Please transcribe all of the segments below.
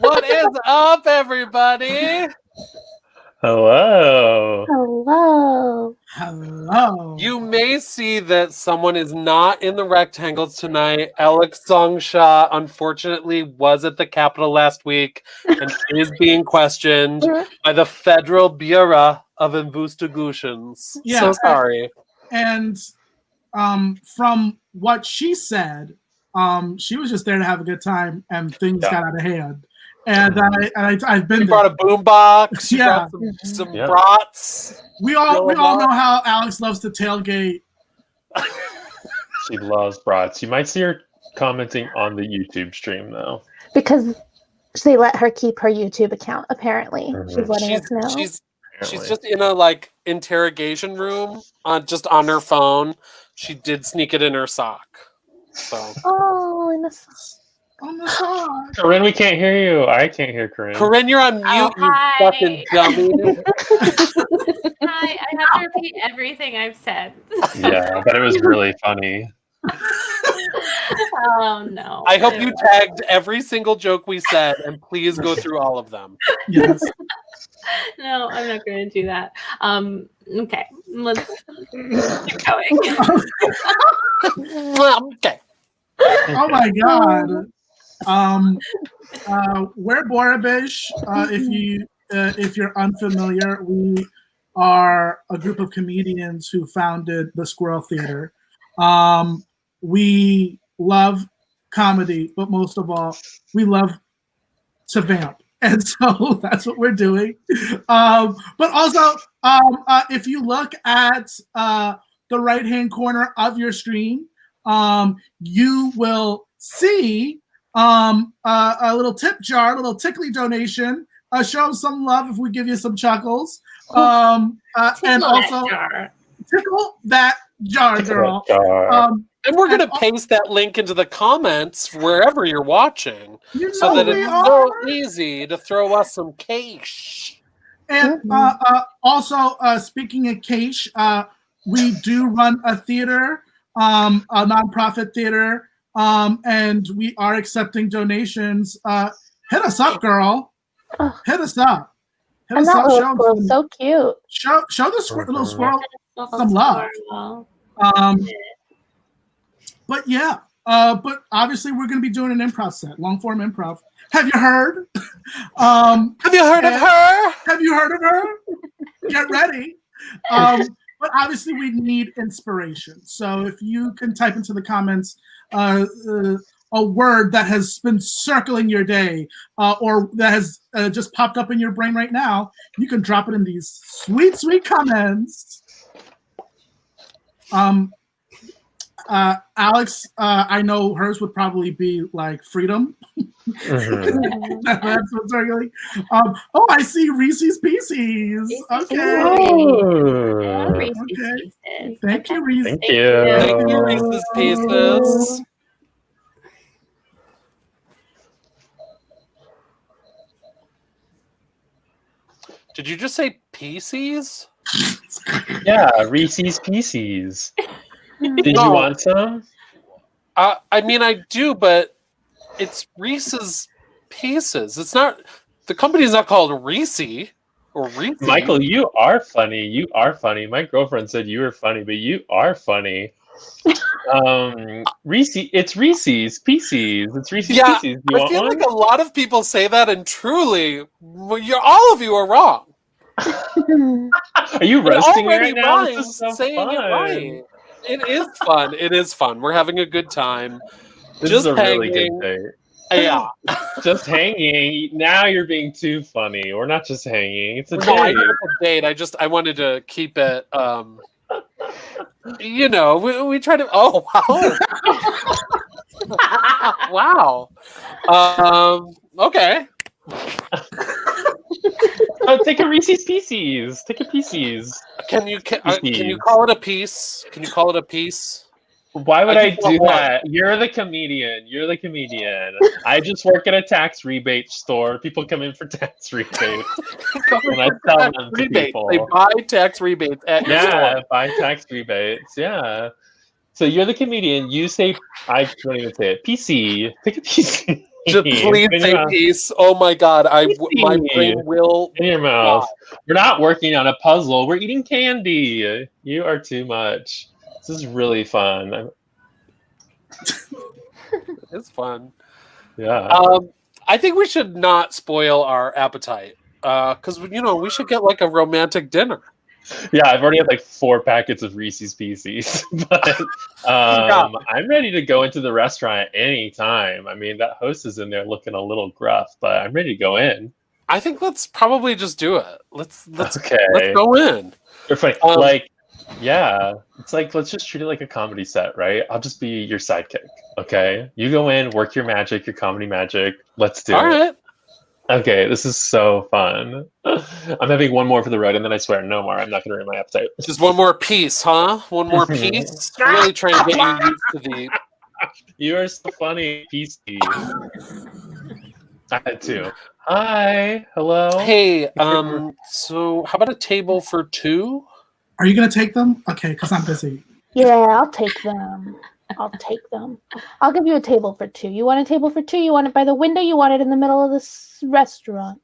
What is up, everybody? Hello. Hello. Hello. You may see that someone is not in the rectangles tonight. Alex Songsha, unfortunately, was at the Capitol last week and is being questioned by the Federal Bureau of Investigations. Yeah, so sorry. And from what she said, she was just there to have a good time, and things got out of hand. and I've been She there. brought a boombox. She Yeah. brought some brats. We all know how Alex loves to tailgate. She loves brats. You might see her commenting on the YouTube stream though. Because they let her keep her YouTube account, apparently. She's letting us know. She's just in a interrogation room on her phone. She did sneak it in her sock. So in the sock. On the side. Corinne, we can't hear you. I can't hear Corinne. Corinne, you're on mute, you fucking dummy. Hi, I have to repeat everything I've said. Yeah, but it was really funny. Oh no. I hope you tagged every single joke we said, and please go through all of them. Yes. No, I'm not going to do that. Okay, let's keep going. Okay. Oh my god. We're Borabish. If you're unfamiliar, we are a group of comedians who founded the Squirrel Theatre. We love comedy, but most of all, we love to vamp. And so that's what we're doing. But also, if you look at the right-hand corner of your screen, you will see a little tip jar, a little tickly donation. Show some love if we give you some chuckles. And also tickle that jar, girl. And we're going to paste that link into the comments wherever you're watching, so that it's so easy to throw us some cash. And also, speaking of cash, we do run a theater, a nonprofit theater, and we are accepting donations. Hit us up, girl. Hit us up. Hit us up. Show so cute. Show the little squirrel some love. But yeah, but obviously we're going to be doing an improv set, long form improv. Have you heard? Have you heard of her? Have you heard of her? Get ready. But obviously we need inspiration. So if you can type into the comments a word that has been circling your day or that has just popped up in your brain right now, you can drop it in these sweet, sweet comments. Alex, I know hers would probably be like freedom. That's what's circling. Oh, I see Reeses Pieces. Okay. Reeses Okay. Pieces. Thank you, Reeses. Thank you. Thank you, Reeses Pieces. Did you just say Pieces? Yeah, Reese's Pieces. Did you want some? I mean, I do, but it's Reese's Pieces. It's not. The company's not called Reese or Reese. Michael, you are funny. You are funny. My girlfriend said you were funny, but you are funny. Reese, it's Reese's Pieces. It's Reese's Pieces. You I feel like a lot of people say that, and truly, all of you are wrong. Are you roasting me right now? This is so saying fun. it right. It is fun. It is fun. We're having a good time. This just is a hanging. really good date. Yeah. Just hanging. Now you're being too funny. We're not just hanging. It's a No, I date. know it's a date. I wanted to keep it. We try to. Oh wow. Wow. Okay. Take a Reese's Pieces. Take a Pieces. Can you call it a piece? Can you call it a piece? Why would I do want that? You're the comedian. You're the comedian. I just work at a tax rebate store. People come in for tax rebates, and I sell them to Rebates. people. They buy tax rebates at your store. buy tax rebates. Yeah. So you're the comedian. You say, I don't even say it. PC. Take a PC. Just please say peace. Oh my god, my brain will in your mouth. We're not working on a puzzle. We're eating candy. You are too much. This is really fun. It's fun. Yeah. I think we should not spoil our appetite because we should get like a romantic dinner. Yeah, I've already had like 4 packets of Reese's Pieces, but I'm ready to go into the restaurant any time. I mean, that host is in there looking a little gruff, but I'm ready to go in. I think let's probably just do it. Let's Okay. go in. They're funny. Yeah, it's like let's just treat it like a comedy set, right? I'll just be your sidekick. Okay, you go in, work your magic, your comedy magic. Let's do All it. right. Okay, this is so fun. I'm having one more for the road, and then I swear, no more. I'm not going to ruin my appetite. Just one more piece, huh? One more piece. Really trying to get you used to the. You are so funny, PC. I had 2. Hi, hello. Hey, so how about a table for 2? Are you gonna take them? Okay, because I'm busy. Yeah, I'll take them. I'll give you a table for 2. You want a table for 2? You want it by the window? You want it in the middle of this restaurant?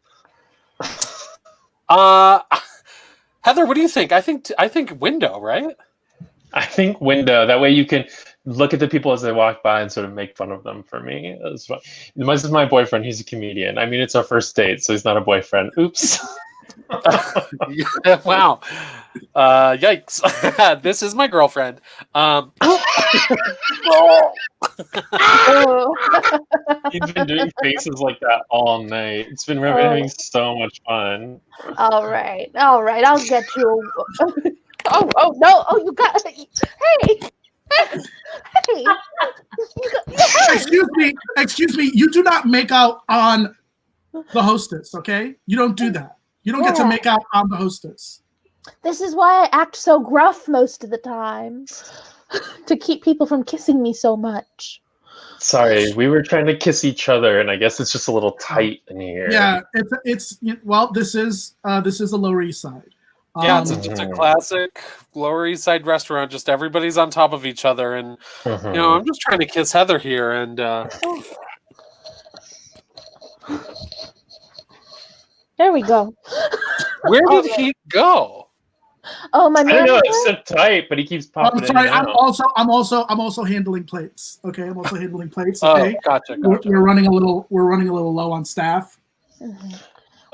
Heather, what do you think? I think window, right? I think window. That way you can look at the people as they walk by and sort of make fun of them for me. That's fun. This is my boyfriend. He's a comedian. I mean, it's our first date, so he's not a boyfriend. Oops. Yeah, wow. Yikes. This is my girlfriend. He's been doing faces like that all night. It's been having so much fun. All right. I'll get you. Oh no! Oh, you got. Hey. Excuse me. You do not make out on the hostess, okay? You don't do that. You don't get to make out on the hostess. This is why I act so gruff most of the time, to keep people from kissing me so much. Sorry, we were trying to kiss each other, and I guess it's just a little tight in here. Yeah, it's well, this is the Lower East Side. Yeah, it's just a classic Lower East Side restaurant. Just everybody's on top of each other, and I'm just trying to kiss Heather here, and there we go. Where did he go? Oh, my I man. don't know. It's so tight, but he keeps popping. I'm sorry. In and I'm also handling plates. Okay, I'm also handling plates. Okay, Gotcha. We're running a little low on staff.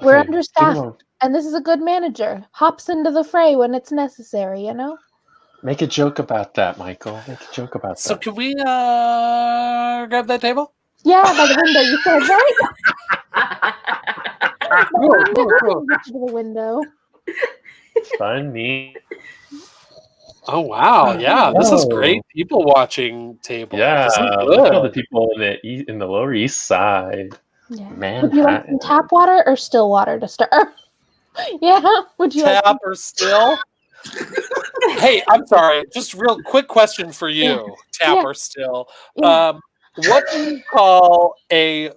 We're understaffed, and this is a good manager. Hops into the fray when it's necessary. You know. Make a joke about that, Michael. Make a joke about that. So can we grab that table? Yeah, by the window. You said right. Cool. Get you to the window. Funny. Oh wow! Yeah, this is great. People watching table. Yeah, This is look at all good. the people in the Lower East Side. Yeah. Man, Would you like some tap water or still water to stir? Yeah. Would you like Tap or still? Hey, I'm sorry. Just real quick question for you. Tap or still? Yeah. What do you call a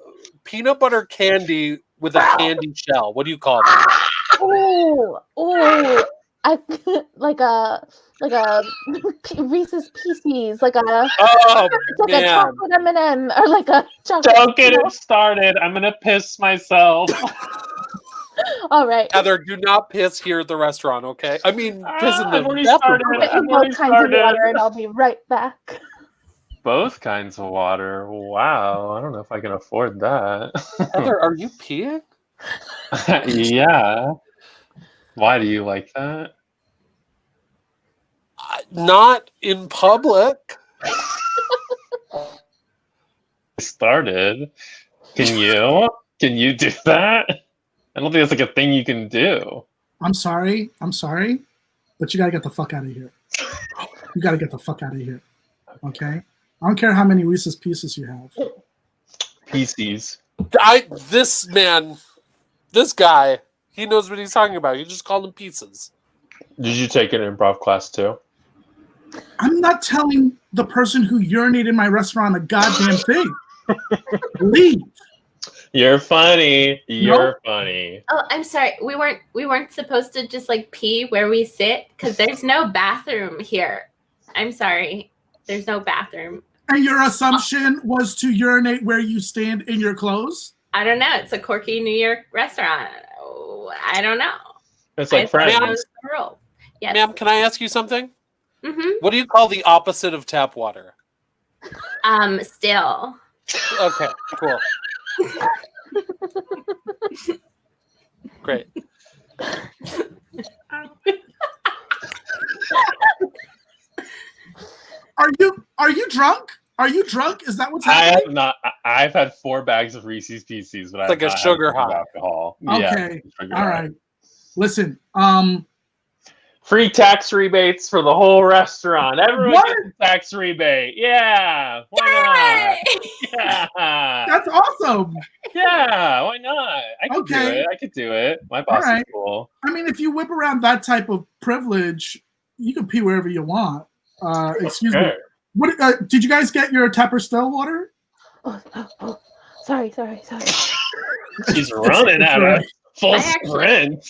peanut butter candy with a candy shell? What do you call that? Oh, I like a Reese's Pieces, like a Oh like a man! chocolate M&M, or like a chocolate. Don't get it started. I'm gonna piss myself. All right. Heather, do not piss here at the restaurant, okay? I mean, piss in the I've already bathroom. started. I'll get you I've already both kinds of started. water, and I'll be right back. Both kinds of water. Wow. I don't know if I can afford that. Heather, are you peeing? Yeah. Why do you like that? Not in public. Started. Can you? Can you do that? I don't think that's like a thing you can do. I'm sorry, but you gotta get the fuck out of here. You gotta get the fuck out of here. Okay? I don't care how many Reese's Pieces you have. PCs. This guy, he knows what he's talking about. You just call them pieces. Did you take an improv class too? I'm not telling the person who urinated in my restaurant a goddamn thing. Leave. You're funny. You're funny. Oh, I'm sorry. We weren't supposed to just like pee where we sit because there's no bathroom here. I'm sorry. There's no bathroom. And your assumption was to urinate where you stand in your clothes? I don't know. It's a quirky New York restaurant. Oh, I don't know. It's like I thought friends. that was the rule. Yes. Ma'am, can I ask you something? Mm-hmm. What do you call the opposite of tap water? Still. Okay, cool. Great. Are you drunk? Are you drunk? Is that what's I happening? have not. I've had 4 bags of Reese's Pieces, but It's I've like a not had sugar a drink of high. alcohol. Okay. Yeah, sugar All high. right. Listen. Free tax rebates for the whole restaurant. Everyone What? gets a tax rebate. Yeah, why Yay! not? Yeah, That's awesome. yeah, why not? I could Okay. do it. I could do it. My All boss right. is cool. I mean, if you whip around that type of privilege, you can pee wherever you want. Excuse me. Sure. What did you guys get your Tepper still water? Oh, sorry. She's running at right. us full sprint.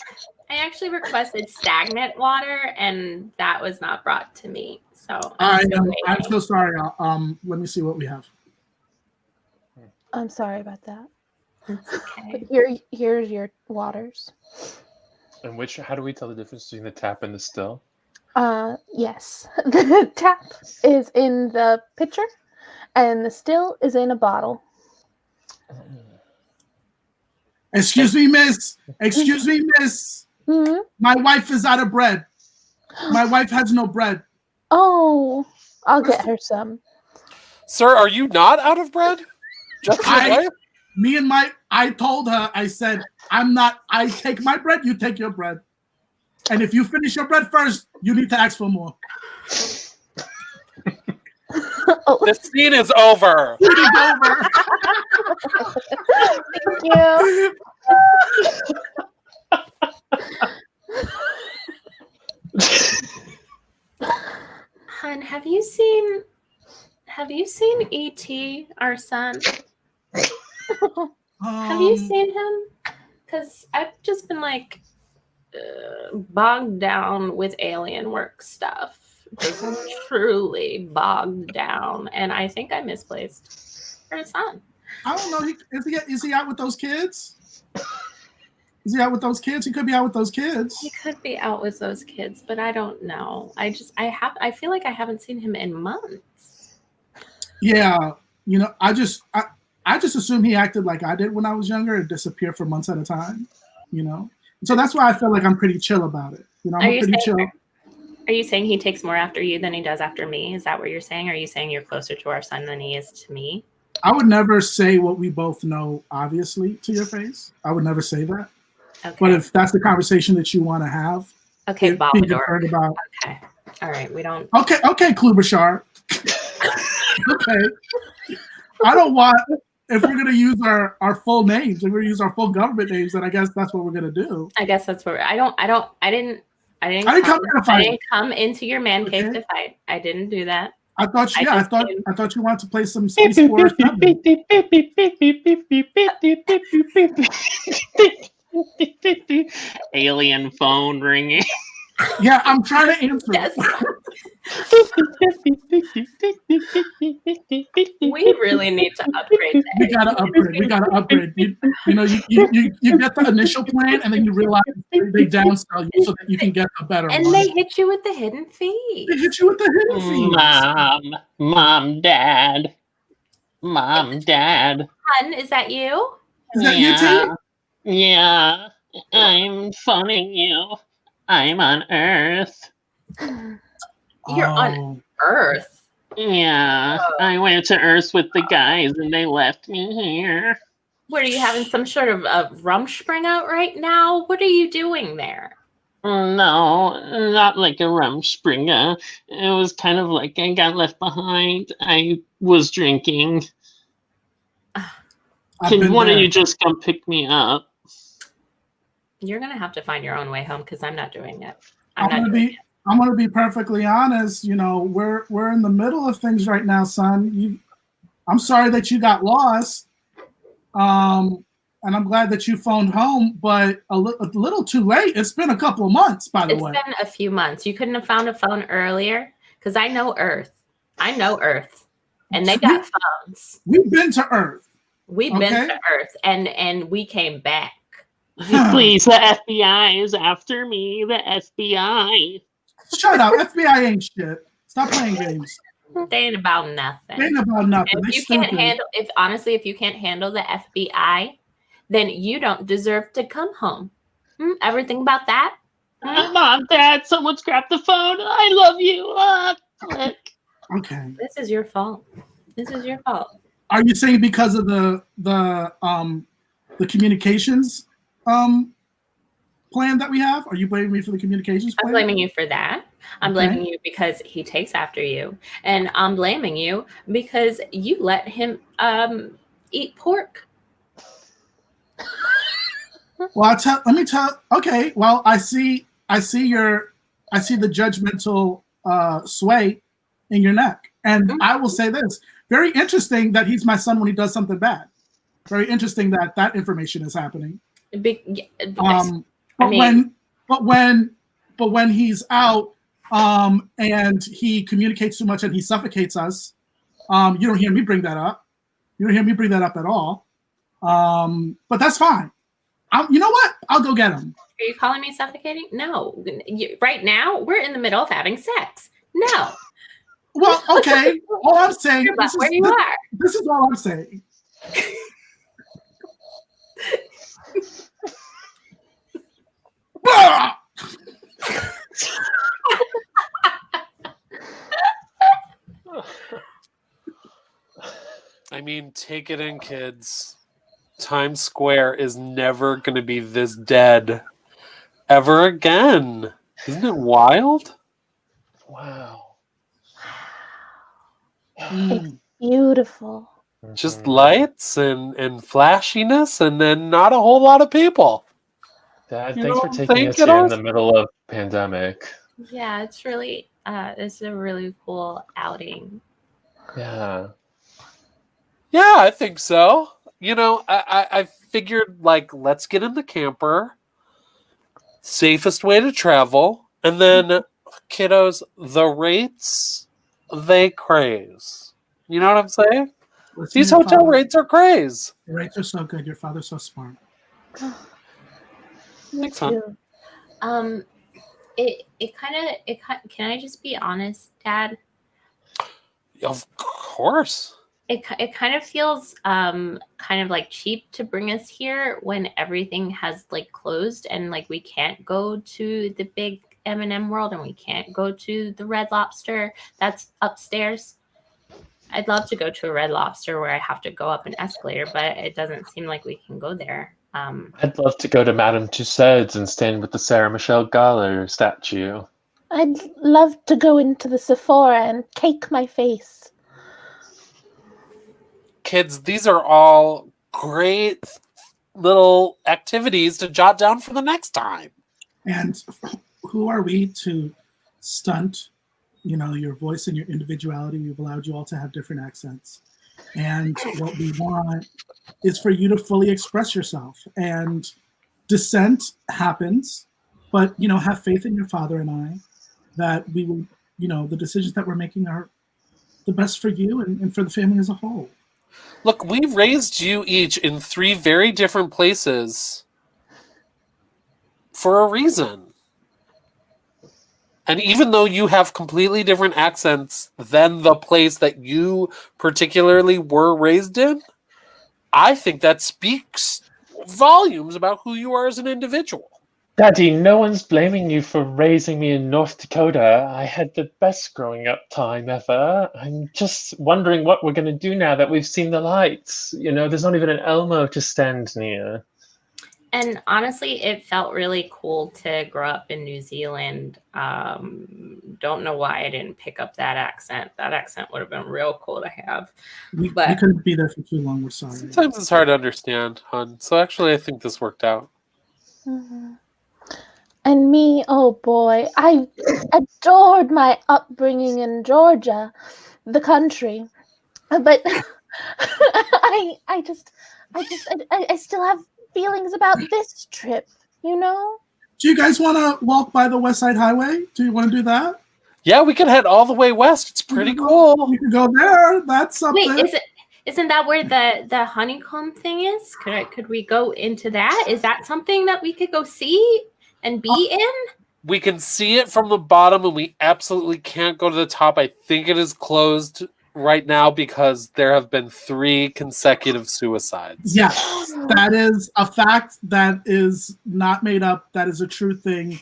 I actually requested stagnant water, and that was not brought to me. So I'm so sorry. Let me see what we have. I'm sorry about that. It's okay. Here's your waters. And how do we tell the difference between the tap and the still? Yes. The tap is in the pitcher, and the still is in a bottle. Excuse me, miss. Excuse me, miss. Mm-hmm. My wife is out of bread. My wife has no bread. Oh, I'll get her some. Sir, are you not out of bread? Just your wife? I told her, I said, I take my bread, you take your bread. And if you finish your bread first, you need to ask for more. The scene is over. It is over. Thank you. Hun, have you seen E.T., our son? Have you seen him? Because I've just been like bogged down with alien work stuff. Just truly bogged down, and I think I misplaced her son. I don't know. Is he out with those kids? Is he out with those kids? He could be out with those kids. He could be out with those kids, but I don't know. I feel like I haven't seen him in months. Yeah, I just assume he acted like I did when I was younger and disappeared for months at a time. So that's why I feel like I'm pretty chill about it. I'm pretty chill. Are you saying he takes more after you than he does after me? Is that what you're saying? Are you saying you're closer to our son than he is to me? I would never say what we both know, obviously, to your face. I would never say that. Okay. But if that's the conversation that you want to have, okay, Bob. About. Okay. All right. We don't. Okay, Klobuchar. Okay. I don't want. If we're gonna use our full names, if we're gonna use our full government names, then I guess that's what we're gonna do. I guess that's what I didn't come into your man cave to fight. I didn't do that. I thought you wanted to play some Space Force. Alien phone ringing. Yeah, I'm trying to answer. Yes. We really need to upgrade. We gotta upgrade. You get the initial plan, and then you realize they downsell you so that you can get a better and one. They hit you with the hidden fee. They hit you with the hidden fee. Mom, Dad. Hun, is that you? Is that you too? Yeah, I'm phoning you. I'm on Earth. You're on Earth. Yeah, I went to Earth with the guys and they left me here. What, are you having some sort of a rumspringa out right now? What are you doing there? No, not like a rumspringa. It was kind of like I got left behind. I was drinking. Can one of you just come pick me up? You're gonna have to find your own way home because I'm not doing it. I'm gonna be perfectly honest. We're in the middle of things right now, son. I'm sorry that you got lost. And I'm glad that you phoned home, but a little too late. It's been a couple of months, by the way. It's been a few months. You couldn't have found a phone earlier because I know Earth. And they got phones. We've been to Earth. We've been to Earth, and we came back. Please, the FBI is after me. The FBI. Shut up. FBI ain't shit. Stop playing games. They ain't about nothing. They ain't about nothing. If you can't handle the FBI, then you don't deserve to come home. Ever think about that? Mom, Dad, someone's grabbed the phone. I love you. Click. Okay. This is your fault. This is your fault. Are you saying because of the communications plan that we have? Are you blaming me for the communications plan? I'm blaming you for that. I'm Okay. blaming you because he takes after you. And I'm blaming you because you let him eat pork. Well, let me tell. Okay. Well, I see the judgmental sway in your neck, and I will say this: very interesting that he's my son when he does something bad. Very interesting that that information is happening. But when he's out and he communicates too much and he suffocates us, you don't hear me bring that up. You don't hear me bring that up at all. But that's fine. You know what? I'll go get him. Are you calling me suffocating? No. Right now, we're in the middle of having sex. No. Well, okay. All I'm saying This is all I'm saying. I mean, take it in, kids. Times Square is never going to be this dead ever again. Isn't it wild? Wow. It's beautiful. Just lights and flashiness, and then not a whole lot of people. Dad, You thanks for don't taking think us it here in is? the middle of pandemic. Yeah, it's really it's a really cool outing. Yeah. Yeah, I think so. You know, I figured, like, let's get in the camper. Safest way to travel. And then, kiddos, the rates, they craze. You know what I'm saying? Listen, These your hotel father- rates are craze. Your rates are so good. Your father's so smart. Me Thanks, hon. too. Can I just be honest, Dad? Of course. It kind of feels kind of like cheap to bring us here when everything has like closed and like we can't go to the big M&M world and we can't go to the Red Lobster that's upstairs. I'd love to go to a Red Lobster where I have to go up an escalator, but it doesn't seem like we can go there. I'd love to go to Madame Tussauds and stand with the Sarah Michelle Gellar statue. I'd love to go into the Sephora and cake my face. Kids, these are all great little activities to jot down for the next time. And who are we to stunt, your voice and your individuality? We've allowed you all to have different accents. And what we want is for you to fully express yourself. And dissent happens, but, have faith in your father and I that we will, the decisions that we're making are the best for you and for the family as a whole. Look, we raised you each in 3 very different places for a reason. And even though you have completely different accents than the place that you particularly were raised in, I think that speaks volumes about who you are as an individual. Daddy, no one's blaming you for raising me in North Dakota. I had the best growing up time ever. I'm just wondering what we're going to do now that we've seen the lights. There's not even an Elmo to stand near. And honestly, it felt really cool to grow up in New Zealand. Don't know why I didn't pick up that accent. That accent would have been real cool to have. We couldn't be there for too long. We're sorry. Sometimes it's hard to understand, hon. So actually, I think this worked out. Mm-hmm. And me, oh boy, I adored my upbringing in Georgia, the country. But I still have feelings about this trip, Do you guys want to walk by the West Side Highway? Do you want to do that? Yeah, we can head all the way west. It's pretty cool. We can go there. That's something. Wait, isn't that where the honeycomb thing is? Could we go into that? Is that something that we could go see and be in? We can see it from the bottom, and we absolutely can't go to the top. I think it is closed right now because there have been 3 consecutive suicides. Yes, that is a fact that is not made up. That is a true thing.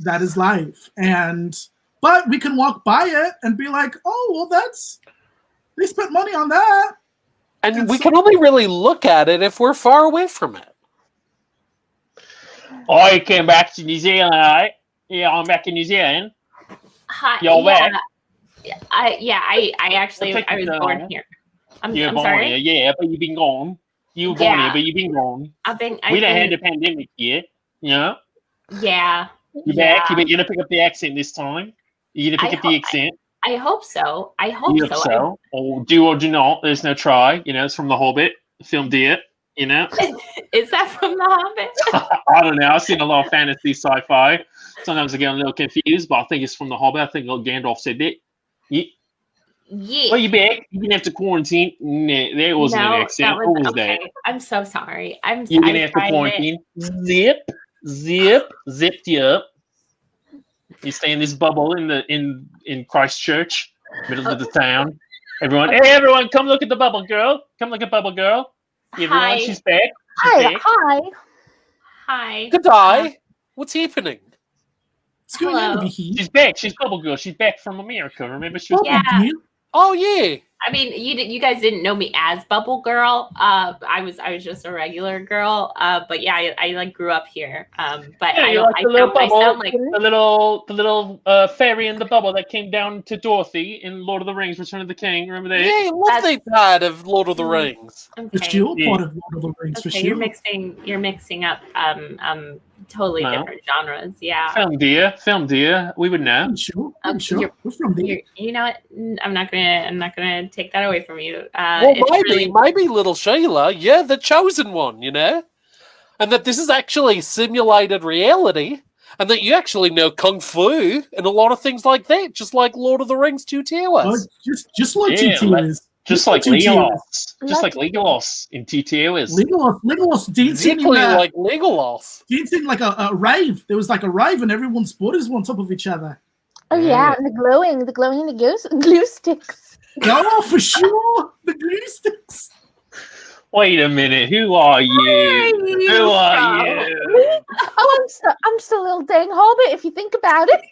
that is life. But we can walk by it and be like, oh, well, they spent money on that. And we can only really look at it if we're far away from it. I came back to New Zealand, right? Yeah, I'm back in New Zealand. Hi, You're back. I actually I'll take I was it born down. here. You're I'm born sorry. here, yeah, but you've been gone. You were born here, but you've been gone. We don't have the pandemic yet, you know? Yeah. You're back. You're gonna pick up the accent this time. You're gonna pick up the accent. I hope so. I hope You hope so. Or do not. There's no try. You know, it's from The Hobbit. Film Dear. You know. Is that from The Hobbit? I don't know. I've seen a lot of fantasy sci-fi. Sometimes I get a little confused, but I think it's from The Hobbit. I think Gandalf said that. Yeah. Yeah. Well, you back. You didn't have to quarantine. Nah, there wasn't an accent. What was okay. that? I'm so sorry. You're gonna have to quarantine. Zip you up. You stay in this bubble in Christchurch, middle of the town. Everyone, hey everyone, come look at the bubble girl. Come look at bubble girl. Everyone, Hi. she's back. Hi. Good day. What's happening? Hello. She's back. She's bubble girl. She's back from America. Remember she was Yeah. Oh yeah. I mean, you guys didn't know me as Bubble Girl. I was just a regular girl. But yeah, I like grew up here. But yeah, I like the little bubble, I sound like the little fairy in the bubble that came down to Dorothy in Lord of the Rings: Return of the King. Remember that? Yeah, love that part of Lord of the Rings. Okay. For sure, part of Lord of the Rings. Okay, For sure. you're mixing up totally different genres. Yeah. Film dear. We would know. Sure. We're from there. You know what? I'm not gonna take that away from you. Well, maybe little Sheila, you're the chosen one, you know, and that this is actually simulated reality, and that you actually know kung fu and a lot of things like that, just like Lord of the Rings Two Towers. Just like Two Towers. Just like Legolas. Just like Legolas in Two Towers. Legolas dancing like Legolas. Dancing like a rave. There was like a rave and everyone's bodies were on top of each other. Oh yeah, and the glowing glue sticks. Oh, for sure. The glue sticks. Wait a minute. Who are you? Who are you? Oh, I'm still a little dang hobbit if you think about it.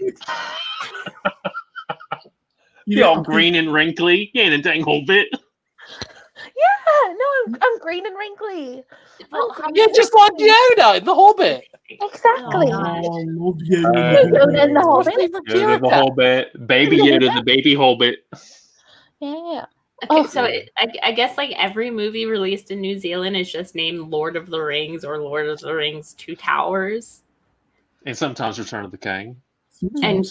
You're all green and wrinkly. You ain't a dang hobbit. Yeah, no, I'm green and wrinkly. Well, Yeah, just like Yoda in The Hobbit. Exactly. I love Yoda in The Hobbit. Yoda the Hobbit. Baby Yoda the baby Hobbit. Yeah. Okay, so I guess like every movie released in New Zealand is just named Lord of the Rings or Lord of the Rings Two Towers. And sometimes Return of the King. And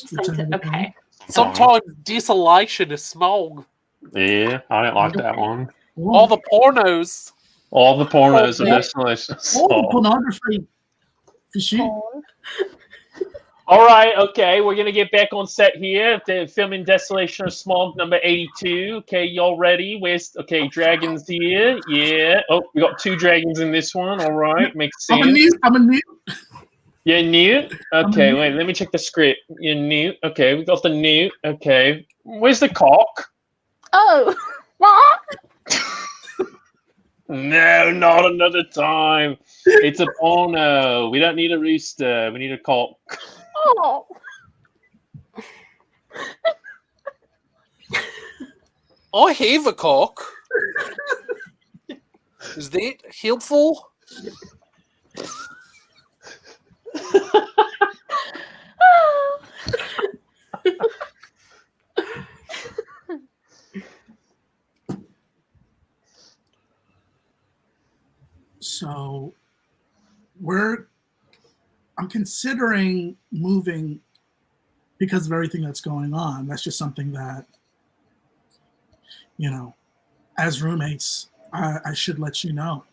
okay. Sometimes Desolation is smog. Yeah, I didn't like that one. All the pornos. All the pornos are Desolation. All the pornography. For sure. All right, okay, we're gonna get back on set here. The filming Desolation of Smog number 82. Okay, y'all ready? Dragons here. Yeah. Oh, we got 2 dragons in this one. All right, makes sense. I'm a new. You're new? Okay, wait, let me check the script. You're new. Okay, we got the new. Okay. Where's the cock? Oh, what? No, not another time. It's a porno. We don't need a rooster. We need a cock. Oh. I have a cock. Is that helpful? So I'm considering moving because of everything that's going on. That's just something that, as roommates, I should let you know.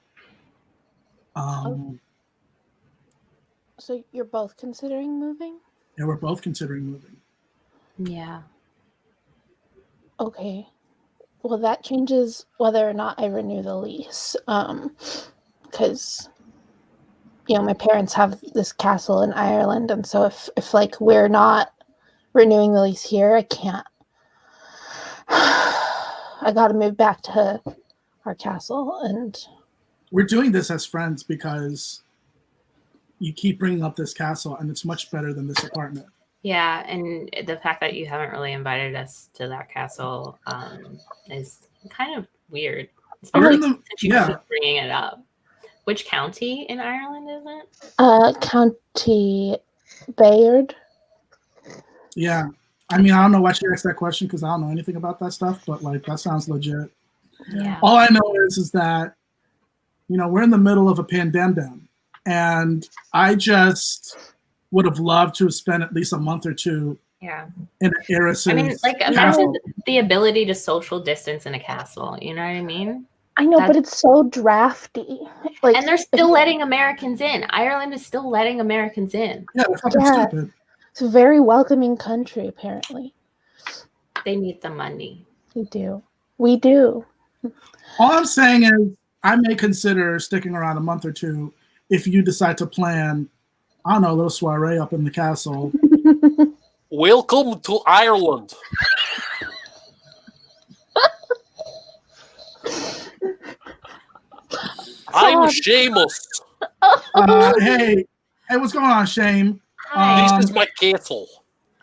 So you're both considering moving? Yeah, we're both considering moving. Yeah. Okay. Well, that changes whether or not I renew the lease. Because, my parents have this castle in Ireland, and so if like we're not renewing the lease here, I can't. I got to move back to our castle, and we're doing this as friends because you keep bringing up this castle, and it's much better than this apartment. Yeah, and the fact that you haven't really invited us to that castle is kind of weird. Especially since you keep bringing it up. Which county in Ireland is it? County Bayard. Yeah. I mean, I don't know why she asked that question because I don't know anything about that stuff, but like that sounds legit. Yeah. All I know is that, you know, we're in the middle of a pandemic, and I just would have loved to have spent at least a month or two in Eris's imagine the ability to social distance in a castle. You know what I mean? I know, but it's so drafty. Like, and they're still letting Americans in. Ireland is still letting Americans in. Yeah, they're fucking stupid. It's a very welcoming country, apparently. They need the money. We do. We do. All I'm saying is I may consider sticking around a month or two if you decide to plan, I don't know, a little soiree up in the castle. Welcome to Ireland. I'm Seamus. Hey, what's going on, Shame? This is my castle.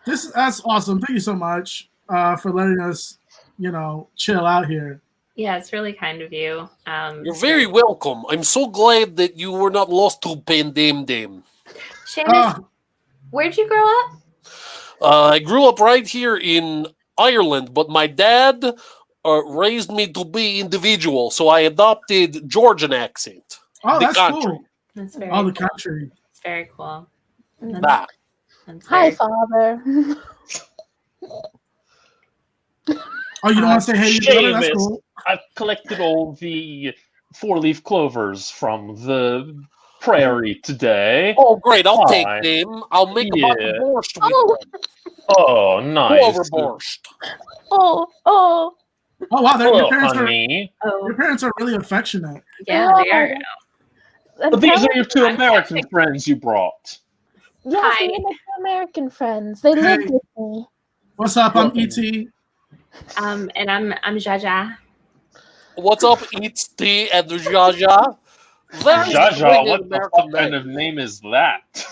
That's awesome. Thank you so much for letting us, you know, chill out here. Yeah, it's really kind of you. You're very welcome. I'm so glad that you were not lost to pandemic. Seamus, where'd you grow up? I grew up right here in Ireland, but my dad raised me to be individual, so I adopted Georgian accent. Oh, that's cool. That's very the country. It's very cool. Hi, Father. Oh, you don't want to say hey, brother? That's cool. I've collected all the 4-leaf clovers from the prairie today. Oh, great. I'll take them. I'll make a borscht with them. Oh, nice. Clover borscht. Oh. Oh, wow. Hello, your parents are really affectionate. Yeah, they are. But these are your two American friends you brought. Yes, these are my two American friends. They lived with me. What's up? I'm E.T. And I'm Jaja. What's up, E.T. and Jaja? Jaja, what the fuck kind of name is that?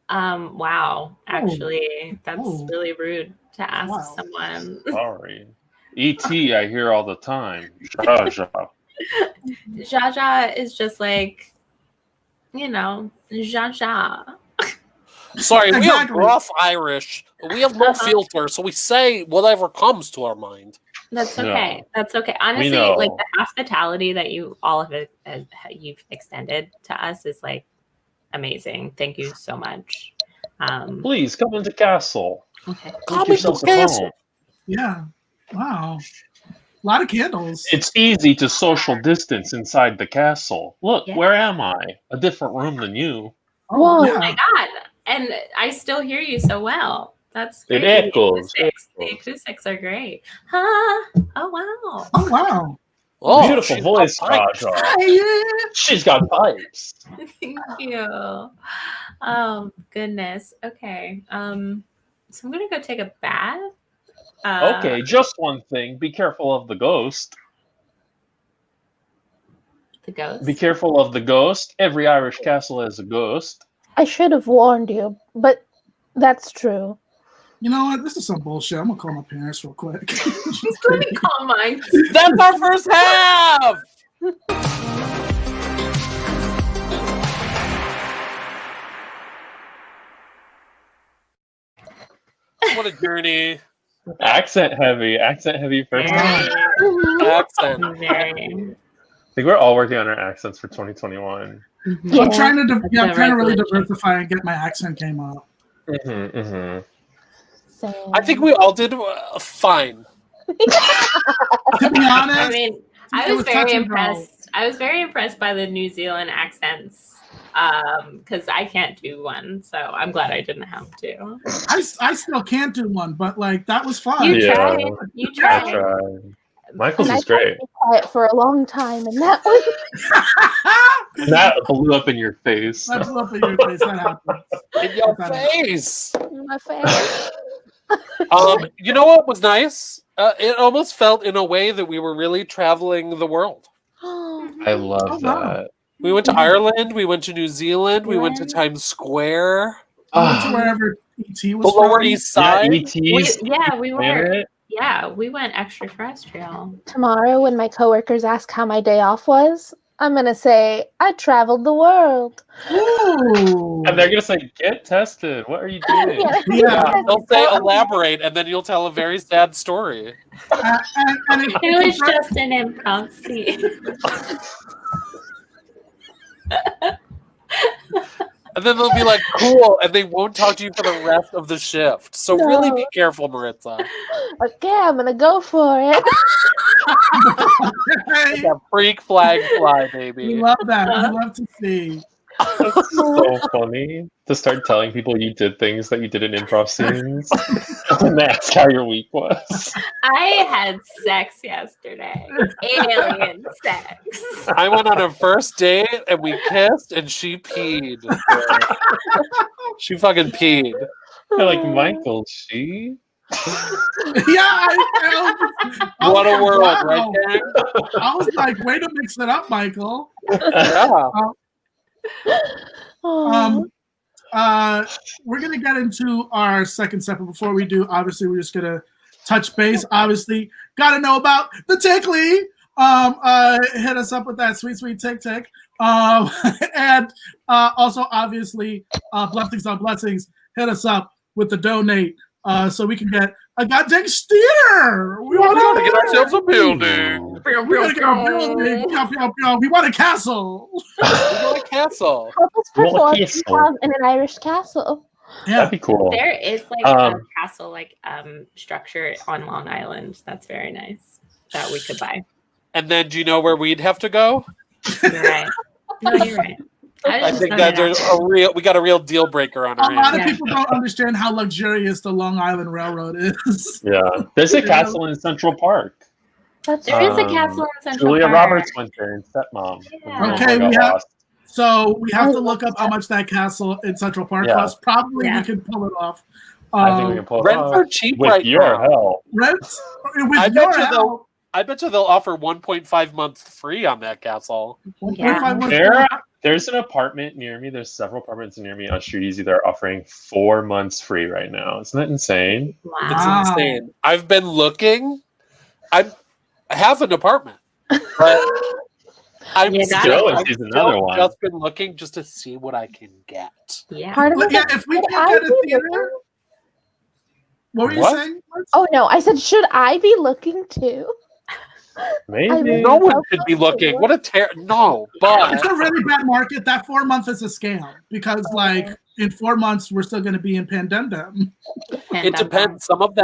Wow. Actually, that's really rude to ask someone. Sorry. E.T. I hear all the time. Jaja. Jaja is just like, you know, Jaja. Sorry, we are rough Irish. We have no filter, so we say whatever comes to our mind. That's okay. No. That's okay. Honestly, like the hospitality that you all you've extended to us is like amazing. Thank you so much. Please come into castle. Okay. Come into castle. Yeah. Wow. A lot of candles. It's easy to social distance inside the castle. Look, where am I? A different room than you. Oh, yeah. My God. And I still hear you so well. That's great. It echoes. The acoustics are great. Huh? Oh, wow. Oh, wow. Oh, beautiful voice, Raja. She's got pipes. Thank you. Oh, goodness. Okay. So I'm going to go take a bath. Okay, just one thing. Be careful of the ghost. The ghost? Be careful of the ghost. Every Irish castle has a ghost. I should have warned you, but that's true. You know what? This is some bullshit. I'm going to call my parents real quick. Let me call mine. That's our first half! What a journey. Accent heavy first time. Accent. I think we're all working on our accents for 2021. Yeah. I'm trying to really diversify and get my accent game up. I think we all did fine. To be honest, I mean, I was very impressed. I was very impressed by the New Zealand accents because I can't do one, so I'm glad I didn't have to. I still can't do one, but like that was fun. You tried. You tried. Michael's is great. I quiet for a long time, and that was that blew up in your face. That blew up in your face. That happened. In your face. in my face. You know what was nice? It almost felt in a way that we were really traveling the world. I love that. We went to Ireland. We went to New Zealand. We went to Ireland. Times Square. We went to wherever ET was The Lower from. East Side. ET's we were. planet. Yeah, we went extraterrestrial. Tomorrow, when my coworkers ask how my day off was, I'm gonna say I traveled the world. Ooh. And they're gonna say, "Get tested. What are you doing?" Yeah. They'll say elaborate, and then you'll tell a very sad story. And It was just an impromptu. And then they'll be like, cool, and they won't talk to you for the rest of the shift. So really be careful, Maritza. Okay, I'm gonna go for it. That freak flag fly, we baby. love that. We love to see. That's so funny to start telling people you did things that you did in improv scenes. And they ask how your week was. I had sex yesterday. Alien sex. I went on a first date, and we kissed, and she peed. She fucking peed. They're like, Michael, she? Yeah. What a world, wow. right there? I was like, way to mix it up, Michael. Yeah. We're gonna get into our second segment. Before we do, obviously, we're just gonna touch base. Obviously, gotta know about the tickly. Hit us up with that sweet tick. And also, obviously, blessings on blessings. Hit us up with the donate, so we can get a goddamn steer. We want to get ourselves a building. We want to get a building. We want a castle. We want a castle. Help us perform castle. in an Irish castle. Yeah. That'd be cool. There is like a castle structure on Long Island. That's very nice. That we could buy. And then, do you know where we'd have to go? You're right. No, you're right. I think that there's we got a real deal breaker on our A lot hands. of people don't understand how luxurious the Long Island Railroad is. Yeah. There's a castle in Central Park. That's There is a castle in Central Julia Park. Roberts went there and Stepmom. Yeah. Okay, we have to look up how much that castle in Central Park costs. Probably we can pull it off. I think we can pull it Rent off. for cheap With right your now. help. Rent with I your bet you help. I bet you they'll offer 1.5 months free on that castle. Yeah. There's an apartment near me. There's several apartments near me on Street Easy. They're offering 4 months free right now. Isn't that insane? Wow. It's insane. I've been looking. I have an apartment, but I've You got it. Another one. just been looking just to see what I can get. Yeah. part of it. Yeah, if we can get a theater. What were you What? saying? Oh no, I said, should I be looking too? Maybe. No one should be looking. What a no, but It's a really bad market. That 4 month is a scam because, like, in 4 months we're still going to be in pandemic. it depends. Some of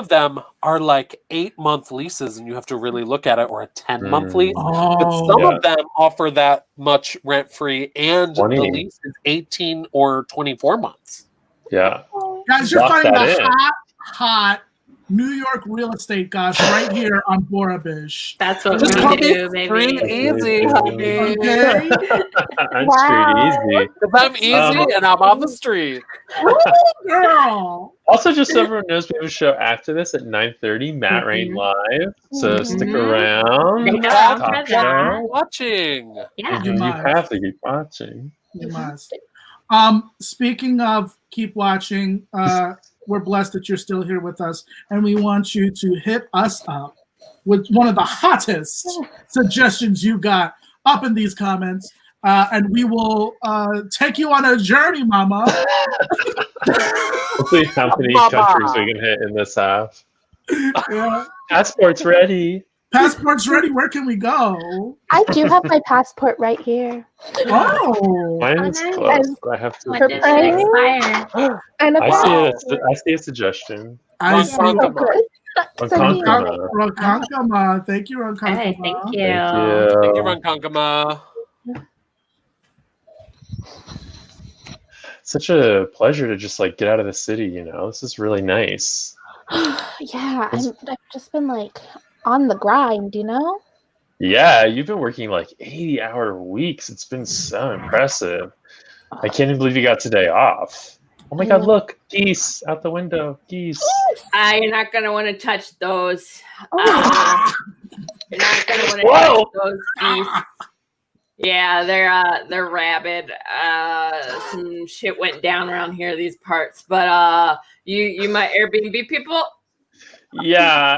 them are like 8-month leases, and you have to really look at it, or a 10-month lease. But some of them offer that much rent free, and 20. the lease is 18 or 24 months. Yeah. Guys, you're Lock finding that the in. hot New York real estate goss right here on Borabish. That's what Just we call do, me free baby. easy, honey. Okay. On Wow. Street Easy. 'Cause I'm easy and I'm on the street. Ooh, girl. Also, just so everyone knows, we have a show after this at 9:30, Matt Rain live. So stick around. Stick around Talk for show. that. Watching. Yeah. You have to keep watching. You must. Speaking of keep watching, we're blessed that you're still here with us, and we want you to hit us up with one of the hottest suggestions you got up in these comments, and we will take you on a journey, mama. We'll see how many Mama. countries we can hit in this half. Yeah. Passport's ready. Passport's ready. Where can we go? I do have my passport right here. Oh, Mine is nice. close, but I have to. When did it expire? And a I see a suggestion. I see. Ronkonkoma. Ronkonkoma. Thank you, Ronkonkoma. Hey, thank you. Thank you. Thank you, Ronkonkoma. Such a pleasure to just like get out of the city, you know. This is really nice. Yeah, I've just been like on the grind, you know? Yeah, you've been working like 80-hour weeks. It's been so impressive. I can't even believe you got today off. Oh my God, look, geese out the window. Geese. You're not going to want to touch those. Oh. You're not going to want to Whoa. touch those geese. Yeah, they're rabid. Some shit went down around here, these parts. But you my Airbnb people? Yeah.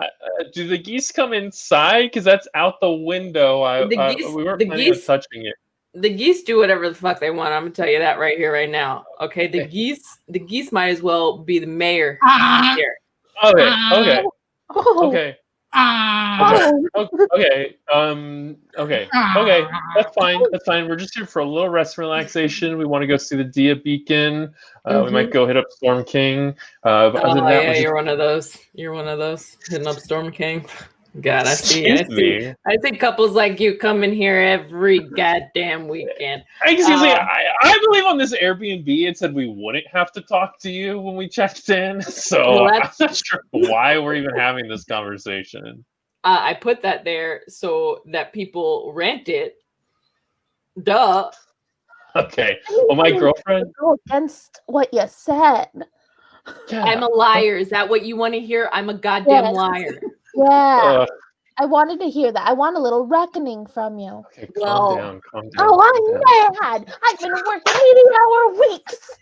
Do the geese come inside? Because that's out the window. We weren't planning on touching it. The geese do whatever the fuck they want. I'm gonna tell you that right here, right now. Okay, the geese might as well be the mayor here. Okay. Okay. Oh, Okay. oh. Okay. Okay. That's fine. That's fine. We're just here for a little rest and relaxation. We want to go see the Dia Beacon. We might go hit up Storm King. But other than that, yeah, you're one of those. You're one of those hitting up Storm King. God, I see couples like you coming here every goddamn weekend. Excuse me, I believe on this Airbnb it said we wouldn't have to talk to you when we checked in. So I'm not sure why we're even having this conversation. I put that there so that people rent it. Duh. Okay. Well, my girlfriend. Go against what you said. Yeah. I'm a liar. Is that what you want to hear? I'm a goddamn liar. Yeah. I wanted to hear that. I want a little reckoning from you. Okay, calm down. Oh, I'm mad. I've been working 80-hour weeks.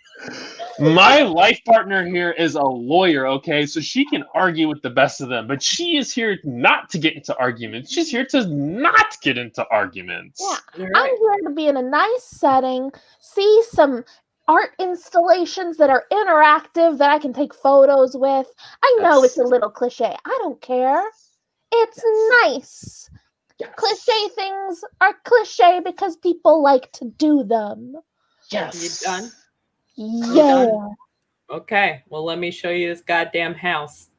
My life partner here is a lawyer, okay? So she can argue with the best of them, but she is here not to get into arguments. She's here to not get into arguments. Yeah. Right. I'm here to be in a nice setting, see some art installations that are interactive that I can take photos with. I know it's a little cliche. I don't care. It's nice. Yes. Cliche things are cliche because people like to do them. Yes. You done? Yeah. Done? Okay. Well, let me show you this goddamn house.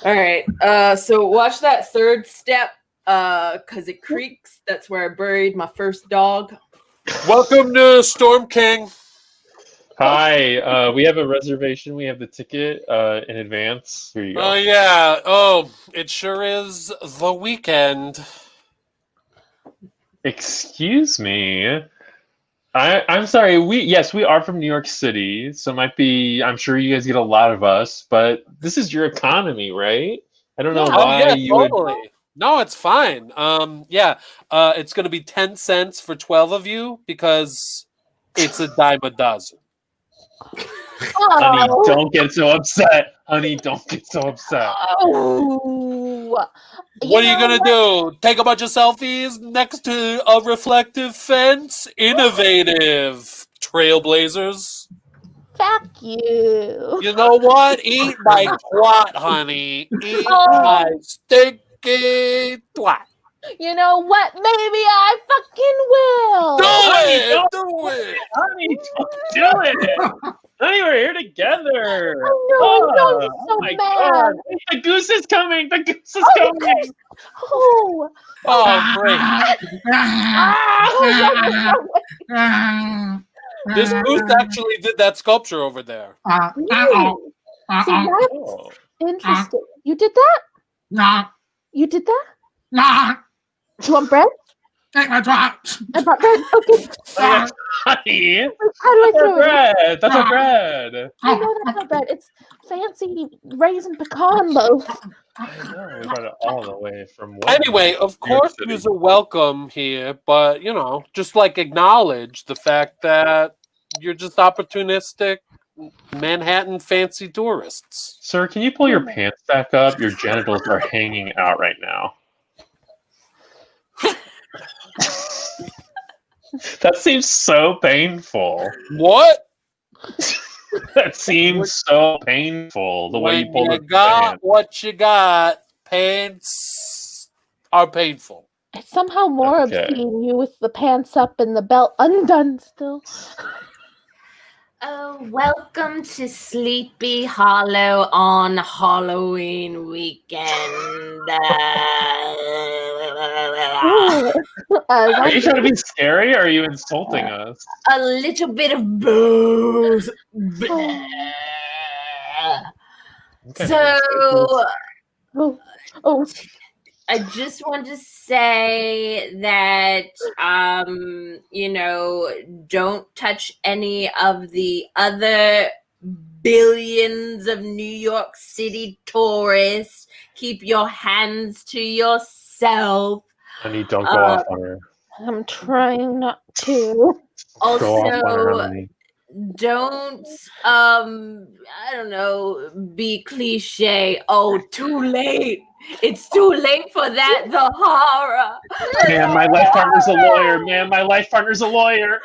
All right. So watch that third step because it creaks. That's where I buried my first dog. Welcome to Storm King. Hi, we have a reservation. We have the ticket in advance. Here you go. Oh, yeah. Oh, it sure is the weekend. Excuse me. I'm sorry. We are from New York City, so I'm sure you guys get a lot of us, but this is your economy, right? I don't know why you totally. would. No, it's fine. It's going to be 10 cents for 12 of you because it's a dime a dozen. Honey, don't get so upset. Honey, don't get so upset. What are you going to do? Take a bunch of selfies next to a reflective fence? Innovative. Trailblazers. Fuck you. You know what? Eat my twat, honey. Eat my stinky twat. You know what? Maybe I fucking will. Do it. Honey, don't do it. Honey, we're here together. I'm so my mad. God. The goose is coming. The goose is coming. Great. This goose actually did that sculpture over there. Really? See, that's interesting. You did that? No. You did that? No. You want bread? Take my twat. I brought bread. Okay. Honey. How do I throw bread? That's our bread. I know that's not bread. It's fancy raisin pecan loaf. I know. We brought it all the way from. Anyway, of course, you're welcome here, but just acknowledge the fact that you're just opportunistic Manhattan fancy tourists. Sir, can you pull your pants back up? Your genitals are hanging out right now. That seems so painful. What? That seems so painful. The way you pulled it. What you got. Pants are painful. It's somehow more obscene, you with the pants up and the belt undone still. Oh, welcome to Sleepy Hollow on Halloween weekend. Are you trying to be scary, or are you insulting us? A little bit of both. So, I just want to say that, don't touch any of the other billions of New York City tourists. Keep your hands to yourself. Honey, don't go off on her. I'm trying not to. Go off on her, Also, honey. don't I don't know, be cliche. Oh, too late. It's too late for that. The horror. Man, my life partner's a lawyer. Man, my life partner's a lawyer.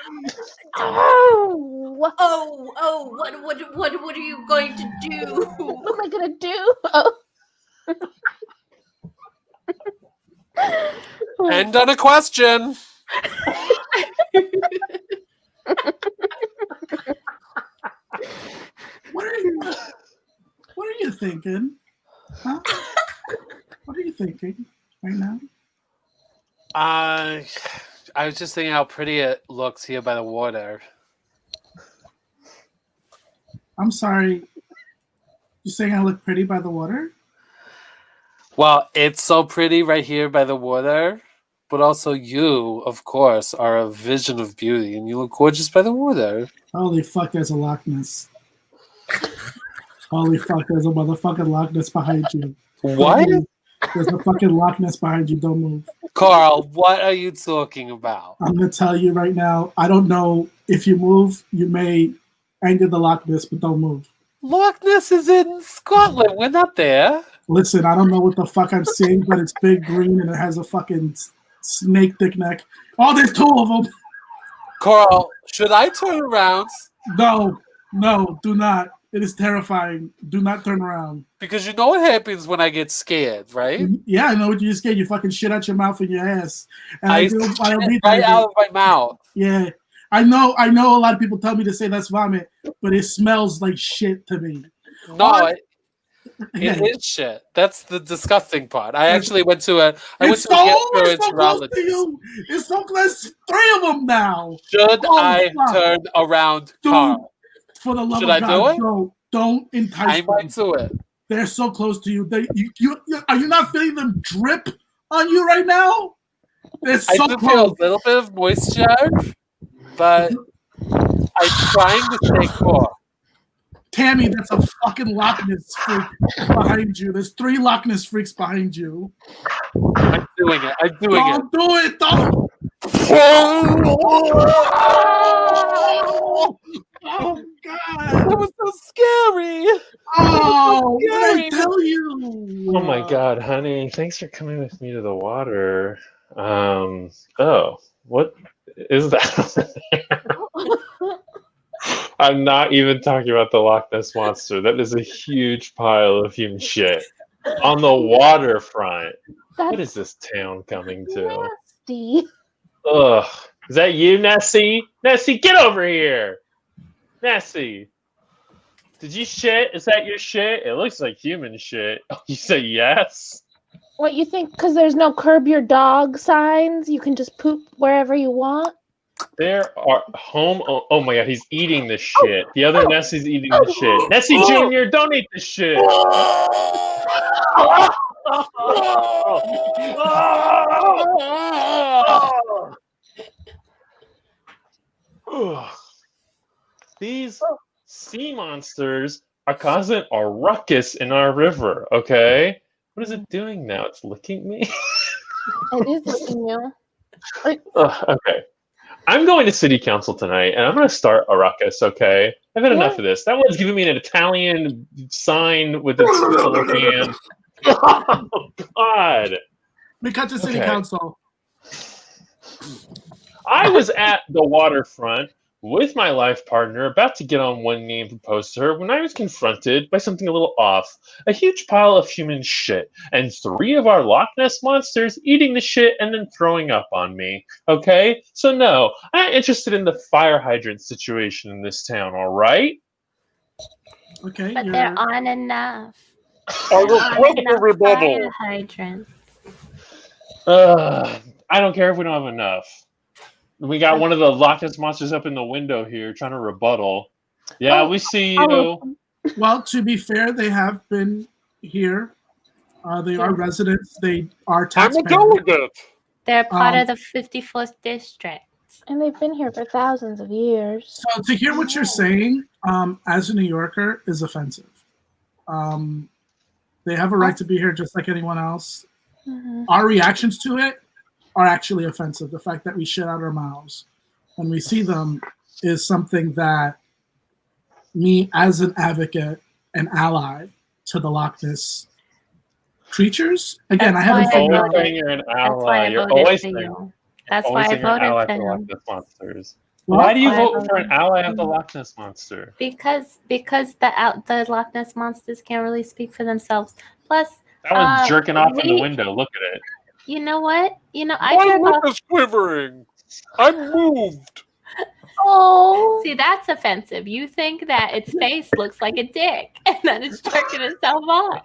Oh, What are you going to do? what am I gonna do? Oh. End on a question. What are you thinking? Huh? What are you thinking right now? I was just thinking how pretty it looks here by the water. I'm sorry. You saying I look pretty by the water? Well, it's so pretty right here by the water, but also you, of course, are a vision of beauty, and you look gorgeous by the water. Holy fuck, there's a Loch Ness. Holy fuck, there's a motherfucking Loch Ness behind you. What? There's a fucking Loch Ness behind you. Don't move. Carl, what are you talking about? I'm going to tell you right now, I don't know if you move, you may anger the Loch Ness, but don't move. Loch Ness is in Scotland. We're not there. Listen, I don't know what the fuck I'm seeing, but it's big green and it has a fucking snake dick neck. Oh, there's two of them. Carl, should I turn around? No, do not. It is terrifying. Do not turn around. Because you know what happens when I get scared, right? Yeah, I know what you're scared. You fucking shit out your mouth and your ass. And I do spit right out of my mouth. Yeah. I know a lot of people tell me to say that's vomit, but it smells like shit to me. No, it is shit. That's the disgusting part. I actually went to a gastroenterologist. It's so close. 3 of them now. Should I turn around, Carl? For the love Should of I God, do it? don't entice I them. might do it. They're so close to you. Are you not feeling them drip on you right now? They're so I do close. feel a little bit of moisture, but I'm trying to stay cool. Tammy, that's a fucking Loch Ness freak behind you. There's 3 Loch Ness freaks behind you. I'm doing it. Don't do it. Don't. Oh, God. That was so scary. Oh, what did I tell you? Oh my God, honey! Thanks for coming with me to the water. Oh, what is that? I'm not even talking about the Loch Ness monster. That is a huge pile of human shit on the waterfront. What is this town coming to? Nasty. Ugh. Is that you, Nessie? Nessie, get over here! Nessie! Did you shit? Is that your shit? It looks like human shit. Oh, you say yes? What, you think because there's no curb your dog signs, you can just poop wherever you want? There are home. Oh my God, he's eating the shit. The other Nessie's eating the shit. Nessie Jr., don't eat the shit. These sea monsters are causing a ruckus in our river, okay? What is it doing now? It's licking me? It is licking you. Okay. I'm going to city council tonight, and I'm going to start a ruckus, okay? I've had enough of this. That one's giving me an Italian sign with its little hand. Oh, God. We cut to city council. I was at the waterfront with my life partner, about to get on one knee and propose to her, when I was confronted by something a little off. A huge pile of human shit, and 3 of our Loch Ness monsters eating the shit and then throwing up on me. Okay? So no, I'm not interested in the fire hydrant situation in this town, alright? Okay. But there aren't enough. I will put the rebuttal. Fire hydrants. I don't care if we don't have enough. We got one of the Loch Ness monsters up in the window here trying to rebuttal. Yeah, we see you. Well, to be fair, they have been here. They are residents. They are taxpayers. They're part of the 54th district. And they've been here for thousands of years. So to hear what you're saying, as a New Yorker, is offensive. They have a right to be here just like anyone else. Mm-hmm. Our reactions to it are actually offensive. The fact that we shit out our mouths when we see them is something that me, as an advocate and ally to the Loch Ness creatures, again, That's I haven't why I figured voted. out. Always saying you're an That's why ally. I You're voted always for saying, you. That's always why I saying you're an voted ally for for the Loch him. Ness monsters. What? Why do you That's why I vote for an voted. ally of the Loch Ness monster? Because the Loch Ness monsters can't really speak for themselves. Plus, That one's jerking off in the we- window. Look at it. you know what? I My jerk lip off. is quivering. I'm moved. Oh, See, that's offensive. You think that its face looks like a dick, and then it's jerking itself off.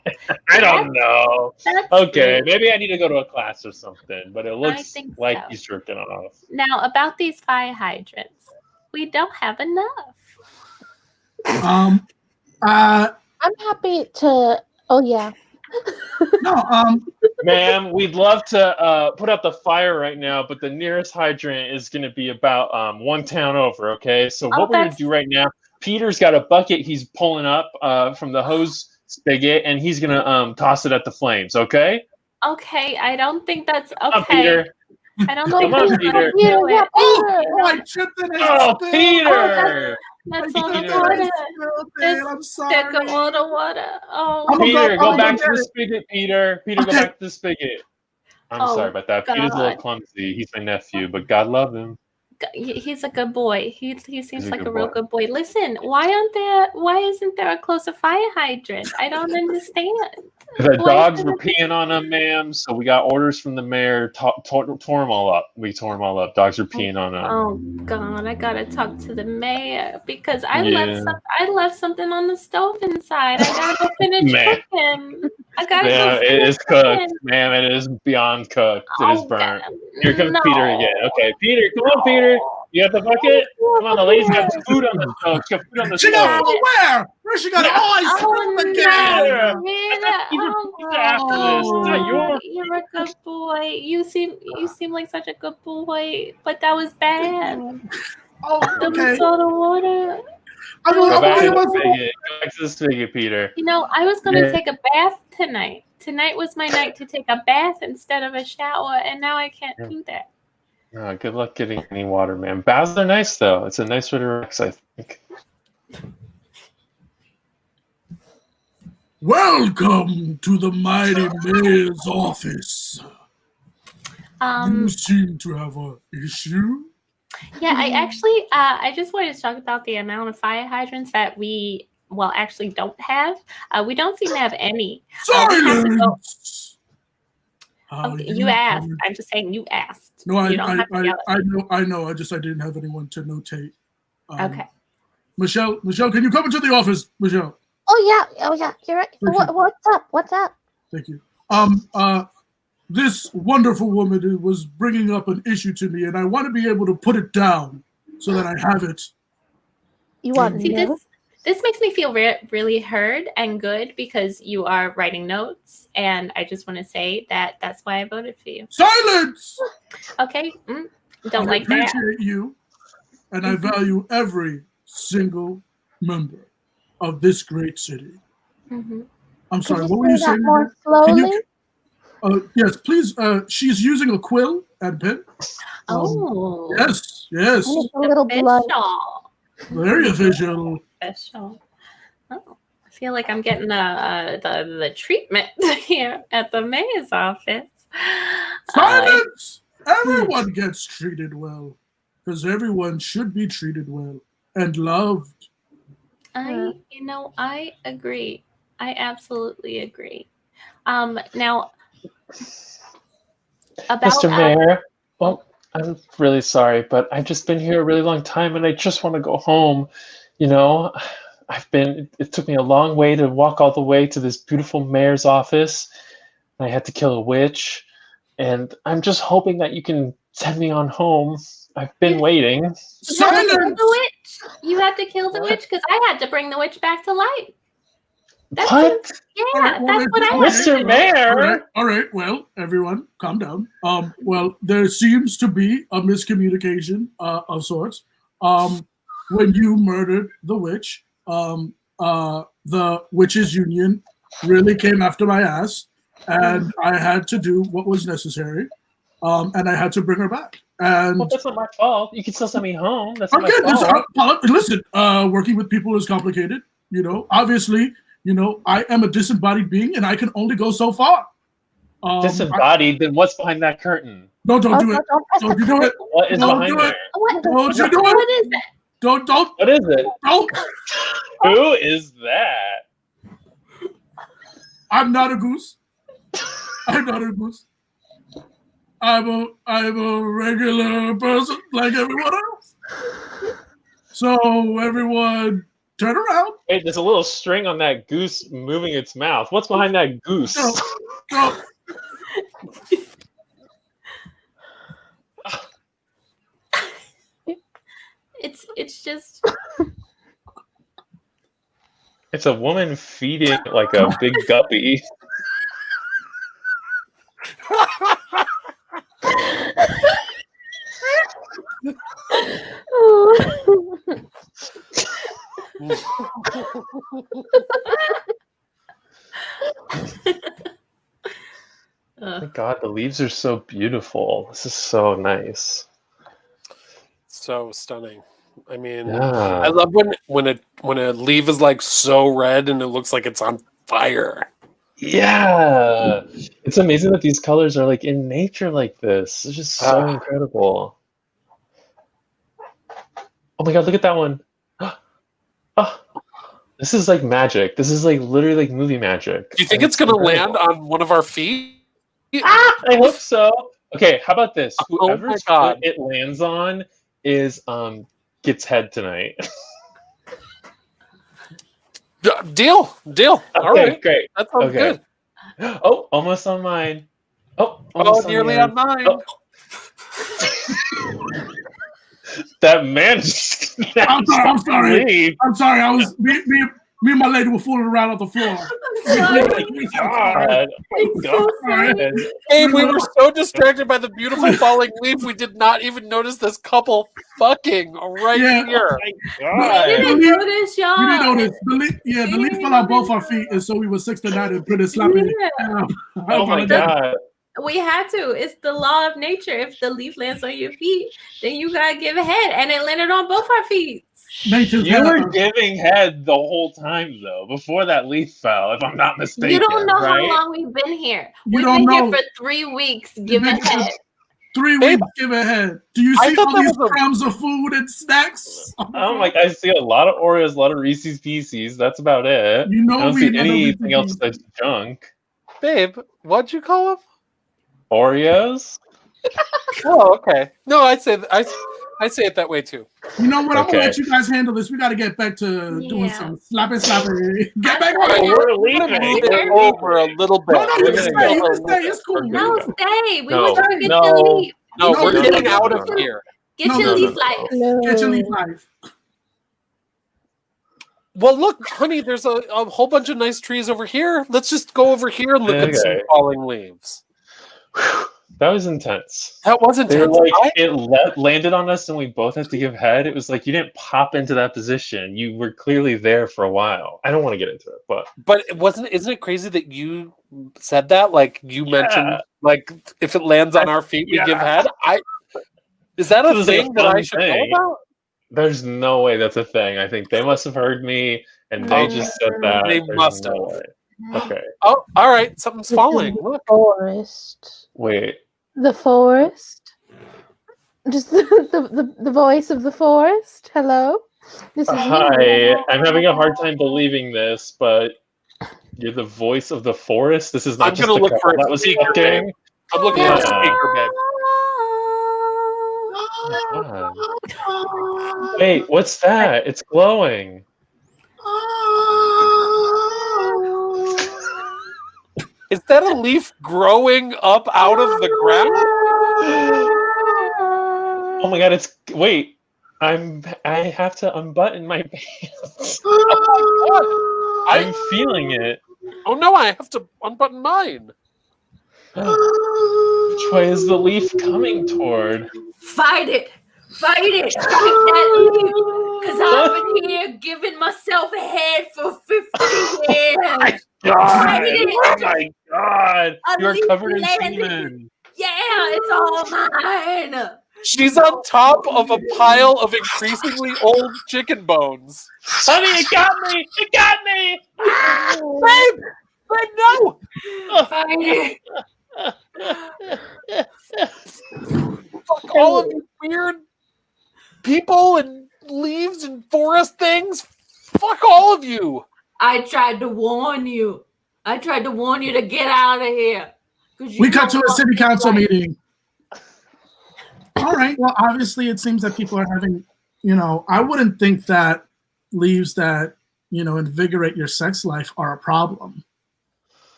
I don't know. That's Okay, rude. maybe I need to go to a class or something, but it looks think like so. he's jerking off. Now, about these fire hydrants, we don't have enough. Um, I'm happy to. Oh yeah. no, Ma'am, we'd love to put out the fire right now, but the nearest hydrant is going to be about one town over, okay? So what we're going to do right now, Peter's got a bucket he's pulling up from the hose spigot, and he's going to toss it at the flames, okay? Okay, I don't think that's Come on, okay. Peter. I don't No, think Come on, that's Peter. Peter, do yeah, it. Peter. I tripped in his Oh, spill. Peter! That's I all the tripped Peter. in his water. spill, This dude. I'm Stick of sorry. all the water. Oh, I'm gonna Peter, go I'm back to gonna the get it. spigot, Peter. Peter, go Okay. back to the spigot. I'm Oh, sorry about that. Peter's a little God. clumsy. He's my nephew, but God love him. He's a good boy. He seems He's a like good a real boy. good boy. Listen, why isn't there a closer fire hydrant? I don't understand. The Why dogs were isn't it- peeing on them, ma'am. So we got orders from the mayor. Tore them all up. We tore them all up. Dogs were peeing on them. Oh God, I gotta talk to the mayor because I Yeah. left something on the stove inside. I gotta go finish Man. cooking. I gotta Yeah, go it finish is cooked, cooking. ma'am. It is beyond cooked. It is Oh, burnt. God. Here comes No. Peter again. Okay, Peter, come on, Peter. You got the bucket? Come on, the lady's got food on the stove. She got food on the She got stove. food where? Where she got it? Oh, I Oh, spilled no. again. Peter, After this, it's not your you're a good boy. You seem like such a good boy, but that was bad. Oh, okay. All the water. I'm Go back to I'm the spigot. Go back to the spigot, Peter. I was gonna Yeah. take a bath tonight. Tonight was my night to take a bath instead of a shower, and now I can't do that. Oh, good luck getting any water, man. Baths are nice, though. It's a nice way to relax, I think. Welcome to the mighty mayor's office. You seem to have an issue. Yeah, I actually, I just wanted to talk about the amount of fire hydrants that we, actually don't have. We don't seem to have any. Silence! Okay, you asked. I'm just saying you asked. No, You don't have to yell at me. I know. I didn't have anyone to notate. Okay. Michelle, can you come into the office, Michelle? Oh yeah. You're right. What's up? Thank you. This wonderful woman was bringing up an issue to me, and I want to be able to put it down so that I have it. You want See, me? this makes me feel really heard and good because you are writing notes, and I just want to say that that's why I voted for you. Silence! Okay, don't I like that. appreciate you, and I value every single member of this great city. Mm-hmm. I'm sorry, Could what were you say that saying? more slowly? Yes, please. She's using a quill and pen. Oh, Yes. And it's a little blunt. Very official. Special. Oh, I feel like I'm getting the treatment here at the mayor's office. Silence! Everyone gets treated well, because everyone should be treated well and loved. I agree. I absolutely agree. Now, about Mr. Mayor, well, I'm really sorry, but I've just been here a really long time, and I just want to go home. You know, it took me a long way to walk all the way to this beautiful mayor's office. I had to kill a witch, and I'm just hoping that you can send me on home. I've been waiting. Silence! You had to kill the witch because I had to bring the witch back to life. What? Yeah, All right, well, that's what I Mr. had. Mayor! All right. Well, everyone, calm down. Well, there seems to be a miscommunication of sorts. When you murdered the witch, the witches' union really came after my ass, and I had to do what was necessary. and I had to bring her back. And well, that's not my fault. You can still send me home. That's not okay, my fault. listen. Working with people is complicated. Obviously, I am a disembodied being, and I can only go so far. Disembodied? Then what's behind that curtain? No, don't do it. Don't you do it. What is behind there? Don't you do it. What is that? Don't. What is it? Don't. Who is that? I'm not a goose. I'm not a goose. I'm a regular person like everyone else. So everyone, turn around. Wait, there's a little string on that goose moving its mouth. What's behind that goose? Go. It's just. It's a woman feeding like a big guppy. Oh my God, the leaves are so beautiful. This is so nice. So stunning. I mean, Yeah. I love when a leaf is like so red and it looks like it's on fire. Yeah, it's amazing that these colors are like in nature like this. It's just so incredible. Oh my God, look at that one. This is like magic. This is like literally like movie magic. Do you think it's gonna land on one of our feet? I hope so. Okay, how about this? Oh my Whoever's God. foot it lands on is gets head tonight. Deal. All Okay, right. great. That sounds Okay. good. Oh, almost on mine. Oh, Oh, almost nearly yours. on mine. Oh. That man I'm sorry. leave. I'm sorry. I was me and my lady were fooling around on the floor. God. It's so sad. Hey, we were so distracted by the beautiful falling leaf, we did not even notice this couple fucking right Yeah. here. God. We didn't notice, y'all. We didn't notice. The leaf fell on both our feet, and so we were 6 to 9 and pretty sloppy. Yeah. Oh my God. We had to. It's the law of nature. If the leaf lands on your feet, then you gotta give a head, and it landed on both our feet. Nature's You were hand. giving head the whole time, though, before that leaf fell, if I'm not mistaken. You don't know right? how long we've been here. You We've don't been know. here for 3 weeks. Give a head. 3 weeks, give a head. Do you I see thought all that these was a- crumbs of food and snacks? Oh my God, I see a lot of Oreos, a lot of Reese's Pieces. That's about it. You know I don't we see love anything Reese's else Pieces. that's junk. Babe, what'd you call him? Oreos? Oh, okay. No, I say it that way too. You know what? I'm Okay. gonna let you guys handle this. We got to get back to doing Yeah. some slappy. Get back That's on right. it. We're We're gonna leaving. move it over a little bit. No, you We're can gonna stay. go. You can stay. It's cool. We're No, gonna stay. We No, were trying to get no. your leaf. No, No, we're no, getting no, out no, of no. here. Get No, your no, leaf no. life. Get your leaf life. Well, look, honey, there's a whole bunch of nice trees over here. Let's just go over here and look at some Okay. falling leaves. Whew, that was intense. That was They were intense. like it landed on us, and we both had to give head. It was like you didn't pop into that position. You were clearly there for a while. I don't want to get into it, but But isn't it crazy that you said that? Like you mentioned, like if it lands on our feet, we give head. Is that This a is like a thing that I fun should thing. know about? there's no way that's a thing. I think they must have heard me, and they just said that. They There's must no have. way. Okay, Oh, all right. Something's falling. Look. Forest. wait. The forest. Just the voice of the forest. Hello. This is Hi, I'm having a hard time believing this, but you're the voice of the forest. This is not I'm just gonna the look for couple a that was speaker, talking. babe. I'm looking Yeah. for a speaker, babe. God. Wait, what's that? It's glowing. Is that a leaf growing up out of the ground? Oh my god, it's wait. I have to unbutton my pants. I'm feeling it. Oh no, I have to unbutton mine. Which way is the leaf coming toward? Fight it! Fight it! Fight that leaf! Because I've been here giving myself a head for 50 years! God! Fight it! Oh my god! A You are leaf covered in landed. semen. Yeah, it's all mine. She's on top of a pile of increasingly old chicken bones. Honey, it got me! It got me! Babe! Babe, no! Fine. Fuck all of you weird people and leaves and forest things. Fuck all of you. I tried to warn you. I tried to warn you to get out of here. We cut to a city council meeting. All right. Well, obviously, it seems that people are having, I wouldn't think that leaves that, invigorate your sex life are a problem.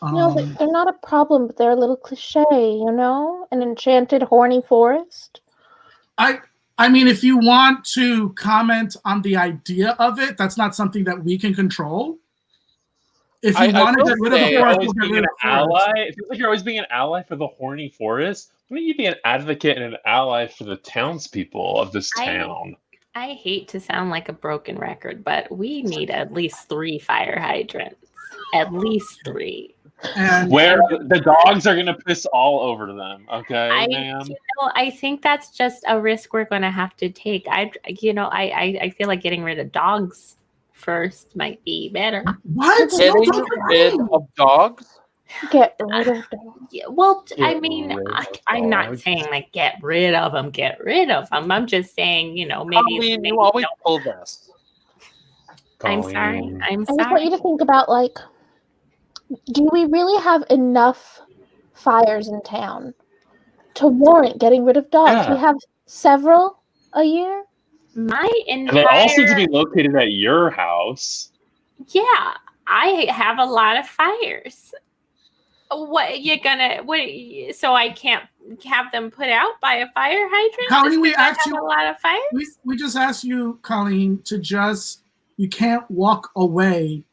No, they're not a problem, but they're a little cliche, An enchanted, horny forest. I mean, if you want to comment on the idea of it, that's not something that we can control. If you want to get rid of the forest, we'll get rid of the forest. It feels like you're always being an ally for the horny forest. Why don't you be an advocate and an ally for the townspeople of this town? I hate to sound like a broken record, but we need at least 3 fire hydrants. At least 3. And where the dogs are going to piss all over them, okay, ma'am? I think that's just a risk we're going to have to take. I feel like getting rid of dogs first might be better. What? Getting rid of dogs? Get rid of dogs. Yeah, well, I'm not saying like get rid of them. I'm just saying, maybe. Colleen, you always pull this. I'm sorry. I just want you to think about do we really have enough fires in town to warrant getting rid of dogs? Yeah. We have several a year. And they all seem to be located at your house. Yeah, I have a lot of fires. So I can't have them put out by a fire hydrant? Colleen, we asked you a lot of fires? We just asked you, Colleen, you can't walk away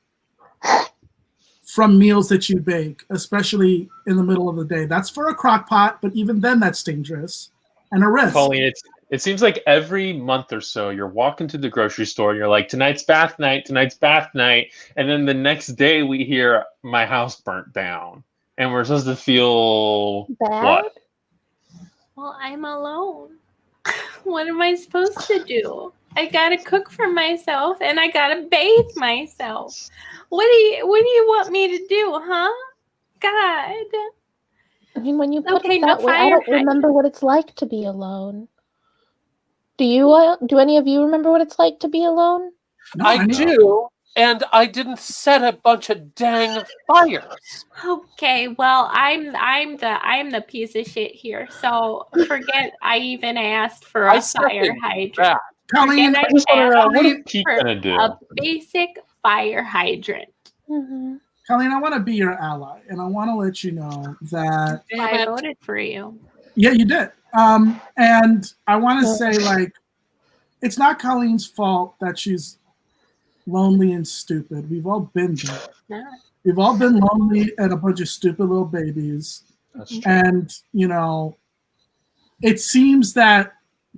from meals that you bake, especially in the middle of the day. That's for a crock pot, but even then that's dangerous and a risk. Colleen, it seems like every month or so you're walking to the grocery store and you're like, tonight's bath night, and then the next day we hear my house burnt down. And we're supposed to feel bad? What? Well, I'm alone. What am I supposed to do? I gotta cook for myself and I gotta bathe myself. What do you want me to do, huh? God. I mean, when you put it that way, I don't remember what it's like to be alone. Do you? Do any of you remember what it's like to be alone? No, I do, and I didn't set a bunch of dang fires. Okay, well, I'm the piece of shit here. So forget I even asked for a fire hydrant. Colleen, I just want to know, what is Pete gonna do? A basic fire hydrant. Mm-hmm. Colleen, I want to be your ally, and I want to let you know that I voted for you. Yeah, you did. And I want to say, it's not Colleen's fault that she's lonely and stupid. We've all been there. No. We've all been lonely and a bunch of stupid little babies. That's true. And, it seems that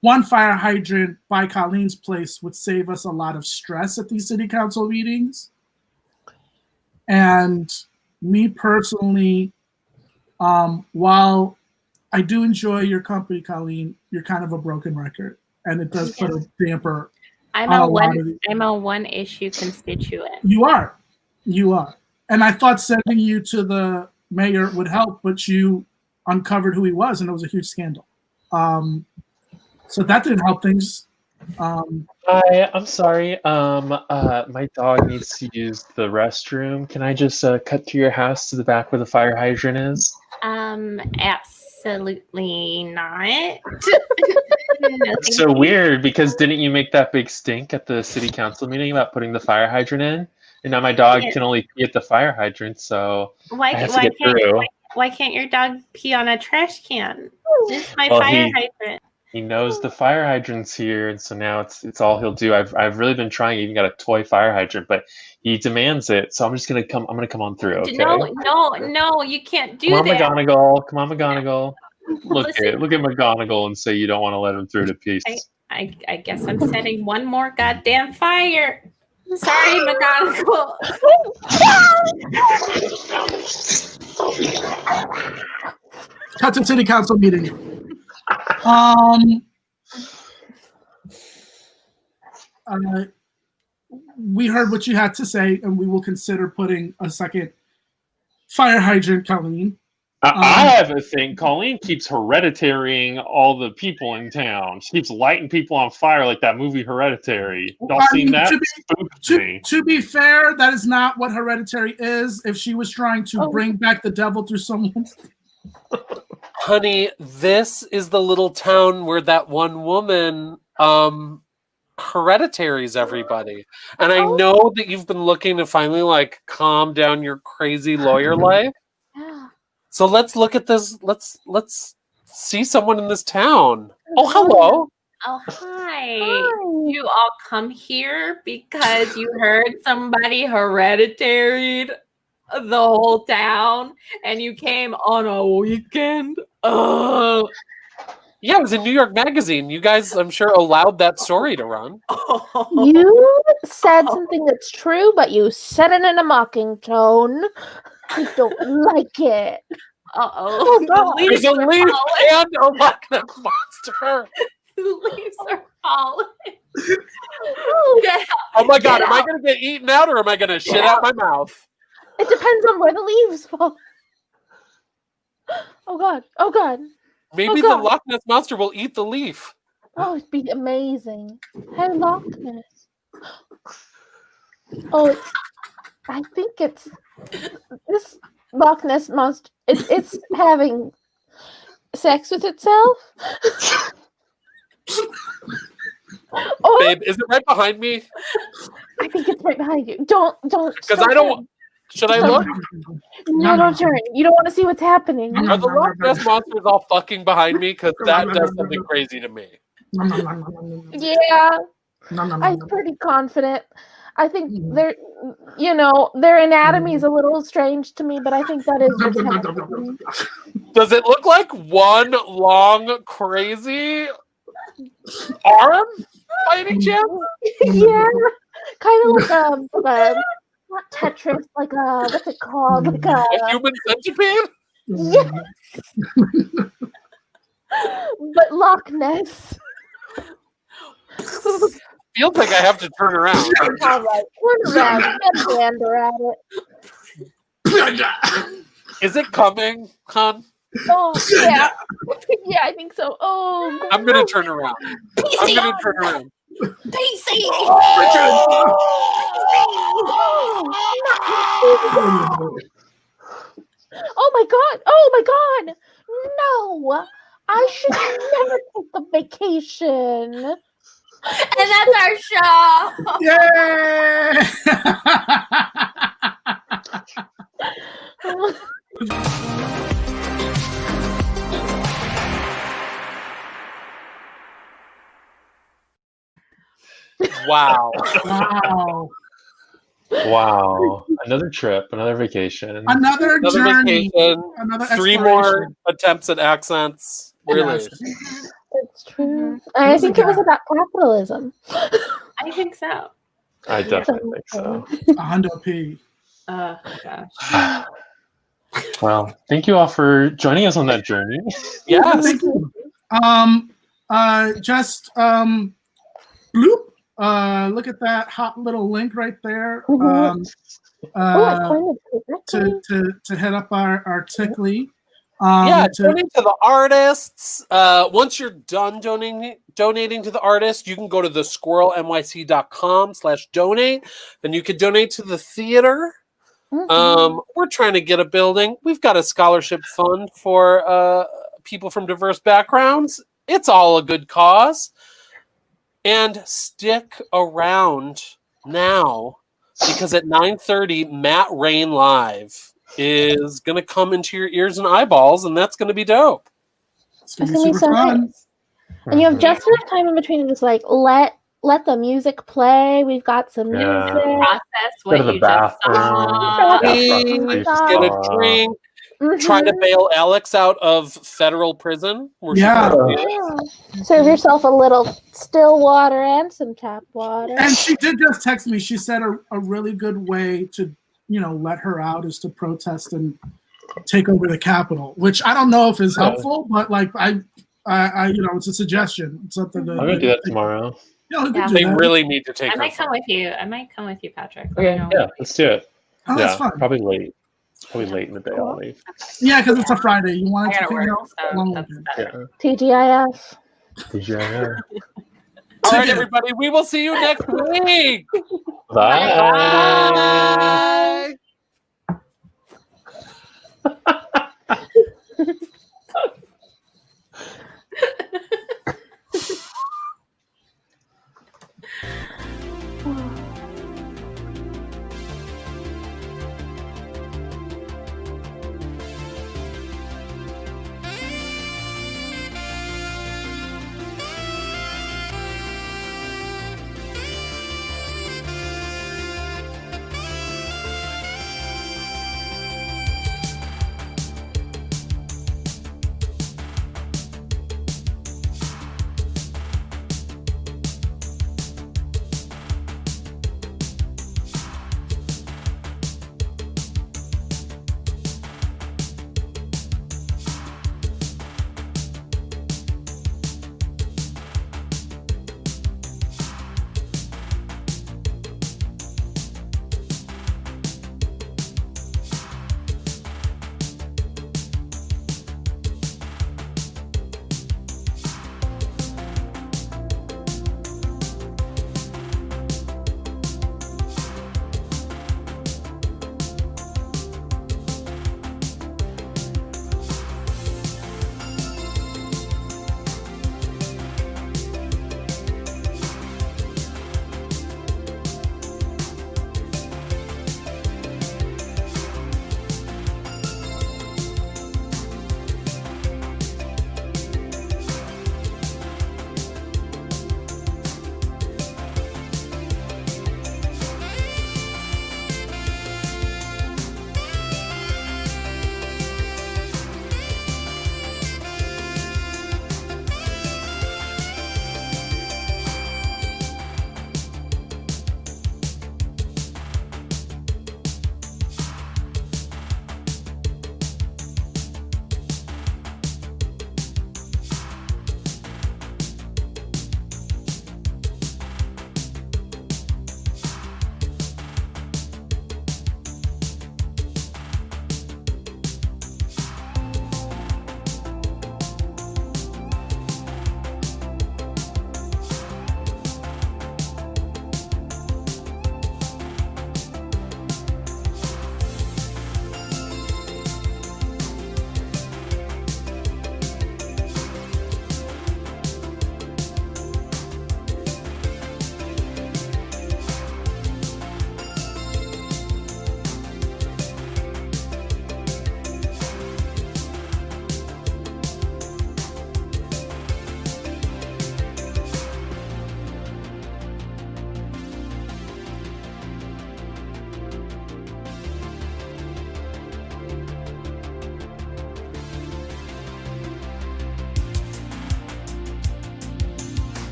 one fire hydrant by Colleen's place would save us a lot of stress at these city council meetings. And me personally, while I do enjoy your company, Colleen, you're kind of a broken record, and it does put a damper. I'm a one issue constituent. You are, and I thought sending you to the mayor would help, but you uncovered who he was, and it was a huge scandal. So that didn't help things. Hi, I'm sorry. My dog needs to use the restroom. Can I just cut through your house to the back where the fire hydrant is? Absolutely not. It's so weird because didn't you make that big stink at the city council meeting about putting the fire hydrant in? And now my dog can only pee at the fire hydrant, so I have to get through. Why can't your dog pee on a trash can? This is my fire hydrant. He knows the fire hydrant's here, and so now it's all he'll do. I've really been trying. I even got a toy fire hydrant, but he demands it. So I'm gonna come on through. Okay? No, you can't do that. McGonagall. Come on, McGonagall. Look at McGonagall and say you don't want to let him through to peace. I guess I'm setting one more goddamn fire. Sorry, McGonagall. Cut to city council meeting. We heard what you had to say, and we will consider putting a second fire hydrant, Colleen. I have a thing. Colleen keeps hereditarying all the people in town. She keeps lighting people on fire like that movie Hereditary. Y'all seen that? To be fair, that is not what Hereditary is. If she was trying to bring back the devil through someone. Honey, this is the little town where that one woman hereditaries everybody. And I know that you've been looking to finally like calm down your crazy lawyer life. So let's look at this. Let's see someone in this town. Oh, hello. Oh, hi. You all come here because you heard somebody hereditaried the whole town and you came on a weekend? Yeah, it was in New York Magazine. You guys, I'm sure, allowed that story to run. You said something that's true, but you said it in a mocking tone. I don't like it. Uh-oh. There's a leaf and a Loch Ness monster. The leaves are falling. Oh my God, am I going to get eaten out or am I going to shit out my mouth? It depends on where the leaves fall. Oh God. Oh God. Maybe the Loch Ness monster will eat the leaf. Oh, it'd be amazing. Hey, Loch Ness. Oh, I think it's this Loch Ness monster. It's having sex with itself. Babe, is it right behind me? I think it's right behind you. Don't. Because I don't. Should I look? No, don't turn. You don't want to see what's happening. Are the Loch Ness monsters all fucking behind me? Because that does something crazy to me. Yeah, I'm pretty confident. I think their anatomy is a little strange to me, but I think that is what's happening. Does it look like one long, crazy arm by any chance? Yeah, kind of like not Tetris, like what's it called? Like a human centipede? Yes. But Loch Ness. Feels like I have to turn around. All right, turn around. Get a gander at it. Is it coming, hon? Oh, yeah. Yeah, I think so. Oh, God. I'm going to turn around. I'm going to turn around. PC! Oh my God! Oh my God! No! I should never take a vacation. And that's our show. Wow. Wow. Another trip, another vacation. Another journey. Vacation, another 3 more attempts at accents. Really? It's true. I think it was about capitalism. I think so. I definitely think so. $100p. Oh, gosh. Well, thank you all for joining us on that journey. Yes. Thank you. Bloop. Look at that hot little link right there. To head up our Tickly. Donate to the artists. Once you're done donating to the artist, you can go to thesquirrelnyc.com/donate. Then you can donate to the theater. We're trying to get a building. We've got a scholarship fund for people from diverse backgrounds. It's all a good cause. And stick around now because at 9:30, Matt Rain Live is going to come into your ears and eyeballs, and that's going to be dope. It's going to be so nice. And you have just enough time in between to just like let the music play. We've got some music. Process what you just saw. Get a drink. Try to bail Alex out of federal prison. Serve yourself a little still water and some tap water. And she did just text me. She said a really good way to, let her out is to protest and take over the Capitol, which I don't know if is helpful, but like I it's a suggestion. It's something that I'm gonna do that tomorrow. Yeah, we could Yeah. do They that. really need to take I her. might come with you. I might come with you, Patrick. Let me Okay, know. yeah, let's do it. Oh, that's Yeah, fun. probably late. It's probably late in the day. I'll leave. Yeah, because it's a Friday. You I want it to gotta figure work, out so long that's weekend. better. Yeah. TGIF. TGIF. All right, Ticket. everybody. We will see you next week. Bye. Bye.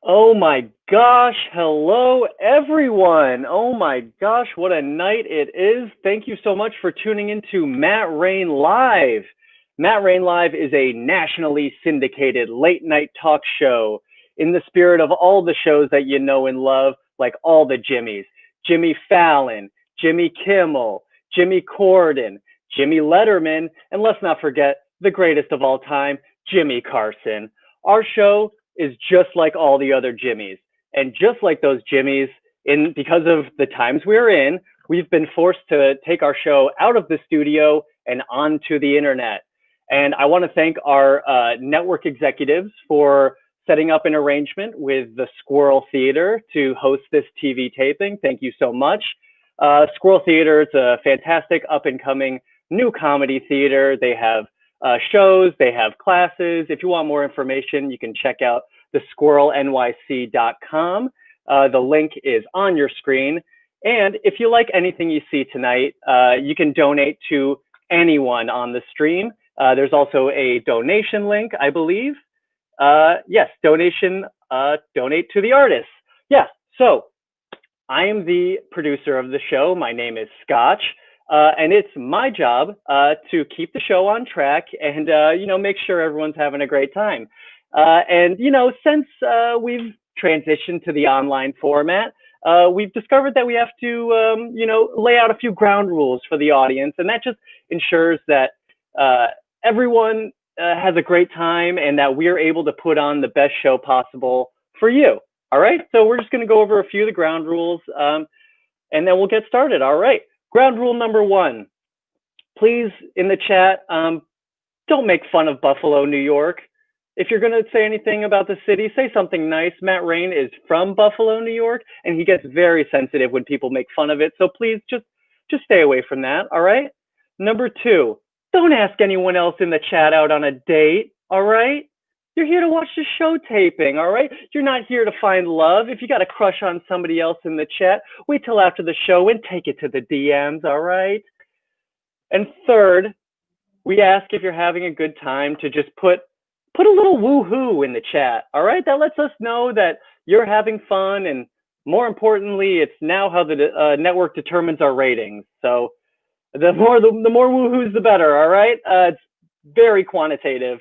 Oh my gosh, hello everyone. Oh my gosh, what a night it is. Thank you so much for tuning into Matt Rain Live. Matt Rain Live is a nationally syndicated late night talk show in the spirit of all the shows that you know and love, like all the Jimmys. Jimmy Fallon, Jimmy Kimmel, Jimmy Corden, Jimmy Letterman, and let's not forget the greatest of all time, Jimmy Carson. Our show is just like all the other Jimmys. And just like those Jimmys, because of the times we're in, we've been forced to take our show out of the studio and onto the internet. And I want to thank our network executives for setting up an arrangement with the Squirrel Theatre to host this TV taping. Thank you so much. Squirrel Theatre is a fantastic up-and-coming new comedy theater. They have shows, they have classes. If you want more information, you can check out thesquirrelnyc.com. The link is on your screen. And if you like anything you see tonight, you can donate to anyone on the stream. There's also a donation link, I believe. Yes, donate to the artists. Yeah, so I am the producer of the show. My name is Scotch. And it's my job to keep the show on track and, make sure everyone's having a great time. And, since we've transitioned to the online format, we've discovered that we have to, lay out a few ground rules for the audience. And that just ensures that everyone has a great time and that we're able to put on the best show possible for you. All right. So we're just going to go over a few of the ground rules and then we'll get started. All right. Ground rule number 1, please, in the chat, don't make fun of Buffalo, New York. If you're going to say anything about the city, say something nice. Matt Rain is from Buffalo, New York, and he gets very sensitive when people make fun of it. So please just stay away from that, all right? Number 2, don't ask anyone else in the chat out on a date, all right? You're here to watch the show taping, all right? You're not here to find love. If you got a crush on somebody else in the chat, wait till after the show and take it to the DMs, all right? And third, we ask if you're having a good time to just put a little woohoo in the chat, all right? That lets us know that you're having fun, and more importantly, it's now how the network determines our ratings. So the more woohoos, the better, all right? It's very quantitative.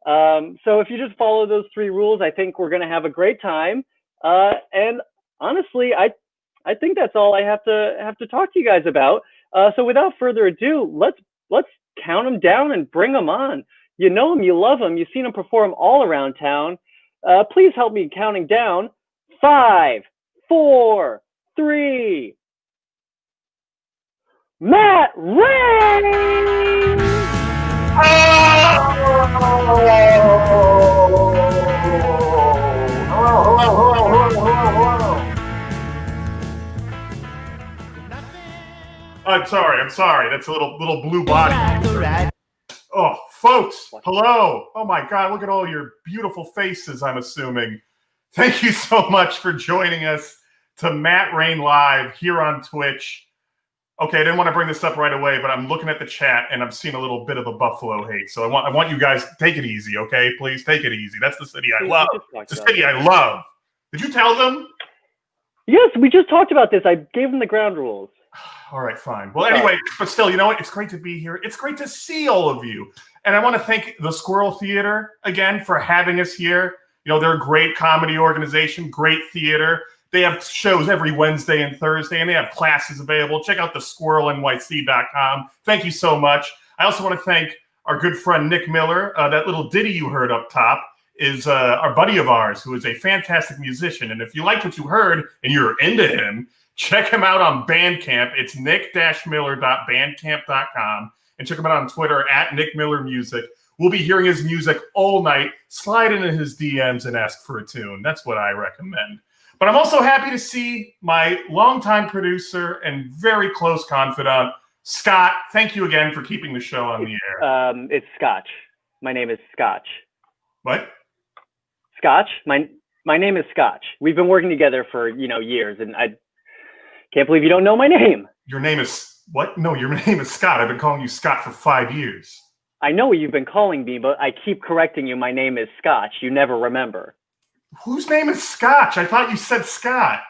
So if you just follow those 3 rules, I think we're going to have a great time. And honestly, I I think that's all I have to talk to you guys about. So without further ado, let's count them down and bring them on. You know them, you love them, you've seen them perform all around town. Please help me counting down. 5, 4, 3. Matt Rain! I'm sorry. That's a little blue body. Oh, folks, hello. Oh my God, look at all your beautiful faces, I'm assuming. Thank you so much for joining us to Matt Rain Live here on Twitch. Okay, I didn't want to bring this up right away, but I'm looking at the chat and I'm seeing a little bit of a Buffalo hate. So I want you guys to take it easy, okay? Please take it easy. That's the city I love. It's the city I love. Did you tell them? Yes, we just talked about this. I gave them the ground rules. All right, fine. Well, anyway, but still, you know what? It's great to be here. It's great to see all of you. And I want to thank the Squirrel Theatre again for having us here. You know, they're a great comedy organization, great theater. They have shows every Wednesday and Thursday, and they have classes available. Check out the squirrelnyc.com. Thank you so much. I also want to thank our good friend Nick Miller. That little ditty you heard up top is our buddy of ours who is a fantastic musician. And if you liked what you heard and you're into him, check him out on Bandcamp. It's nick-miller.bandcamp.com. And check him out on Twitter @NickMillerMusic. We'll be hearing his music all night. Slide into his DMs and ask for a tune. That's what I recommend. But I'm also happy to see my longtime producer and very close confidant, Scott. Thank you again for keeping the show on the air. It's Scotch. My name is Scotch. What? Scotch? My name is Scotch. We've been working together for, years, and I can't believe you don't know my name. Your name is what? No, your name is Scott. I've been calling you Scott for 5 years. I know what you've been calling me, but I keep correcting you. My name is Scotch. You never remember. Whose name is Scotch? I thought you said Scott.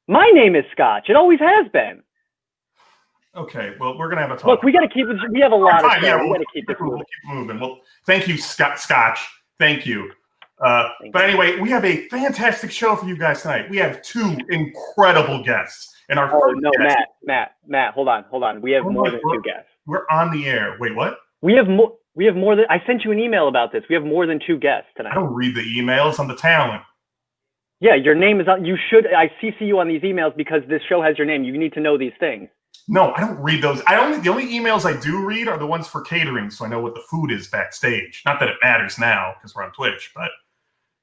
My name is Scotch. It always has been. Okay, well, we're going to have a talk. Look, we got to keep it. We have a lot of stuff. Yeah, we got to keep this moving. We'll keep moving. Well, thank you, Scotch. Thank you. But anyway, we have a fantastic show for you guys tonight. We have 2 incredible guests. And our Matt, hold on. We have more than 2 guests. We're on the air. Wait, what? We have more than. I sent you an email about this. We have more than 2 guests tonight. I don't read the emails. I'm the talent. Yeah, your name is on. You should. I CC you on these emails because this show has your name. You need to know these things. No, I don't read those. The only emails I do read are the ones for catering, so I know what the food is backstage. Not that it matters now because we're on Twitch, but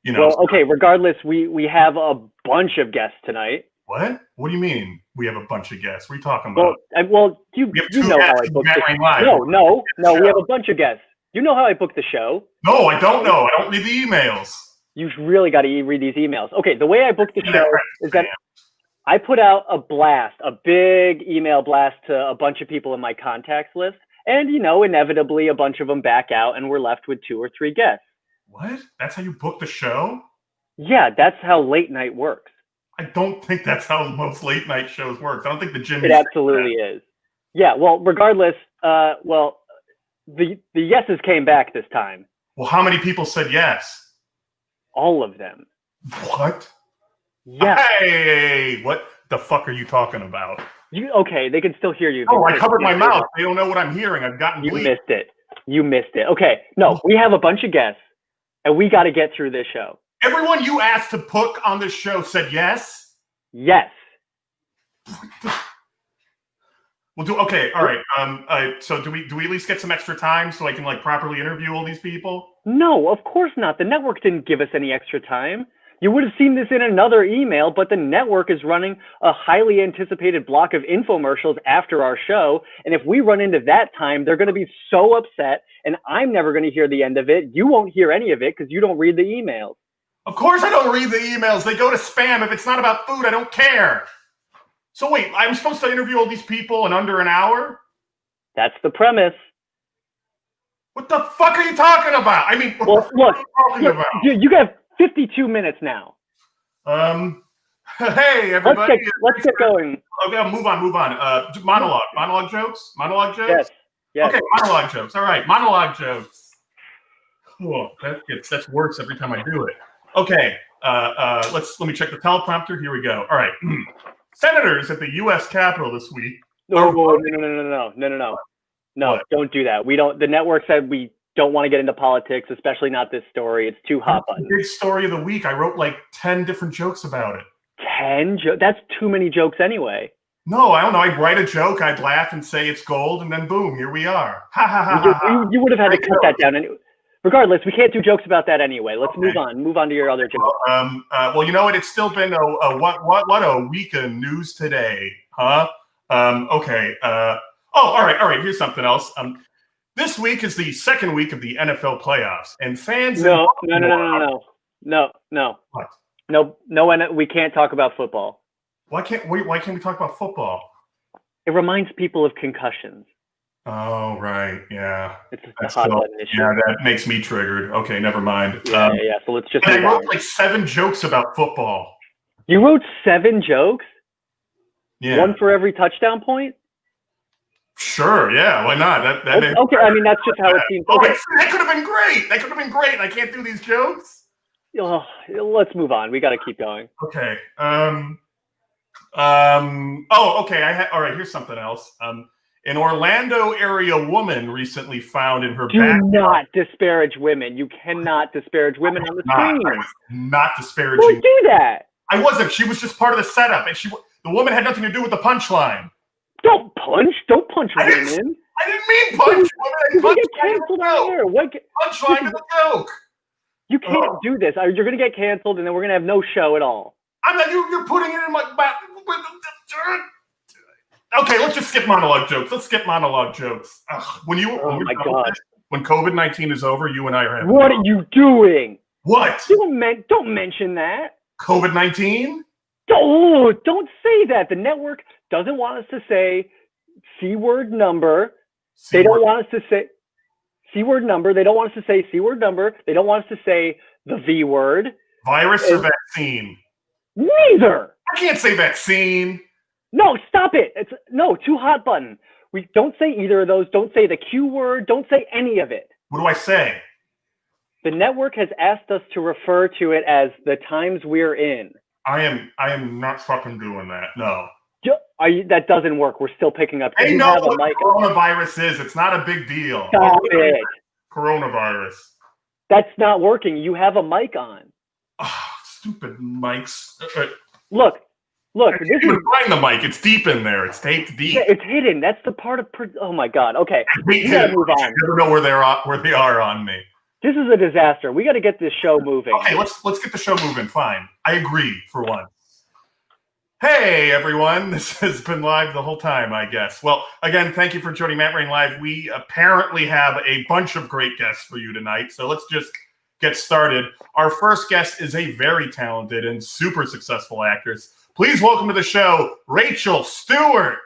Well, okay. Regardless, we have a bunch of guests tonight. What? What do you mean? We have a bunch of guests. What are you talking about? You know how I booked the show. No. We have a bunch of guests. You know how I booked the show. No, I don't know. I don't read the emails. You've really got to read these emails. Okay, the way I booked the show is that I put out a big email blast to a bunch of people in my contacts list. And, inevitably a bunch of them back out and we're left with 2 or 3 guests. What? That's how you book the show? Yeah, that's how late night works. I don't think that's how most late night shows work. I don't think the gym. It absolutely is. Yeah. Well, regardless, the yeses came back this time. Well, how many people said yes? All of them. What? Yeah. Hey, what the fuck are you talking about? Okay? They can still hear you. Oh, I covered my mouth. They don't know what I'm hearing. I've gotten. You missed it. Okay. No, we have a bunch of guests, and we got to get through this show. Everyone you asked to book on this show said yes? Yes. All right. So do we at least get some extra time so I can properly interview all these people? No, of course not. The network didn't give us any extra time. You would have seen this in another email, but the network is running a highly anticipated block of infomercials after our show. And if we run into that time, they're going to be so upset, and I'm never going to hear the end of it. You won't hear any of it because you don't read the emails. Of course I don't read the emails. They go to spam. If it's not about food, I don't care. So wait, I'm supposed to interview all these people in under an hour? That's the premise. What the fuck are you talking about? I mean, what are you talking about? You have 52 minutes now. Hey, everybody. Let's get going. Okay, move on. Monologue jokes? Yes. Okay, monologue jokes. All right, monologue jokes. Cool. That's worse every time I do it. Okay, let me check the teleprompter. Here we go. All right. senators at the U.S. Capitol this week. No, What? don't do that. We don't. The network said we don't want to get into politics, especially not this story. It's too hot button. Big story of the week. I wrote like 10 different jokes about it. 10 jokes? That's too many jokes anyway. No, I don't know. I'd write a joke, I'd laugh and say it's gold, and then boom, here we are. Ha ha ha. You would have had to cut that down. Regardless, we can't do jokes about that anyway. Let's move on. Move on to your other joke. Well, you know what? It's still been what a week of news today, huh? Okay. All right. Here's something else. This week is the second week of the NFL playoffs, and fans. No. What? No, we can't talk about football. Why can't we talk about football? It reminds people of concussions. Oh, right. Yeah. It's a hot button issue. Yeah, that makes me triggered. Okay, never mind. Yeah. So let's just. I wrote like 7 jokes about football. You wrote 7 jokes? Yeah. One for every touchdown point? Sure. Yeah. Why not? Okay. I mean, that's just how it seems. Okay. That could have been great. I can't do these jokes. Oh, let's move on. We got to keep going. Okay. Okay. All right. Here's something else. An Orlando area woman recently found in her backyard. Do not disparage women. You cannot disparage women on the screen. I was not disparaging. Don't do that. I wasn't. She was just part of the setup, and the woman had nothing to do with the punchline. Don't punch women. I didn't mean punch women. You get canceled out here. Punchline to the joke. You can't do this. You're going to get canceled, and then we're going to have no show at all. I'm not. You're putting it in my back. Okay, let's just skip monologue jokes. Ugh, when COVID-19 is over, you and I are having. What are you doing? What? Don't mention that. COVID-19? Don't say that. The network doesn't want us to say C-word number. They don't want us to say C-word number. They don't want us to say C-word number. They don't want us to say the V word. Virus or vaccine? Neither. I can't say vaccine. No, stop it. It's too hot button. We don't say either of those. Don't say the Q word. Don't say any of it. What do I say? The network has asked us to refer to it as the times we're in. I am not fucking doing that. No. That doesn't work. We're still picking up. They know what coronavirus is. It's not a big deal. Stop it. Coronavirus. That's not working. You have a mic on. Oh, stupid mics. Look. This is behind the mic. It's deep in there. It's taped deep. Yeah, it's hidden. That's the part of. Oh my God. Okay, we gotta move on. I never know where they are on me. This is a disaster. We got to get this show moving. Okay, let's get the show moving. Fine. I agree for once. Hey everyone, this has been live the whole time, I guess. Well, again, thank you for joining Matt Rain Live. We apparently have a bunch of great guests for you tonight, so let's just get started. Our first guest is a very talented and super successful actress. Please welcome to the show, Rachel Stewart.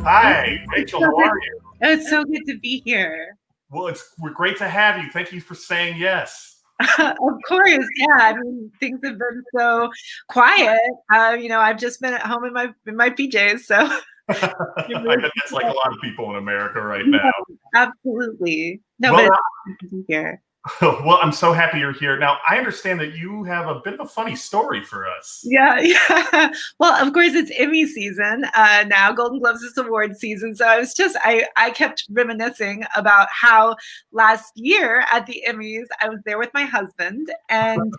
Hi, Rachel. How are you? It's so good to be here. Well, we're great to have you. Thank you for saying yes. Of course, yeah. I mean, things have been so quiet. I've just been at home in my PJs, so. I bet that's like a lot of people in America right now. Absolutely. No, well, but it's good to be here. Well, I'm so happy you're here. Now, I understand that you have a bit of a funny story for us. Yeah. Well, of course, it's Emmy season now. Golden Globes is award season. So I kept reminiscing about how last year at the Emmys, I was there with my husband, and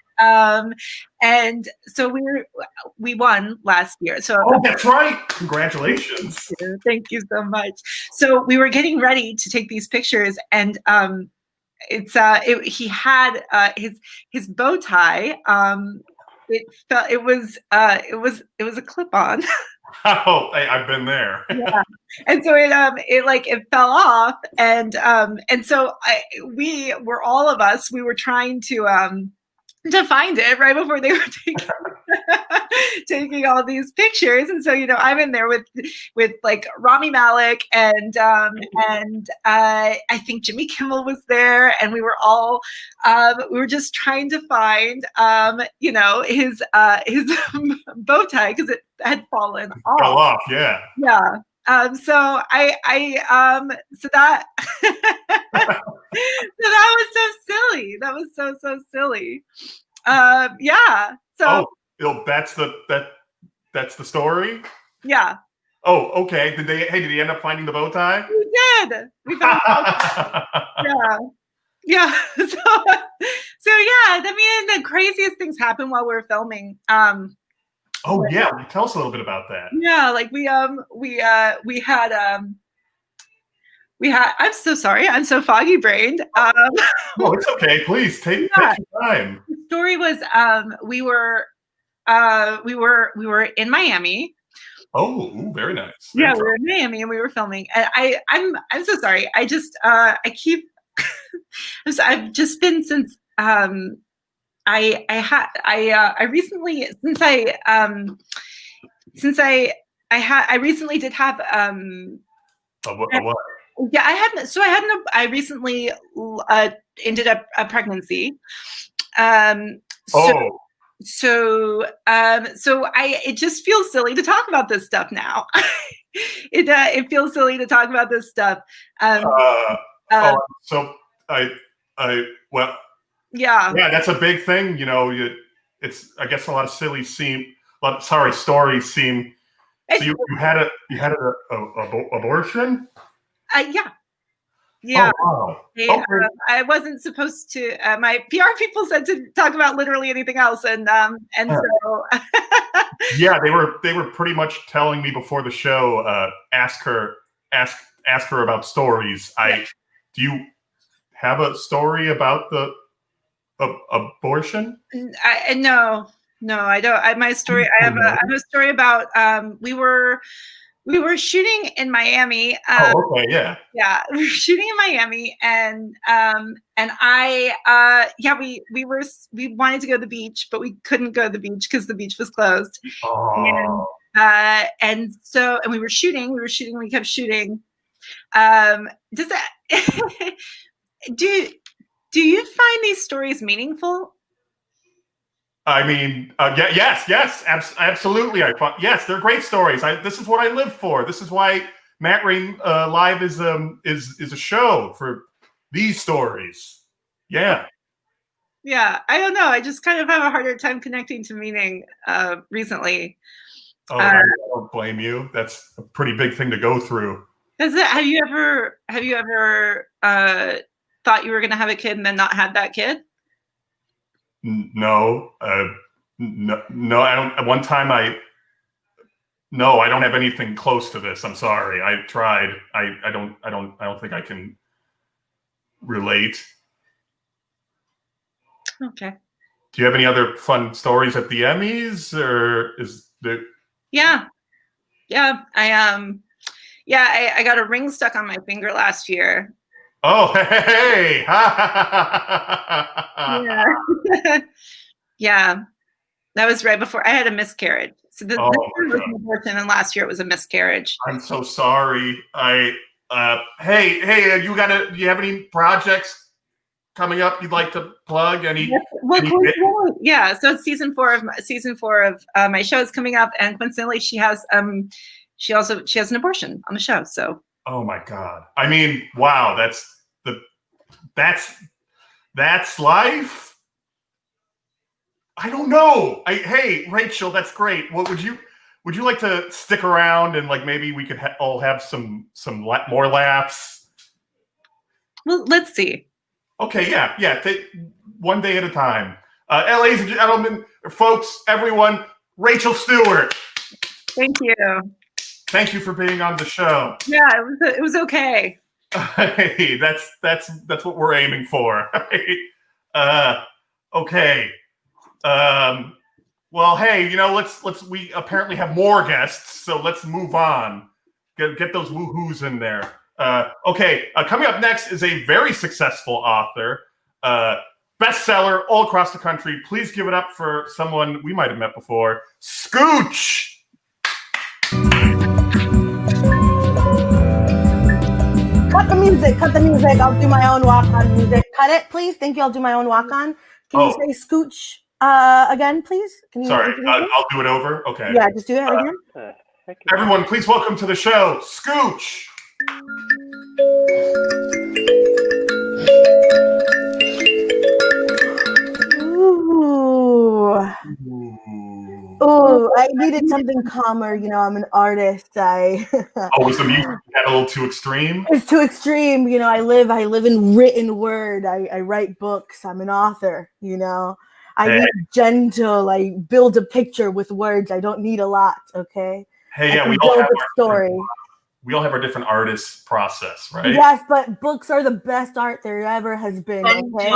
so we won last year. So that's right. Congratulations. Thank you so much. So we were getting ready to take these pictures, and he had his bow tie. It was a clip-on. Oh, I've been there. Yeah, and so it fell off, and so we were trying to find it right before they were taking all these pictures. And so, I'm in there with like Rami Malek and I think Jimmy Kimmel was there, and we were all we were just trying to find his bow tie because it had fallen off. Fell off, yeah. Yeah. So so that so that was so silly. That was so silly. Yeah. So that's the story. Yeah. Oh, okay. Did he end up finding the bow tie? We did. We found yeah. Yeah. So yeah, I mean the craziest things happen while we're filming. Oh yeah, tell us a little bit about that. Yeah, like we had I'm so sorry, I'm so foggy brained. Oh, it's okay. Please take your time. The story was we were in Miami. Oh, ooh, very nice. Yeah, we were in Miami and we were filming. And I'm so sorry. I just I keep I've just been since I recently I recently did have what? Yeah, I recently ended up a pregnancy. So it just feels silly to talk about this stuff now. It feels silly to talk about this stuff. Yeah, that's a big thing. You know, it's I guess a lot of stories seem. So you had an abortion? Yeah. Oh, wow. Okay. I wasn't supposed to. My PR people said to talk about literally anything else, and so. Yeah, they were pretty much telling me before the show. Ask her about stories. Do you have a story about the abortion? No, I don't. My story. I have a story about. We were shooting in Miami. Okay, yeah. Yeah, we were shooting in Miami, and we wanted to go to the beach, but we couldn't go to the beach because the beach was closed. Oh. And we were shooting. We kept shooting. Does that? Do you find these stories meaningful? I mean, yes, absolutely. Yes, they're great stories. This is what I live for. This is why Matt Rain Live is a show for these stories. Yeah. Yeah, I don't know. I just kind of have a harder time connecting to meaning recently. Oh, I don't blame you. That's a pretty big thing to go through. Have you ever thought you were going to have a kid and then not had that kid? No, no. I don't. One time, I don't have anything close to this. I'm sorry. I tried. I don't think I can relate. Okay. Do you have any other fun stories at the Emmys, or is there? Yeah. I got a ring stuck on my finger last year. Oh, hey! Yeah. Yeah, that was right before I had a miscarriage. So this year was an abortion, and last year it was a miscarriage. I'm so sorry. Hey, do you have any projects coming up you'd like to plug? Yeah. So it's season four of my show is coming up, and coincidentally, she has an abortion on the show. So. Oh my God! I mean, wow, that's life. I don't know. Hey, Rachel, that's great. What would you like to stick around and like maybe we could all have some more laughs? Well, let's see. Okay, yeah. Take one day at a time. Ladies and gentlemen, folks, everyone, Rachel Stewart. Thank you. Thank you for being on the show. Yeah, it was okay. Hey, that's what we're aiming for. Okay. Well, hey, we apparently have more guests, so let's move on. Get those woohoos in there. Okay. Coming up next is a very successful author, bestseller all across the country. Please give it up for someone we might have met before, Scooch. Cut the music. I'll do my own walk-on music. Cut it, please. Thank you. I'll do my own walk-on. Can you say Scooch again, please? Sorry, I'll do it over. Okay. Yeah, just do it again. heck is Everyone, please welcome to the show, Scooch. Ooh, I needed something calmer. You know, I'm an artist. Oh, was the music a little too extreme? It's too extreme. You know, I live in written word. I write books. I'm an author, you know. I need gentle. I build a picture with words. I don't need a lot, okay? Hey, yeah, we all have our different artist process, right? Yes, but books are the best art there ever has been, okay?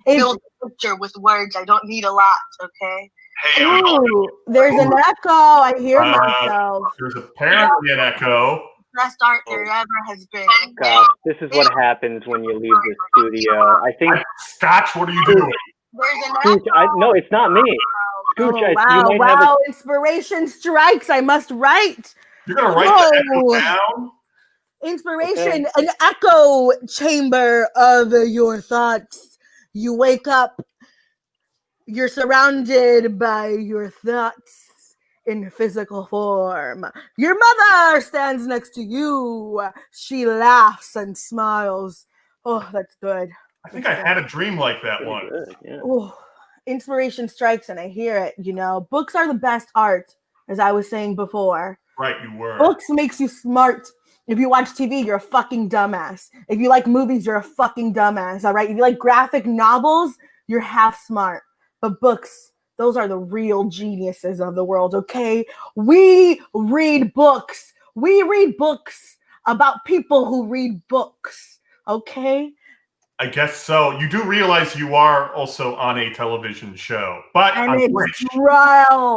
Build a picture with words. I don't need a lot, okay? Hey, ooh, there's an echo. I hear myself. There's apparently an echo. Best art there ever has been. Gosh, this is what happens when you leave the studio. I think. Scotch, what are you doing? There's an Scooch, echo. no, it's not me. Scooch, wow, inspiration strikes. I must write. You're gonna write the echo down? Inspiration, an echo chamber of your thoughts. You wake up. You're surrounded by your thoughts in physical form. Your mother stands next to you. She laughs and smiles. Oh, that's good. I think I had a dream like that once. Yeah. Oh, inspiration strikes and I hear it, you know. Books are the best art, as I was saying before. Right, you were. Books makes you smart. If you watch TV, you're a fucking dumbass. If you like movies, you're a fucking dumbass, all right? If you like graphic novels, you're half smart. But books, those are the real geniuses of the world, okay? We read books. We read books about people who read books, okay? I guess so. You do realize you are also on a television show, but and on it's Twitch. Drabbage.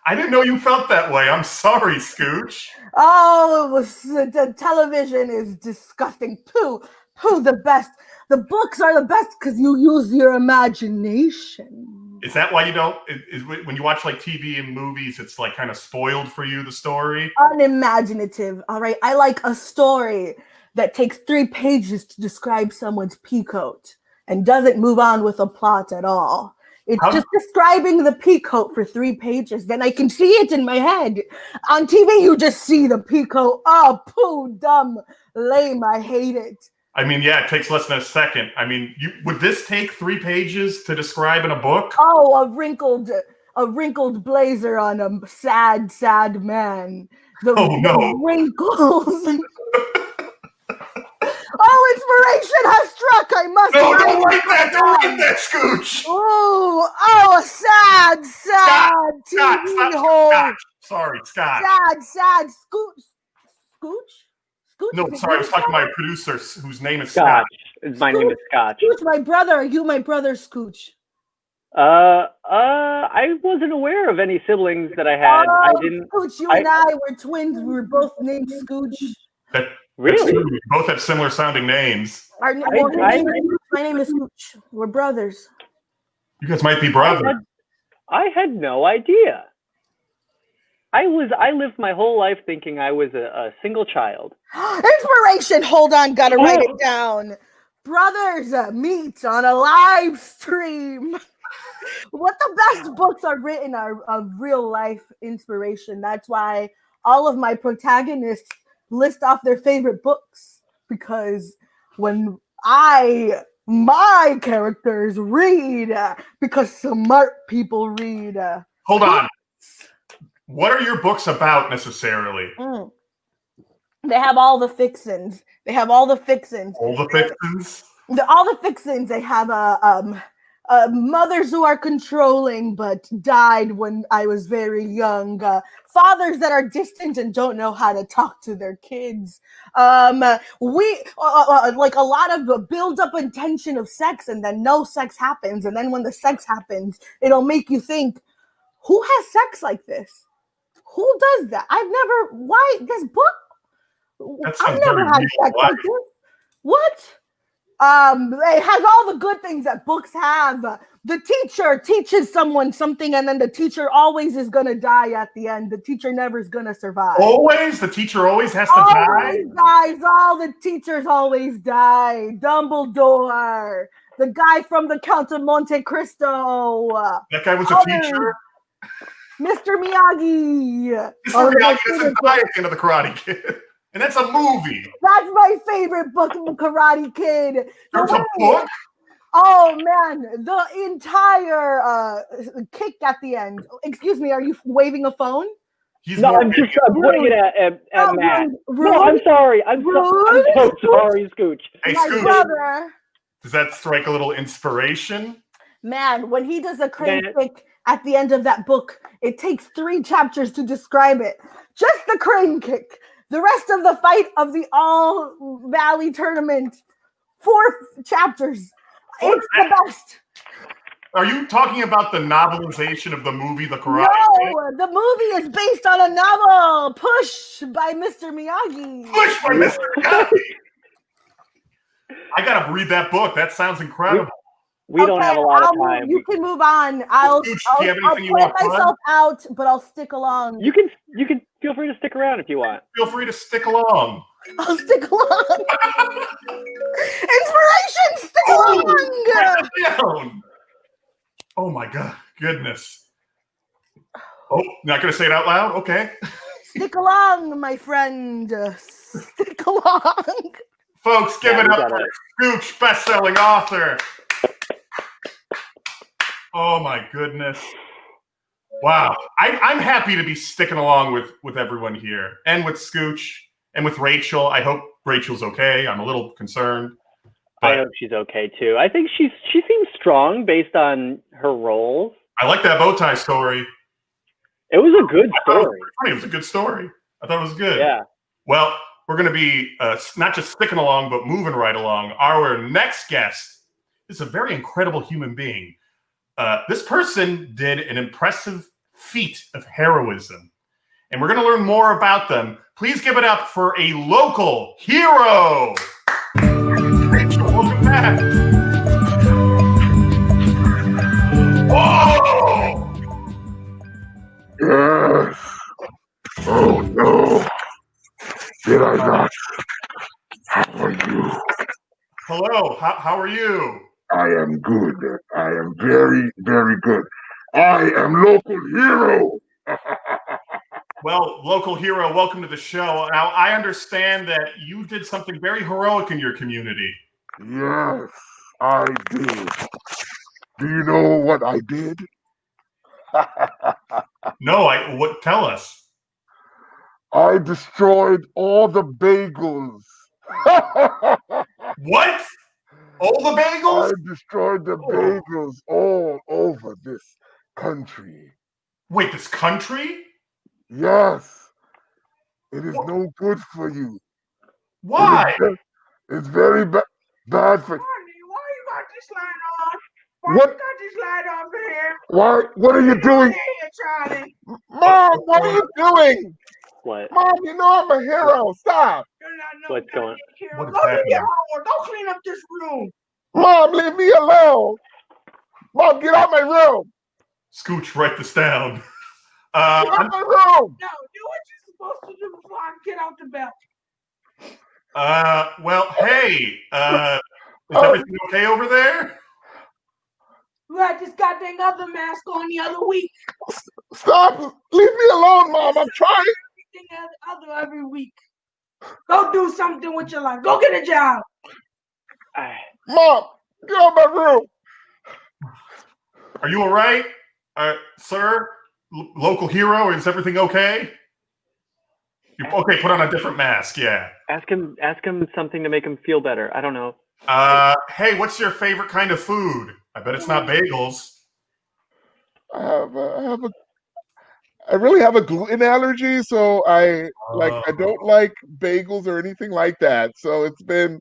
I didn't know you felt that way. I'm sorry, Scooch. Oh, the television is disgusting. Pooh, the best. The books are the best because you use your imagination. Is that why you don't? When you watch like TV and movies, it's like kind of spoiled for you, the story? Unimaginative, all right? I like a story that takes 3 pages to describe someone's peacoat and doesn't move on with a plot at all. It's just describing the peacoat for 3 pages. Then I can see it in my head. On TV, you just see the peacoat. Oh, poo, dumb, lame. I hate it. I mean, yeah, it takes less than a second. I mean, would this take 3 pages to describe in a book? Oh, a wrinkled blazer on a sad, sad man. The wrinkles. Oh, inspiration has struck. I must. No, don't write that. Don't write that, Scooch. Oh, a sad TV hole. Scotch. Sorry, Scotch. Sad. Scooch. No, sorry, I was talking to my producer, whose name is Scotch. Scotch. My name is Scotch. Scooch, my brother. Are you my brother, Scooch? I wasn't aware of any siblings that I had. I didn't. Scooch, you and I were twins. We were both named Scooch. Really? We both have similar sounding names. My name is Scooch. We're brothers. You guys might be brothers. I had no idea. I lived my whole life thinking I was a single child. Inspiration! Hold on, gotta write it down. Brothers meet on a live stream. What the best books are written are of real life inspiration. That's why all of my protagonists list off their favorite books. Because when my characters read, because smart people read. Hold on. What are your books about necessarily? They have all the fixins. All the fixins? All the fixins. They have mothers who are controlling but died when I was very young. Fathers that are distant and don't know how to talk to their kids. We like a lot of build up and tension of sex, and then no sex happens. And then when the sex happens, it'll make you think, who has sex like this? Who does that? Why this book? I've never had sex like this. What? It has all the good things that books have. The teacher teaches someone something, and then the teacher always is gonna die at the end. The teacher never is gonna survive. Always? The teacher always has to die? All the teachers always die. Dumbledore. the guy from the Count of Monte Cristo. That guy was a teacher. Mr. Miyagi. Mr. Miyagi doesn't die at the end of the Karate Kid. And that's a movie. That's my favorite book of the Karate Kid. There's a book? Oh man, the entire kick at the end. Excuse me, are you waving a phone? I'm pointing it at Matt. No, I'm sorry. I'm so sorry, Scooch. Hey, My Scooch. brother. Does that strike a little inspiration? Man, when he does a crane kick at the end of that book, it takes 3 chapters to describe it. Just the crane kick. The rest of the fight of the All Valley tournament, 4 chapters. It's the best. Are you talking about the novelization of the movie The Karate Kid? No, the movie is based on a novel, Push by Mr. Miyagi. Push by Mr. Miyagi. I gotta read that book. That sounds incredible. We don't have a lot of time. You can move on. I'll put myself out, but I'll stick along. You can feel free to stick around if you want. Feel free to stick along. I'll stick along. Inspiration, stick along. Oh my goodness. Oh, not gonna say it out loud? Okay. Stick along, my friend. Stick along. Folks, give it up for Scooch, best-selling author. Oh my goodness. Wow. I'm happy to be sticking along with everyone here and with Scooch and with Rachel. I hope Rachel's okay. I'm a little concerned. I hope she's okay too. I think she seems strong based on her roles. I like that bow tie story. It was a good story. It was a good story. I thought it was good. Yeah. Well, we're going to be not just sticking along, but moving right along. Our next guest is a very incredible human being. This person did an impressive feat of heroism, and we're going to learn more about them. Please give it up for a local hero. Rachel, welcome back. Whoa! Yes. Oh no. Did I not? How are you? Hello. How are you? I am good. I am very, very good. I am local hero. Well, local hero, welcome to the show. Now, I understand that you did something very heroic in your community. Yes, I did. Do you know what I did? No, what? Tell us. I destroyed all the bagels. What? All the bagels? I destroyed the bagels all over this country. Wait, this country? Yes. It is no good for you. Why? It's very bad for... Why you got this light on? Why What? you got this light on here? Why? What are you doing? Here, Charlie. Mom, what are you doing? What? Mom, you know I'm a hero. Stop. You're not no What's going on? hero. What is Go do happening? your homework. Go clean up this room. Mom, leave me alone. Mom, get out my room. Scooch, write this down. Get out my room. No, do what you're supposed to do before I get out the belt. Well, hey, is everything okay over there? You had this goddamn other mask on the other week. Stop. Leave me alone, Mom. I'm trying. Everything other every week. Go do something with your life. Go get a job. Mom, get out my room. Are you all right, sir? Local hero, is everything okay? Okay, put on a different mask. Yeah. Ask him something to make him feel better. I don't know. Hey, what's your favorite kind of food? I bet it's not bagels. I really have a gluten allergy, so I don't like bagels or anything like that. So it's been,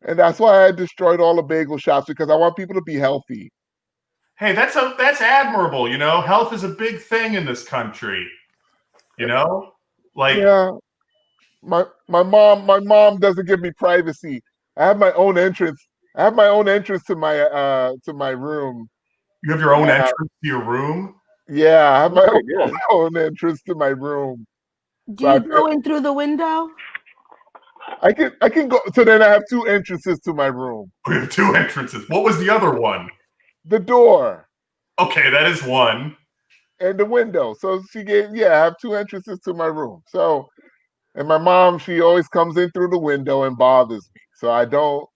and that's why I destroyed all the bagel shops, because I want people to be healthy. Hey, that's admirable. You know, health is a big thing in this country. You know, like yeah. My mom doesn't give me privacy. I have my own entrance. I have my own entrance to my room. You have your own entrance to your room? Yeah, I have my own entrance to my room. Do you go in through the window? I can go. So then I have 2 entrances to my room. We have 2 entrances. What was the other one? The door. Okay, that is one. And the window. So I have 2 entrances to my room. So, and my mom, she always comes in through the window and bothers me. So I don't.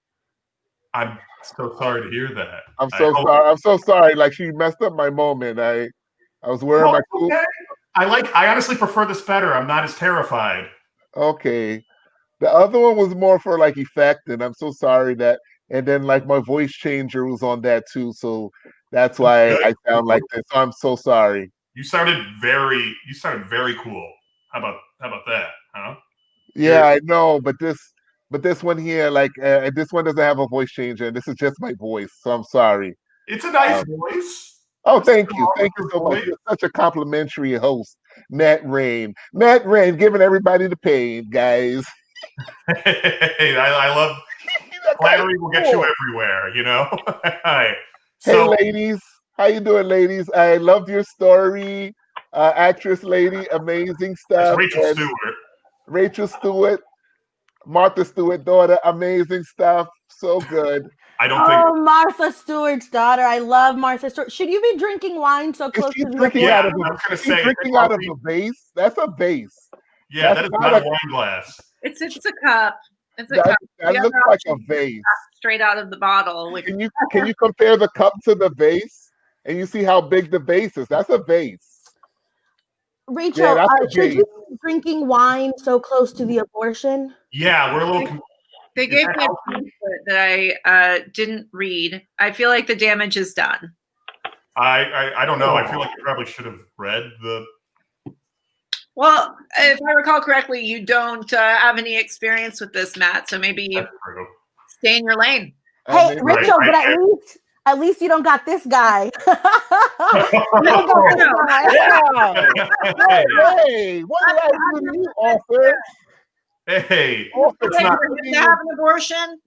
I'm so sorry to hear that. I'm so sorry. I'm so sorry. Like, she messed up my moment. I was wearing my cool. Okay. I honestly prefer this better. I'm not as terrified. Okay. The other one was more for like effect, and I'm so sorry that. And then like my voice changer was on that too, so that's why I sound like this. So I'm so sorry. You sounded very cool. How about that, huh? Yeah, I know, but this one here, like this one doesn't have a voice changer, and this is just my voice. So I'm sorry. It's a nice voice. Oh, thank you so much. You're such a complimentary host, Matt Rain. Matt Rain, giving everybody the pain, guys. Hey, I love flattery will get you everywhere, you know. Hey, ladies, how you doing, ladies? I loved your story, actress lady, amazing stuff. Rachel Stewart, Martha Stewart daughter, amazing stuff, so good. I don't think. Oh, Martha Stewart's daughter. I love Martha Stewart. Should you be drinking wine so close to the drinking out of a vase? That's a vase. Yeah, that is not a wine glass. It's a cup. It's a cup. That looks like a vase. Straight out of the bottle. Can you compare the cup to the vase? And you see how big the vase is. That's a vase. Rachel, should you be drinking wine so close to the abortion? Yeah, we're a little. They gave me a pamphlet that I didn't read. I feel like the damage is done. I don't know. I feel like you probably should have read the. Well, if I recall correctly, you don't have any experience with this, Matt. So maybe stay in your lane. Hey, Rachel, but at least you don't got this guy. Hey, what did I do to you, author? Hey, it's not to have an abortion.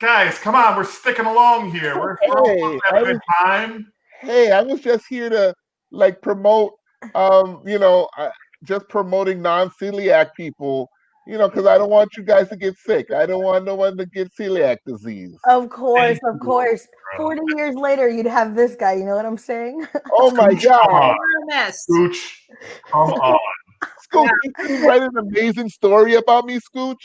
Guys, come on, we're sticking along here. We're having a good time. Hey, I was just here to like promote, just promoting non-celiac people, because I don't want you guys to get sick. I don't want no one to get celiac disease. Of course. 40 years later, you'd have this guy. You know what I'm saying? Oh my God. Scooch, come on. Scooch, you can write an amazing story about me, Scooch?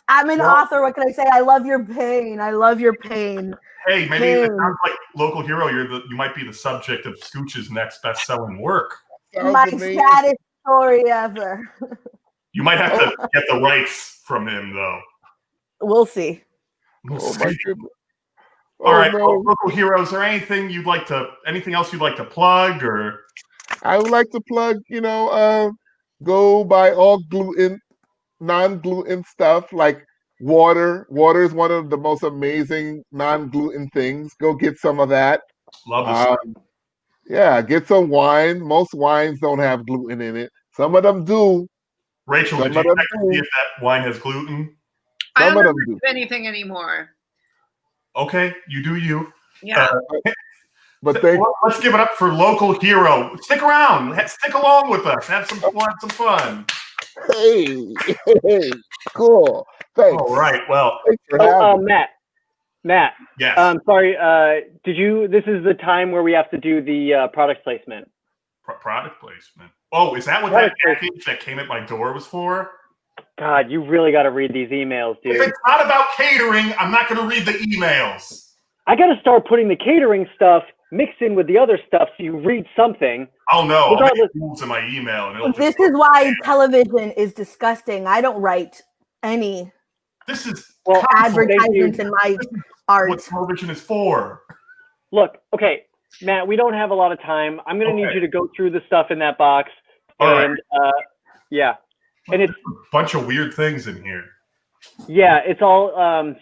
I'm an author. What can I say? I love your pain. I love your pain. Hey, maybe it sounds like Local Hero. You might be the subject of Scooch's next best-selling work. My saddest story ever. You might have to get the rights from him, though. We'll see. My goodness. All right, no. Local Hero. Is there anything else you'd like to plug, or? I would like to plug, go buy all non-gluten stuff like water. Water is one of the most amazing non-gluten things. Go get some of that. Love this. Yeah, get some wine. Most wines don't have gluten in it. Some of them do. Rachel, did you check to see if that wine has gluten? I don't do anything anymore. Okay, you do you. Yeah. But let's give it up for Local Hero. Stick around. Stick along with us. Have some fun. Hey, cool. Thanks. All right. Well, Matt. Yes. Sorry. This is the time where we have to do the product placement. Product placement. Oh, is that what that package that came at my door was for? God, you really got to read these emails, dude. If it's not about catering, I'm not going to read the emails. I got to start putting the catering stuff mixed in with the other stuff so you read something. Oh, no. I'll make rules in my email. And this is why television is disgusting. I don't write any advertisements in my art. What television is for. Look, okay, Matt, we don't have a lot of time. I'm going to need you to go through the stuff in that box. And and it's a bunch of weird things in here. Yeah, it's all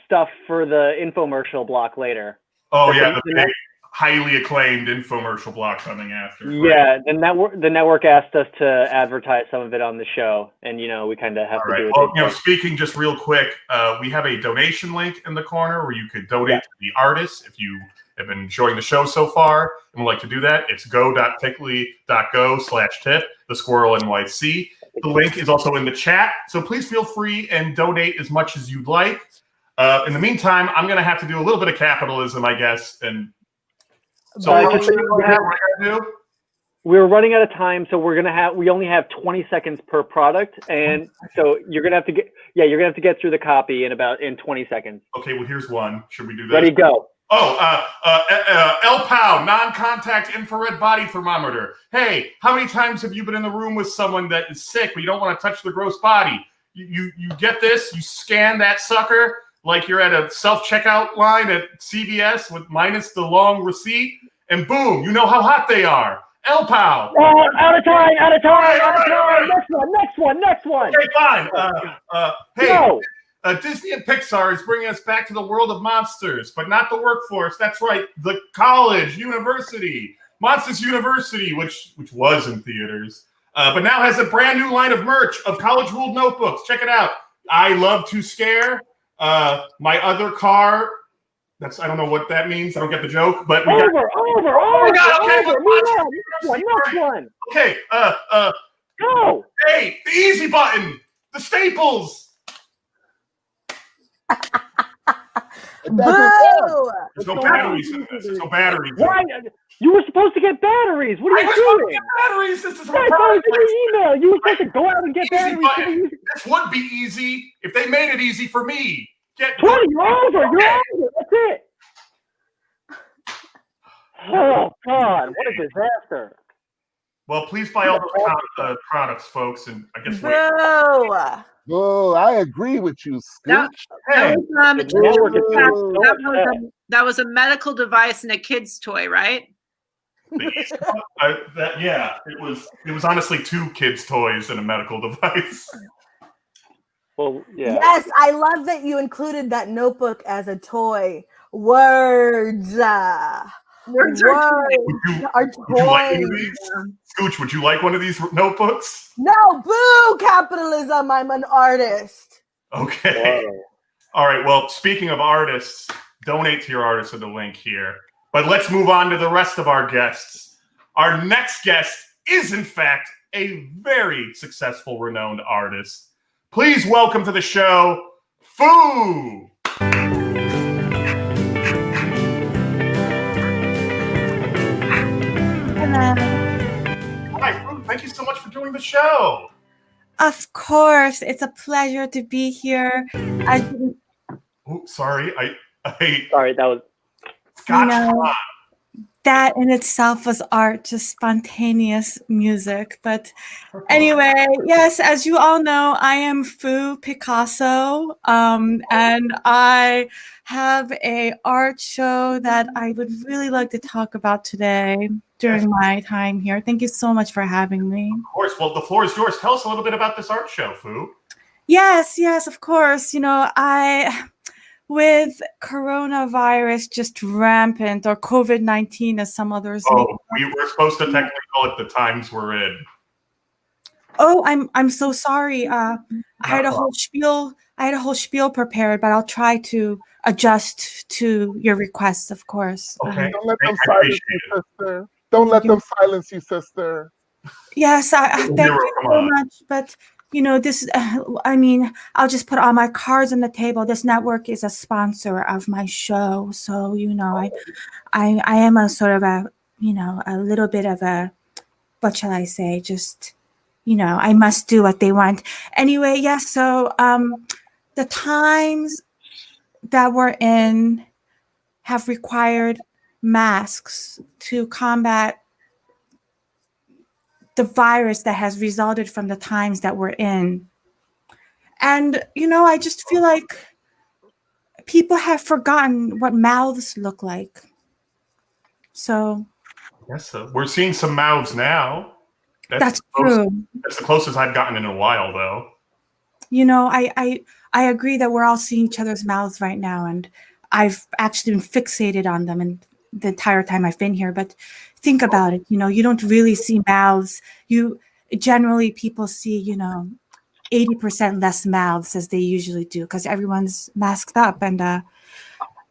stuff for the infomercial block later. Oh, yeah, the big, highly acclaimed infomercial block coming after. Yeah, right? the network asked us to advertise some of it on the show, and we kind of have to do it. Well, speaking just real quick, we have a donation link in the corner where you could donate to the artists if you have been enjoying the show so far and would like to do that. It's go.pickly.go/tip, the Squirrel NYC. The link is also in the chat. So please feel free and donate as much as you'd like. In the meantime, I'm going to have to do a little bit of capitalism, I guess. And so we're running out of time, so we only have 20 seconds per product, and so you're gonna have to get through the copy in 20 seconds. Okay, well here's one. Should we do this? Ready, go. LPOW, non-contact infrared body thermometer. Hey, how many times have you been in the room with someone that is sick, but you don't want to touch the gross body? You get this, you scan that sucker like you're at a self-checkout line at CVS with minus the long receipt, and boom, you know how hot they are. LPOW. Out of time. Right. Next one. Okay, fine. Disney and Pixar is bringing us back to the world of monsters, but not the workforce. That's right, the college, university. Monsters University, which was in theaters, but now has a brand new line of merch of college-ruled notebooks. Check it out. I love to scare. My other car. I don't know what that means. I don't get the joke, but we over. Next one. Okay. Go. Hey, the easy button, the staples. Boo! There's no batteries in this. There's no batteries. Why? You were supposed to get batteries. What are you doing? Batteries. This is your email. You were supposed to go out and get batteries. This would be easy if they made it easy for me. Get 20. You're over. That's it. Oh God! What a disaster. Well, please buy all those products, folks, and I guess. Oh, I agree with you, Scooch. That was a medical device and a kid's toy, right? It was honestly 2 kids' toys and a medical device. Well, yeah. Yes, I love that you included that notebook as a toy. Words. Would you like one of these? Scooch, would you like one of these notebooks? No, boo capitalism. I'm an artist. Okay. Whoa. All right. Well, speaking of artists, donate to your artist in the link here. But let's move on to the rest of our guests. Our next guest is, in fact, a very successful, renowned artist. Please welcome to the show, Foo. Hi, Foo. Thank you so much for doing the show. Of course, it's a pleasure to be here. Sorry, sorry, that was Scotch. That in itself was art, just spontaneous music. But anyway, yes, as you all know, I am Foo Picasso, and I have a art show that I would really like to talk about today during my time here. Thank you so much for having me. Of course. Well, the floor is yours. Tell us a little bit about this art show, Foo. Yes, of course. With coronavirus just rampant, or COVID-19 as some others we were supposed to technically call it the times we're in. Oh, I'm so sorry. I had a whole spiel prepared, but I'll try to adjust to your requests, of course. Okay. Don't let them silence you, sister. Don't let them silence you, sister. Yes, thank you so much. But this, I'll just put all my cards on the table. This network is a sponsor of my show. So, I am a sort of a little bit of a, what shall I say? Just, I must do what they want. Anyway, yes. So, the times that we're in have required masks to combat the virus that has resulted from the times that we're in. And, I just feel like people have forgotten what mouths look like. So. Yes, so we're seeing some mouths now. That's true. That's the closest I've gotten in a while, though. I agree that we're all seeing each other's mouths right now. And I've actually been fixated on them and the entire time I've been here. But think about it, you don't really see mouths. People see, 80% less mouths as they usually do because everyone's masked up. And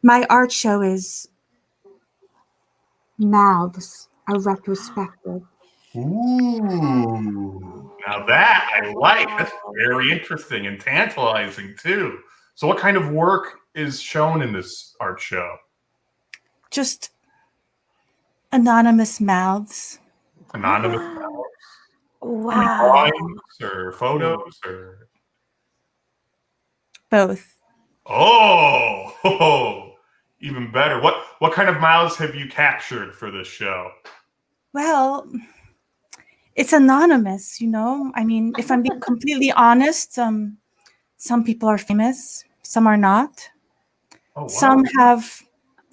my art show is Mouths, a retrospective. Ooh, now that I like. That's very interesting and tantalizing too. So what kind of work is shown in this art show? Just anonymous mouths. Anonymous mouths? Wow. Drawings or photos or Both. Oh, even better. What kind of mouths have you captured for this show? Well, it's anonymous, you know. I mean, if I'm being completely honest, some people are famous, some are not. Oh, wow. Some have,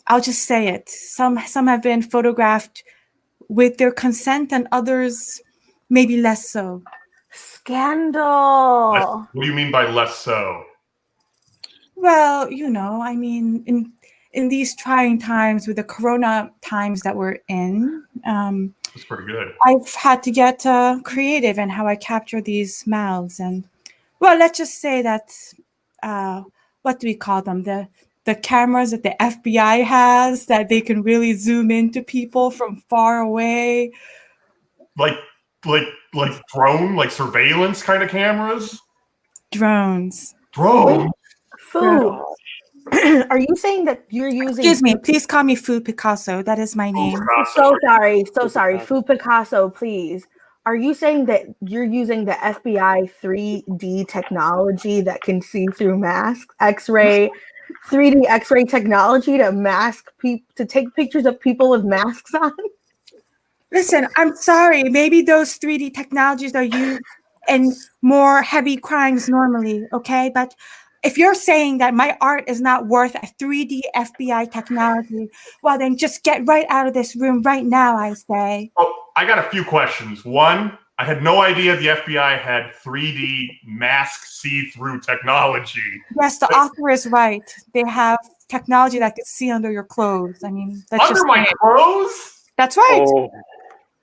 I'll just say it. Some have been photographed with their consent, and others maybe less so. Scandal. What do you mean by less so? Well, you know, I mean, in these trying times with the corona times that we're in, That's pretty good. I've had to get creative in how I capture these mouths. And, well, let's just say that, what do we call them? The cameras that the FBI has, that they can really zoom into people from far away. Like drone, like surveillance kind of cameras? Drones. Drones? Food. Are you saying that you're using... Excuse me, please call me Food Picasso. That is my name. So sorry. Food Picasso, please. Are you saying that you're using the FBI 3D technology that can see through masks, X-ray, 3D X-ray technology to mask people, to take pictures of people with masks on? Listen, I'm sorry. Maybe those 3D technologies are used in more heavy crimes normally, okay? But if you're saying that my art is not worth a 3D FBI technology, well, then just get right out of this room right now, I say. Oh, I got a few questions. One, I had no idea the FBI had 3D mask see-through technology. Yes, the author is right. They have technology that can see under your clothes. I mean, that's under just my clothes? That's right. Oh.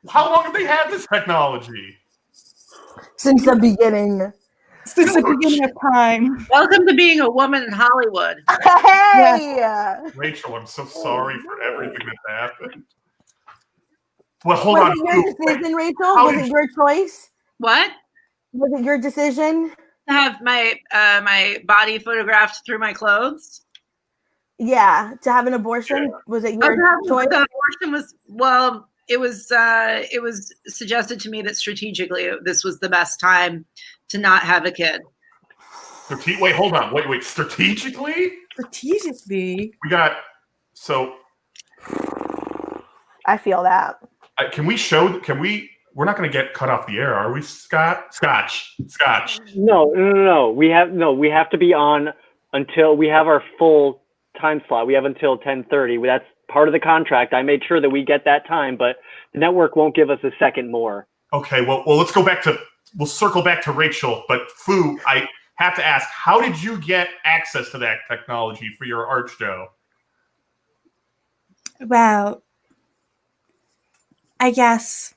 How long have they had this technology? Since the beginning. Since the beginning of time. Welcome to being a woman in Hollywood. Hey! Rachel, I'm so sorry for everything that happened. Well, hold Was on. it your decision, Rachel? How Was did it your choice? What? Was it your decision? To have my my body photographed through my clothes? Yeah, to have an abortion? Was it your choice? The abortion was, well, it was suggested to me that strategically this was the best time to not have a kid. Wait, hold on. Wait. Strategically? Strategically? We got, so. I feel that. We're not going to get cut off the air, are we, Scotch. No. We have to be on until we have our full time slot. We have until 10:30. That's part of the contract. I made sure that we get that time, but the network won't give us a second more. Okay, well, we'll circle back to Rachel, but Fu, I have to ask, how did you get access to that technology for your art show? Well, I guess,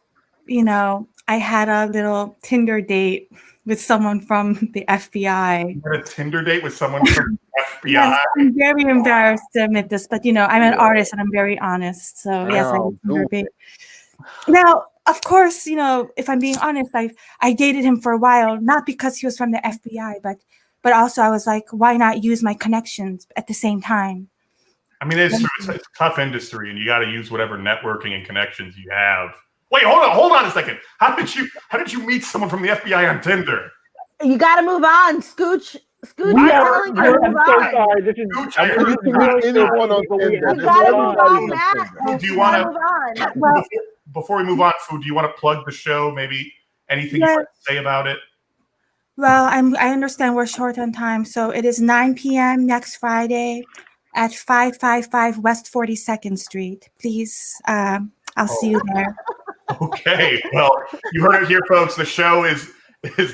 you know, I had a little Tinder date with someone from the FBI. You had a Tinder date with someone from the FBI? Yes, I'm very embarrassed to admit this, but, you know, I'm an artist and I'm very honest. So, yes, I had a Tinder date. Now, of course, you know, if I'm being honest, I dated him for a while, not because he was from the FBI, but also I was like, why not use my connections at the same time? I mean, it's a tough industry, and you got to use whatever networking and connections you have. Wait, hold on a second. How did you meet someone from the FBI on Tinder? You got to move on, Scooch. Scooch, I'm so sorry. This is anyone on Tinder. You got to move on, Matt. Do you want to? Before we move on, Fu, do you want to plug the show? Maybe anything you'd like to say about it? Well, I understand we're short on time, so it is 9 p.m. next Friday at 555 West 42nd Street. Please, I'll see you there. Okay. Well, you heard it here, folks. The show is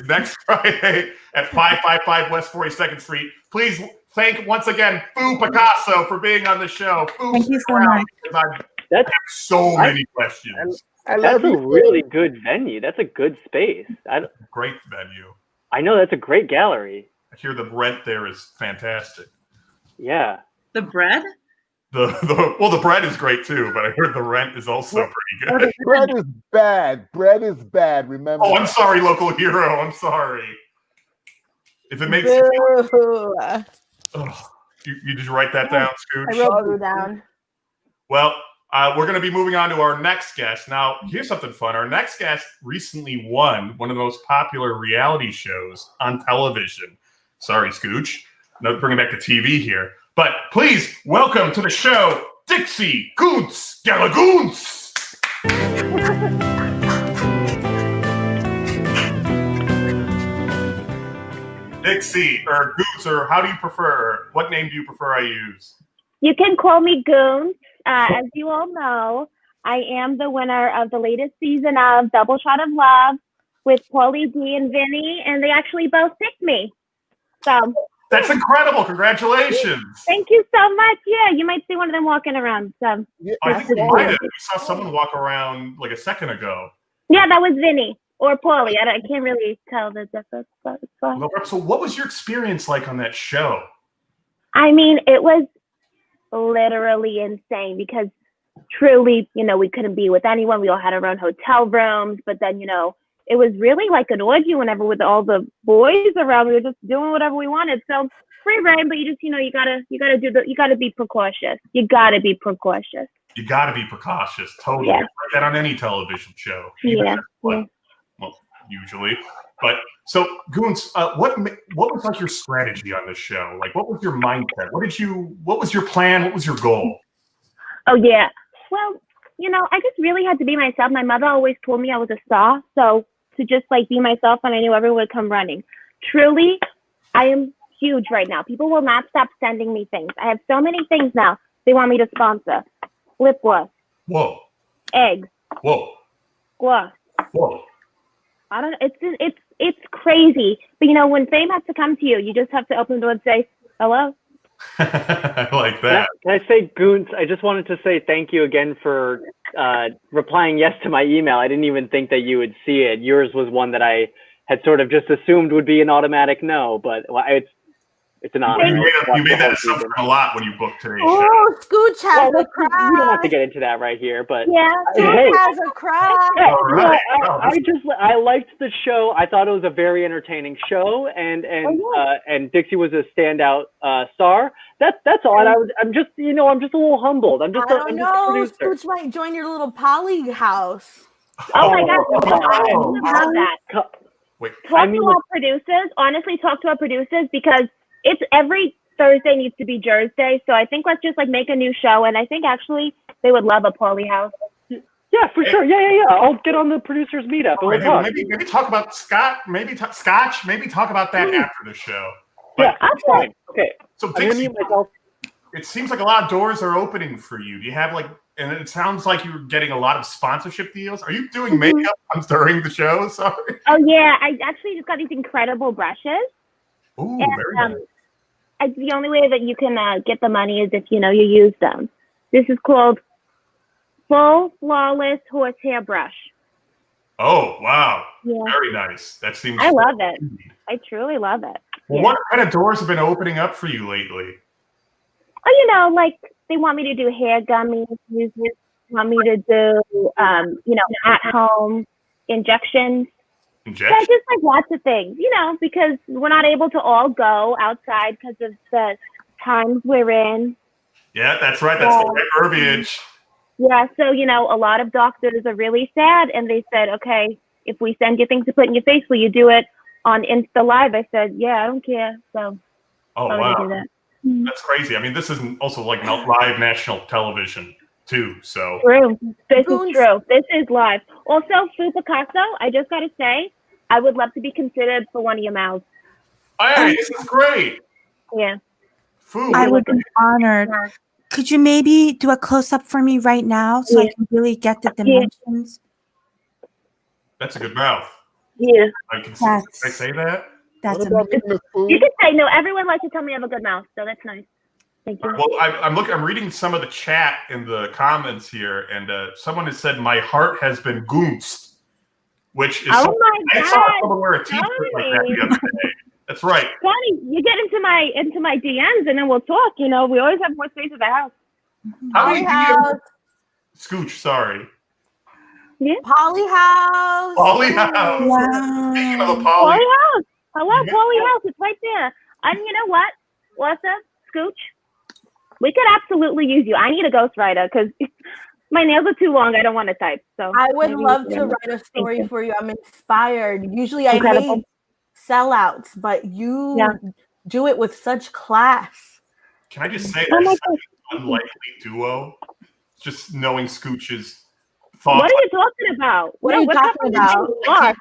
next Friday at 555 West 42nd Street. Please thank once again Fu Picasso for being on the show. Thank you so much. That's so many questions. That's a really good venue. That's a good space. Great venue. I know, that's a great gallery. I hear the rent there is fantastic. Yeah. The bread? the bread is great too, but I heard the rent is also pretty good. Bread is bad. Bread is bad. Remember. Oh, I'm sorry, local hero. I'm sorry. If it makes you just write that down, Scooch. I wrote Boo down. Well, we're going to be moving on to our next guest. Now, here's something fun. Our next guest recently won one of the most popular reality shows on television. Sorry, Scooch. No, bringing back the TV here. But please welcome to the show, Dixie Goons Galagoons. Dixie, or Goons, or how do you prefer? What name do you prefer I use? You can call me Goons. As you all know, I am the winner of the latest season of Double Shot of Love with Paulie D and Vinny, and they actually both picked me. So that's incredible! Congratulations! Thank you so much. Yeah, you might see one of them walking around. So I think we might have. We saw someone walk around like a second ago. Yeah, that was Vinny or Paulie. I can't really tell the difference, but it's fun. So, what was your experience like on that show? I mean, it was literally insane because truly, we couldn't be with anyone. We all had our own hotel rooms, but then, it was really like an orgy whenever with all the boys around. We were just doing whatever we wanted. So free reign, but you just, you gotta be precautious. You gotta be precautious. You gotta be precautious. Totally. Yeah. Like that on any television show. Yeah. Well, usually. But so, Goons, what was like your strategy on this show? Like, what was your mindset? What was your plan? What was your goal? Oh yeah. Well, I just really had to be myself. My mother always told me I was a star, so to just like be myself, and I knew everyone would come running. Truly, I am huge right now. People will not stop sending me things. I have so many things now. They want me to sponsor lip gloss. Whoa. Eggs. Whoa. Gloss. Whoa. I don't know. It's crazy. But when fame has to come to you, you just have to open the door and say hello. I like that. Can I say, Goons, I just wanted to say thank you again for replying yes to my email. I didn't even think that you would see it. Yours was one that I had sort of just assumed would be an automatic no, but it's an honor. You made that assumption a lot when you booked today's show. Oh, Scooch has a crush. We don't have to get into that right here, but yeah, Scooch has a crush. All right. I liked the show. I thought it was a very entertaining show, and Dixie was a standout star. That's all. And I'm just a little humbled. I'm just a producer. Scooch might join your little poly house. Oh my God! I love that. Wait, talk to our producers. Honestly, talk to our producers because it's every Thursday needs to be Jersey. So I think let's just like make a new show, and I think actually they would love a Paulie house. Yeah, for sure. Yeah. I'll get on the producers meetup. Right, maybe talk about Scott. Scotch. Maybe talk about that after the show. But, yeah, fine. Okay. So Dixie, it seems like a lot of doors are opening for you. Do you have and it sounds like you're getting a lot of sponsorship deals. Are you doing makeup during the show? Sorry. Oh yeah, I actually just got these incredible brushes. Ooh, very nice. The only way that you can get the money is if you use them. This is called Full Flawless Horsehair Brush. Oh wow! Yeah. Very nice. That seems. I love it. I truly love it. Well, what kind of doors have been opening up for you lately? Oh, like they want me to do hair gummies. They want me to do, at home injections. So just like lots of things, because we're not able to all go outside because of the times we're in. Yeah, that's right. That's the right verbiage. Yeah, so, a lot of doctors are really sad, and they said, okay, if we send you things to put in your face, will you do it on Insta Live? I said, yeah, I don't care. So, wow. Do that. That's crazy. I mean, this isn't also like live national television, too, so. True. This is true. This is live. Also, Fu Picasso, I just got to say, I would love to be considered for one of your mouths. Hey, this is great. Yeah. Fu. I would be honored. Could you maybe do a close-up for me right now so I can really get the dimensions? That's a good mouth. Yeah. Can I say that? That's amazing. You can say no. Everyone likes to tell me I have a good mouth, so that's nice. Thank you. Well, I'm reading some of the chat in the comments here, and someone has said my heart has been goonsed, which is my God. I saw someone wear a t-shirt like that the other day. That's right. Funny, you get into my DMs and then we'll talk. We always have more space at the house. How many Polyhouse. Scooch, sorry. Yeah. Polyhouse. Polyhouse. Wow. Speaking of a poly. Polyhouse. Hello, Polyhouse. It's right there. And you know what, Melissa, Scooch? We could absolutely use you. I need a ghostwriter because my nails are too long. I don't want to type. So I would love to write a story for you. I'm inspired. Usually I Incredible. hate sellouts, but you do it with such class. Can I just say that's such an unlikely duo? Just knowing Scooch's thoughts. What are you talking about? What are you talking about?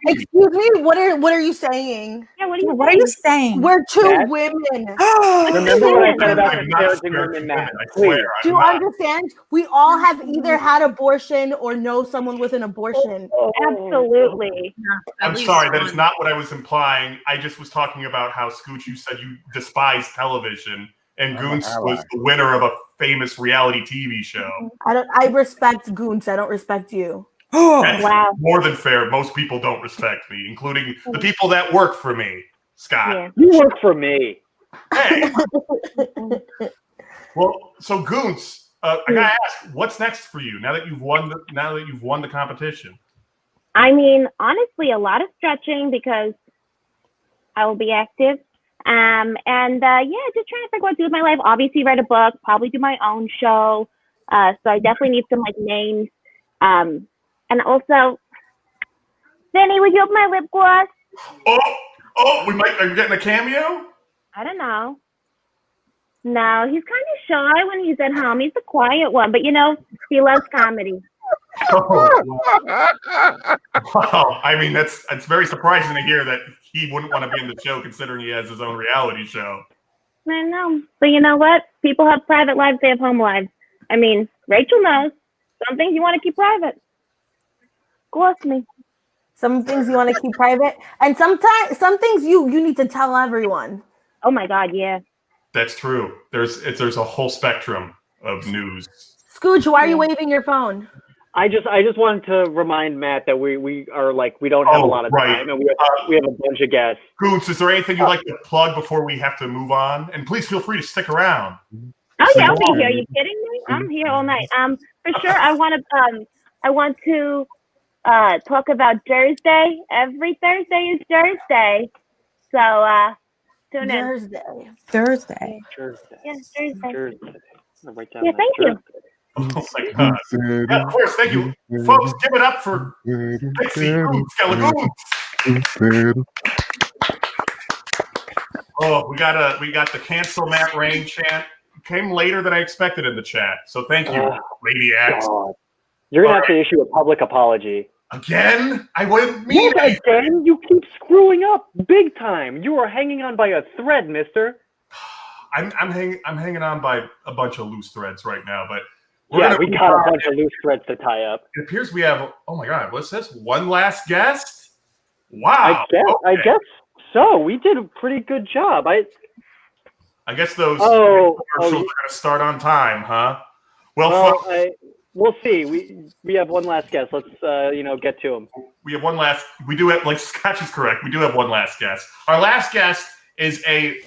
Excuse me. What are you saying? Yeah, what are you saying? We're two Yes. women. Remember what I said about I'm not disparaging women, Matt? I swear. Do you understand? We all have either had abortion or know someone with an abortion. Absolutely. I'm sorry, that is not what I was implying. I just was talking about how, Scooch, you said you despise television, and Goons was the winner of a famous reality TV show. I respect Goons. I don't respect you. That's Wow. more than fair. Most people don't respect me, including the people that work for me. Scott. Yeah. You work for me. Hey. Well, so Goons, I gotta ask, what's next for you now that you've won the competition? I mean, honestly, a lot of stretching because I will be active. And just trying to figure out what to do with my life. Obviously, write a book, probably do my own show. So I definitely need some names. And also, Vinny, would you open my lip gloss? Are you getting a cameo? I don't know. No, he's kind of shy when he's at home. He's the quiet one, but he loves comedy. Wow. I mean, it's very surprising to hear that he wouldn't want to be in the show, considering he has his own reality show. I know, but you know what? People have private lives; they have home lives. I mean, Rachel knows some things you want to keep private. Gloss me. Some things you want to keep private, and some things you need to tell everyone. Oh my God, yeah. That's true. There's a whole spectrum of news. Scooch, why are you waving your phone? I just wanted to remind Matt that we are we don't have a lot of time, and we have a bunch of guests. Goons, is there anything you'd like to plug before we have to move on? And please feel free to stick around. Oh yeah, I'll be here. Are you kidding me? I'm here all night. For sure. I want to talk about Thursday. Every Thursday is Thursday. So tune in. Thursday. Yes, Thursday. Write down Yeah, thank you. Oh my God. Yeah, of course, thank you. Folks, give it up for Pixie Skelegoons. Oh, we got the cancel Matt Rain chant. Came later than I expected in the chat. So thank you, Lady X. You're gonna have to issue a public apology. Again? I wouldn't mean it. Again? You keep screwing up big time. You are hanging on by a thread, mister. I'm hanging on by a bunch of loose threads right now, but we got a bunch of loose threads to tie up. It appears we have, oh my God, what's this? One last guest? Wow. I guess so. We did a pretty good job. I guess those commercials are going to start on time, huh? Well, we'll see. We have one last guest. Let's get to him. We do have, Scotch is correct. We do have one last guest. Our last guest is a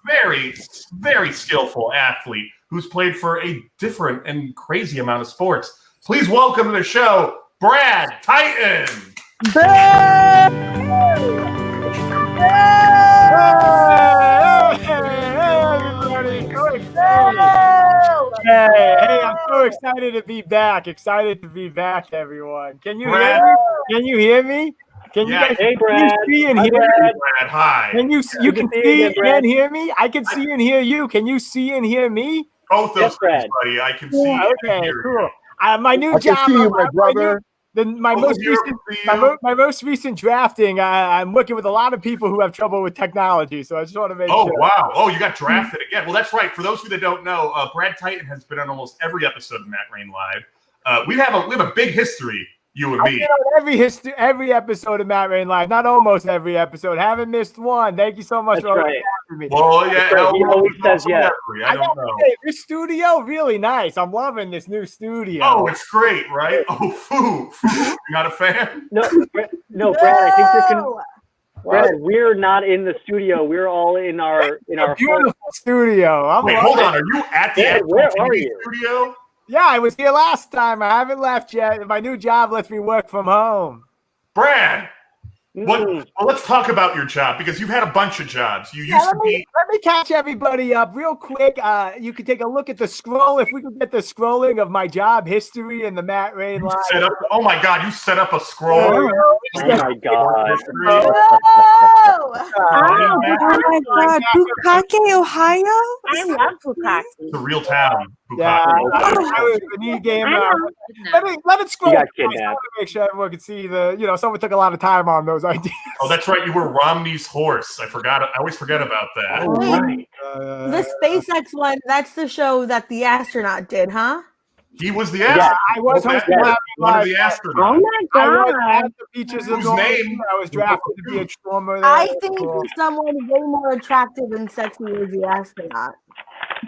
very, very skillful athlete who's played for a different and crazy amount of sports. Please welcome to the show, Brad Titan. Hey, I'm so excited to be back. Excited to be back, everyone. Can you hear me? Can you hear me? Can you guys see and hear me? Brad, hi. You can see and hear me? I can see and hear you. Can you see and hear me? Both those things, buddy. I can see. Okay, cool. My new job. See you, my brother. My most recent drafting, I'm working with a lot of people who have trouble with technology, so I just want to make sure. Oh, wow. Oh, you got drafted again. Well, that's right. For those of you that don't know, Brad Titan has been on almost every episode of Matt Rain Live. We have a big history, you and me. I've been on every episode of Matt Rain Live, not almost every episode. Haven't missed one. Thank you so much for having me. Well, yeah. Right. He always says yes. I don't know. This studio, really nice. I'm loving this new studio. Oh, it's great, right? Oh, foo. You're not a fan? No, Brad, I think Brad, we're not in the studio. We're all in our beautiful studio. Wait, hold on. Are you at the where are TV you? studio? Yeah, I was here last time. I haven't left yet. My new job lets me work from home. Brad, well, let's talk about your job because you've had a bunch of jobs. You used to be. Let me catch everybody up real quick. You can take a look at the scroll. If we could get the scrolling of my job history and the Matt Rain line. Oh my God! You set up a scroll. Oh my God! Oh my God! Bukake, Ohio. I love Bukake. It's a real town. Yeah, let it scroll. You got I kidnapped. want to make sure everyone can see someone took a lot of time on those ideas. Oh, that's right. You were Romney's horse. I always forget about that. Oh, right. The SpaceX one, that's the show that the astronaut did, huh? He was the astronaut. I was hosting one of the astronauts. Oh my God! I was at the beaches of Whose Norway. name? I was drafted to be a trauma. I think he's someone way more attractive and sexy as the astronaut.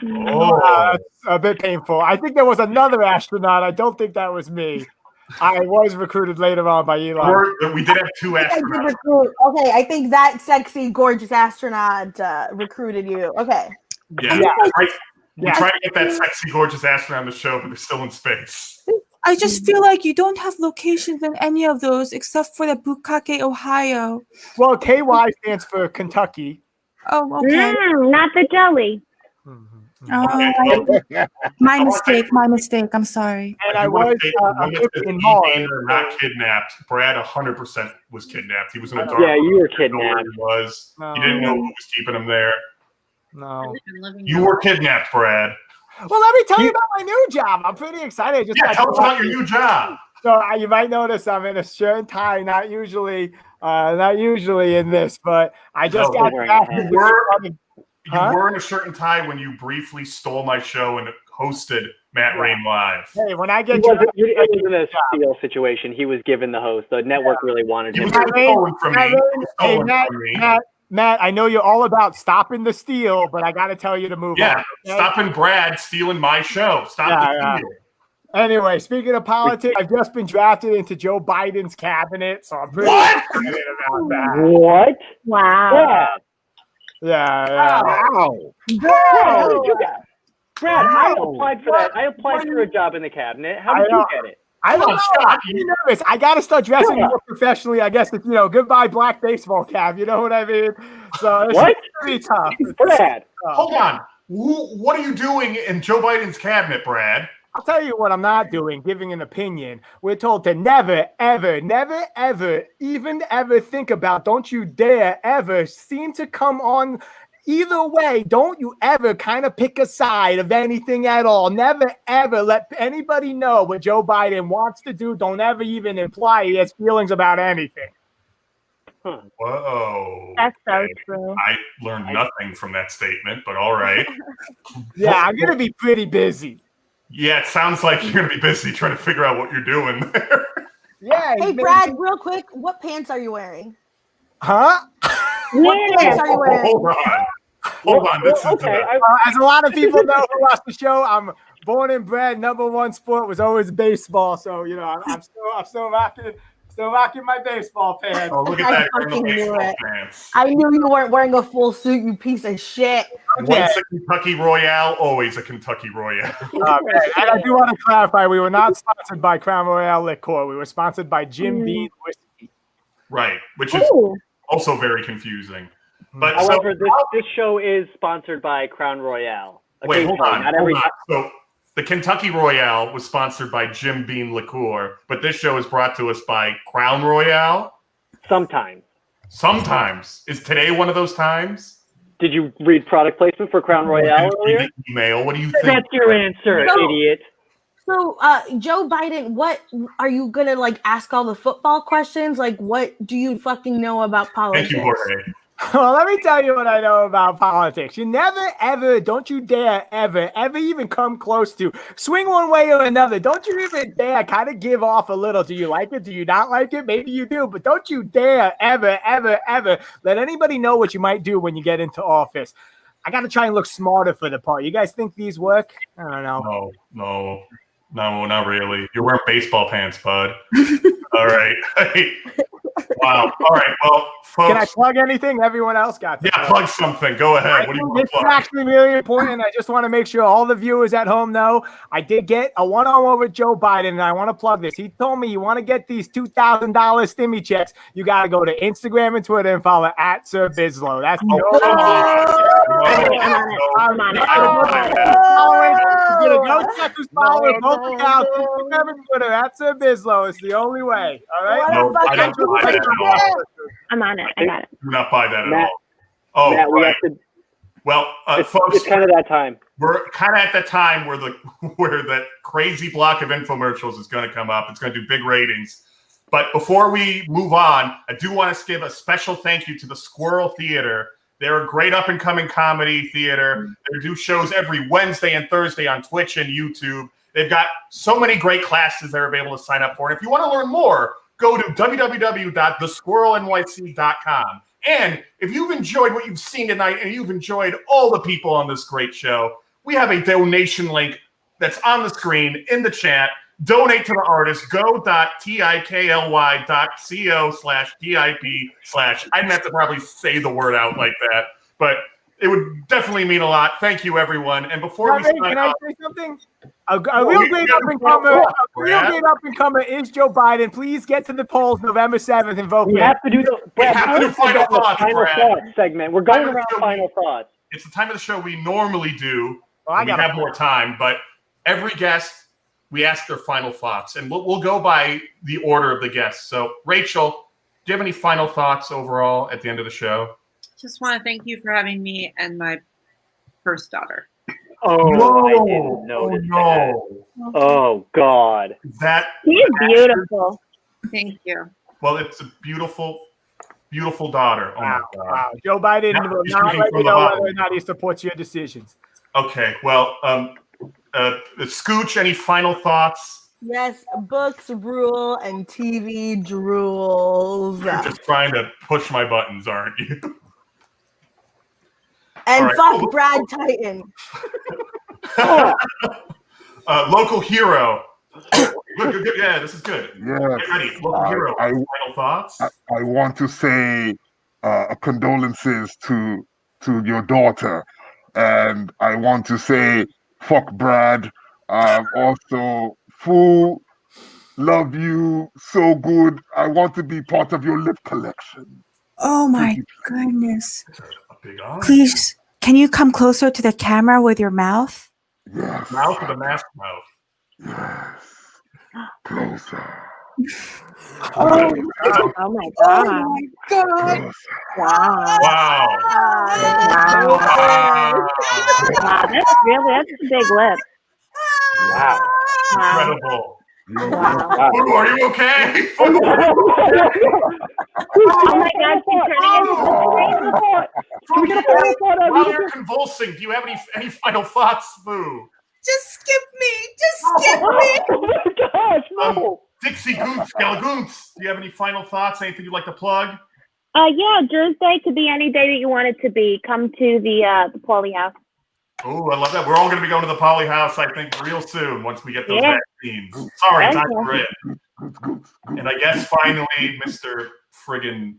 That's a bit painful. I think there was another astronaut. I don't think that was me. I was recruited later on by Elon. We did have two astronauts. Okay, I think that sexy, gorgeous astronaut recruited you. Okay. Yeah. We try to get that sexy, gorgeous astronaut on the show, but they're still in space. I just feel like you don't have locations in any of those except for the Bukake, Ohio. Well, KY stands for Kentucky. Oh, okay. Not the jelly. My mistake. I'm sorry. And I was not kidnapped. Brad 100% was kidnapped. He was in a dark. Yeah, you were He kidnapped. was. He didn't know who was keeping him there. No. You were kidnapped, Brad. Well, let me tell you about my new job. I'm pretty excited. Tell us about your new job. So you might notice I'm in a shirt and tie. Not usually in this, but I just got drafted. You were in a shirt and tie when you briefly stole my show and hosted Matt Rain Live. Hey, when I get it wasn't a steal situation. He was given the host. The network really wanted him. He was stolen from me. Matt, I know you're all about stopping the steal, but I got to tell you to move on. Yeah, stopping Brad stealing my show. Stop the steal. Anyway, speaking of politics, I've just been drafted into Joe Biden's cabinet, so I'm pretty excited about that. What? Wow. Yeah. Wow. How did you get? Brad, I applied for that. I applied for a job in the cabinet. How did you get it? I don't know. I'm nervous. I got to start dressing more professionally. I guess it's, goodbye black baseball cap. You know what I mean? So it's pretty tough. Brad, hold on. What are you doing in Joe Biden's cabinet, Brad? I'll tell you what I'm not doing, giving an opinion. We're told to never, ever, never, ever, even ever think about, don't you dare ever seem to come on either way. Don't you ever kind of pick a side of anything at all. Never, ever let anybody know what Joe Biden wants to do. Don't ever even imply he has feelings about anything. Huh. Whoa. That's so true. I learned nothing from that statement, but all right. Yeah, I'm going to be pretty busy. Yeah, it sounds like you're going to be busy trying to figure out what you're doing there. Yeah. Hey, Brad, real quick, what pants are you wearing? Huh? What pants are you wearing? Hold on. This is as a lot of people know who watch the show, I'm born and bred. Number one sport was always baseball. So, I'm still rocking my baseball pants. Oh, look at that. I fucking knew it. I knew you weren't wearing a full suit, you piece of shit. Once a Kentucky Royale, always a Kentucky Royale. And I do want to clarify, we were not sponsored by Crown Royale Liqueur. We were sponsored by Jim Beam Whiskey. Right, which is also very confusing. But however, this show is sponsored by Crown Royale. Wait, hold on. So the Kentucky Royale was sponsored by Jim Beam Liqueur, but this show is brought to us by Crown Royale? Sometimes. Sometimes. Is today one of those times? Did you read product placement for Crown Royale earlier? Email. What do you think? That's your answer, idiot. So, Joe Biden, what are you gonna ask all the football questions? What do you fucking know about politics? Thank you, Jorge. Well, let me tell you what I know about politics. You never, ever, don't you dare, ever even come close to swing one way or another. Don't you even dare kind of give off a little. Do you like it? Do you not like it? Maybe you do, but don't you dare ever let anybody know what you might do when you get into office. I got to try and look smarter for the part. You guys think these work? I don't know. No, not really. You're wearing baseball pants, bud. All right. Wow. All right. Well, folks. Can I plug anything? Everyone else got Yeah, plug something. Go ahead. What do you want to This plug? is actually really important. I just want to make sure all the viewers at home know I did get a one-on-one with Joe Biden, and I want to plug this. He told me you want to get these $2,000 stimmy checks, you got to go to Instagram and Twitter and follow @SirBizlow. That's the only I'm on it. Go check who's following both accounts, Instagram and Twitter @SirBizlow. It's the only way. All right. No, I don't buy that at all. I'm on it. I got it. Do not buy that at Matt, all. Oh, Matt, we right. have to. Well, folks, It's kind of that time. we're kind of at the time where that crazy block of infomercials is going to come up. It's going to do big ratings. But before we move on, I do want to give a special thank you to the Squirrel Theatre. They're a great up-and-coming comedy theater. They do shows every Wednesday and Thursday on Twitch and YouTube. They've got so many great classes they're able to sign up for. And if you want to learn more, go to www.thesquirrelnyc.com. And if you've enjoyed what you've seen tonight and you've enjoyed all the people on this great show, we have a donation link that's on the screen in the chat. Donate to the artist. go.tikly.co/PIP/ I didn't have to probably say the word out like that, but it would definitely mean a lot. Thank you, everyone. And before we sign Can I off, say something? A real great up-and-comer is Joe Biden. Please get to the polls November 7th and vote for him. We have to do the final thoughts, Brad. segment. We're going around final thoughts. it's the time of the show we normally do. I we have more time, but every guest, we ask their final thoughts, and we'll go by the order of the guests. So, Rachel, do you have any final thoughts overall at the end of the show? Just want to thank you for having me and my first daughter. Oh, I didn't notice that. Oh, God. She's beautiful. Thank you. Well, it's a beautiful, beautiful daughter. Oh, my God. Wow. Joe Biden will not let you know whether or not he supports your decisions. Okay, well, Scooch, any final thoughts? Yes, books rule and TV drools. You're just trying to push my buttons, aren't you? And right, fuck cool. Brad Titan. Local hero. Good. Yeah, this is good. Yes. Get ready. Local hero. Final thoughts? I want to say condolences to your daughter. And I want to say, fuck Brad. Also, Foo, love you so good. I want to be part of your lip collection. Oh my goodness. Big honor. Please, can you come closer to the camera with your mouth? Yes. Mouth with a mask mouth. Yes. Closer. Oh my God. Oh my God. Closer. Wow. Wow. Wow, that's a big lip. Wow. Incredible. Wow. Foo, are you okay? Oh my God, she's turning into the While you're convulsing, do you have any final thoughts, Foo? Just skip me. Just skip me. Oh my gosh, no. Dixie Goots, Galagoons, do you have any final thoughts? Anything you'd like to plug? Yeah, Thursday could be any day that you want it to be. Come to the Pauly House. Oh, I love that. We're all going to be going to the Poly House, I think, real soon once we get those vaccines. Sorry, Okay. time for it. And I guess finally, Mr. friggin'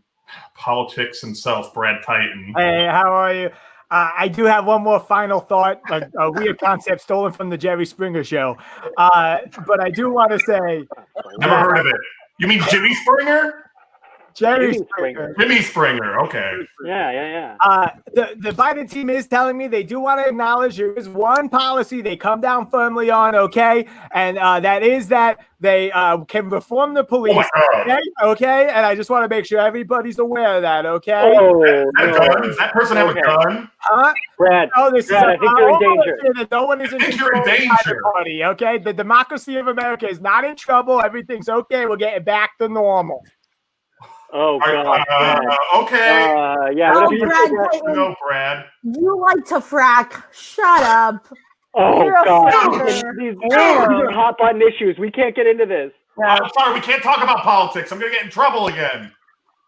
politics himself, Brad Titan. Hey, how are you? I do have one more final thought, a weird concept stolen from the Jerry Springer show. But I do want to say... Never heard of it. You mean Jimmy Springer? Jerry Springer. Jimmy Springer, okay. Yeah. The Biden team is telling me they do want to acknowledge there is one policy they come down firmly on, okay? And that is that they can reform the police, okay? And I just want to make sure everybody's aware of that, okay? Does that person have a gun? Huh? Brad, Oh, this Brad, I is think you're in danger. that no one is in you're in control of danger. the party, okay? The democracy of America is not in trouble. Everything's okay. We're getting back to normal. Oh, God. Okay. Yeah. Oh, Whatever you Brad say, Brad. Titan. No, Brad. You like to frack. Shut up. Oh, You're a God. fracker. These are hot button issues. We can't get into this. I'm sorry, we can't talk about politics. I'm going to get in trouble again.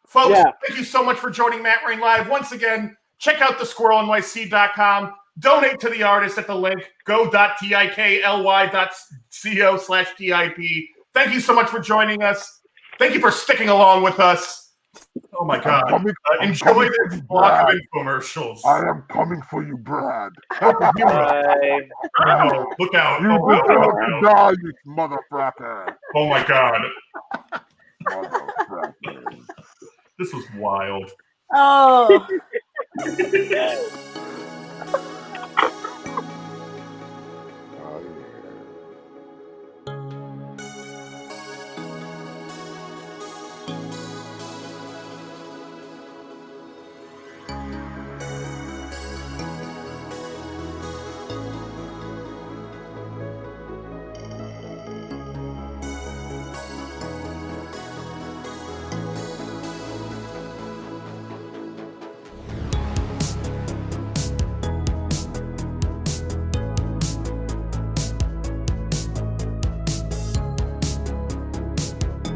Folks, thank you so much for joining Matt Rain Live. Once again, check out thesquirrelnyc.com. Donate to the artist at the link go.tikly.co/TIP. Thank you so much for joining us. Thank you for sticking along with us. Oh my God! Enjoy this block of infomercials. I am coming for you, Brad. No, look out! You deserve to die, you motherfucker. Oh my God! Motherfucker. This was wild. Oh.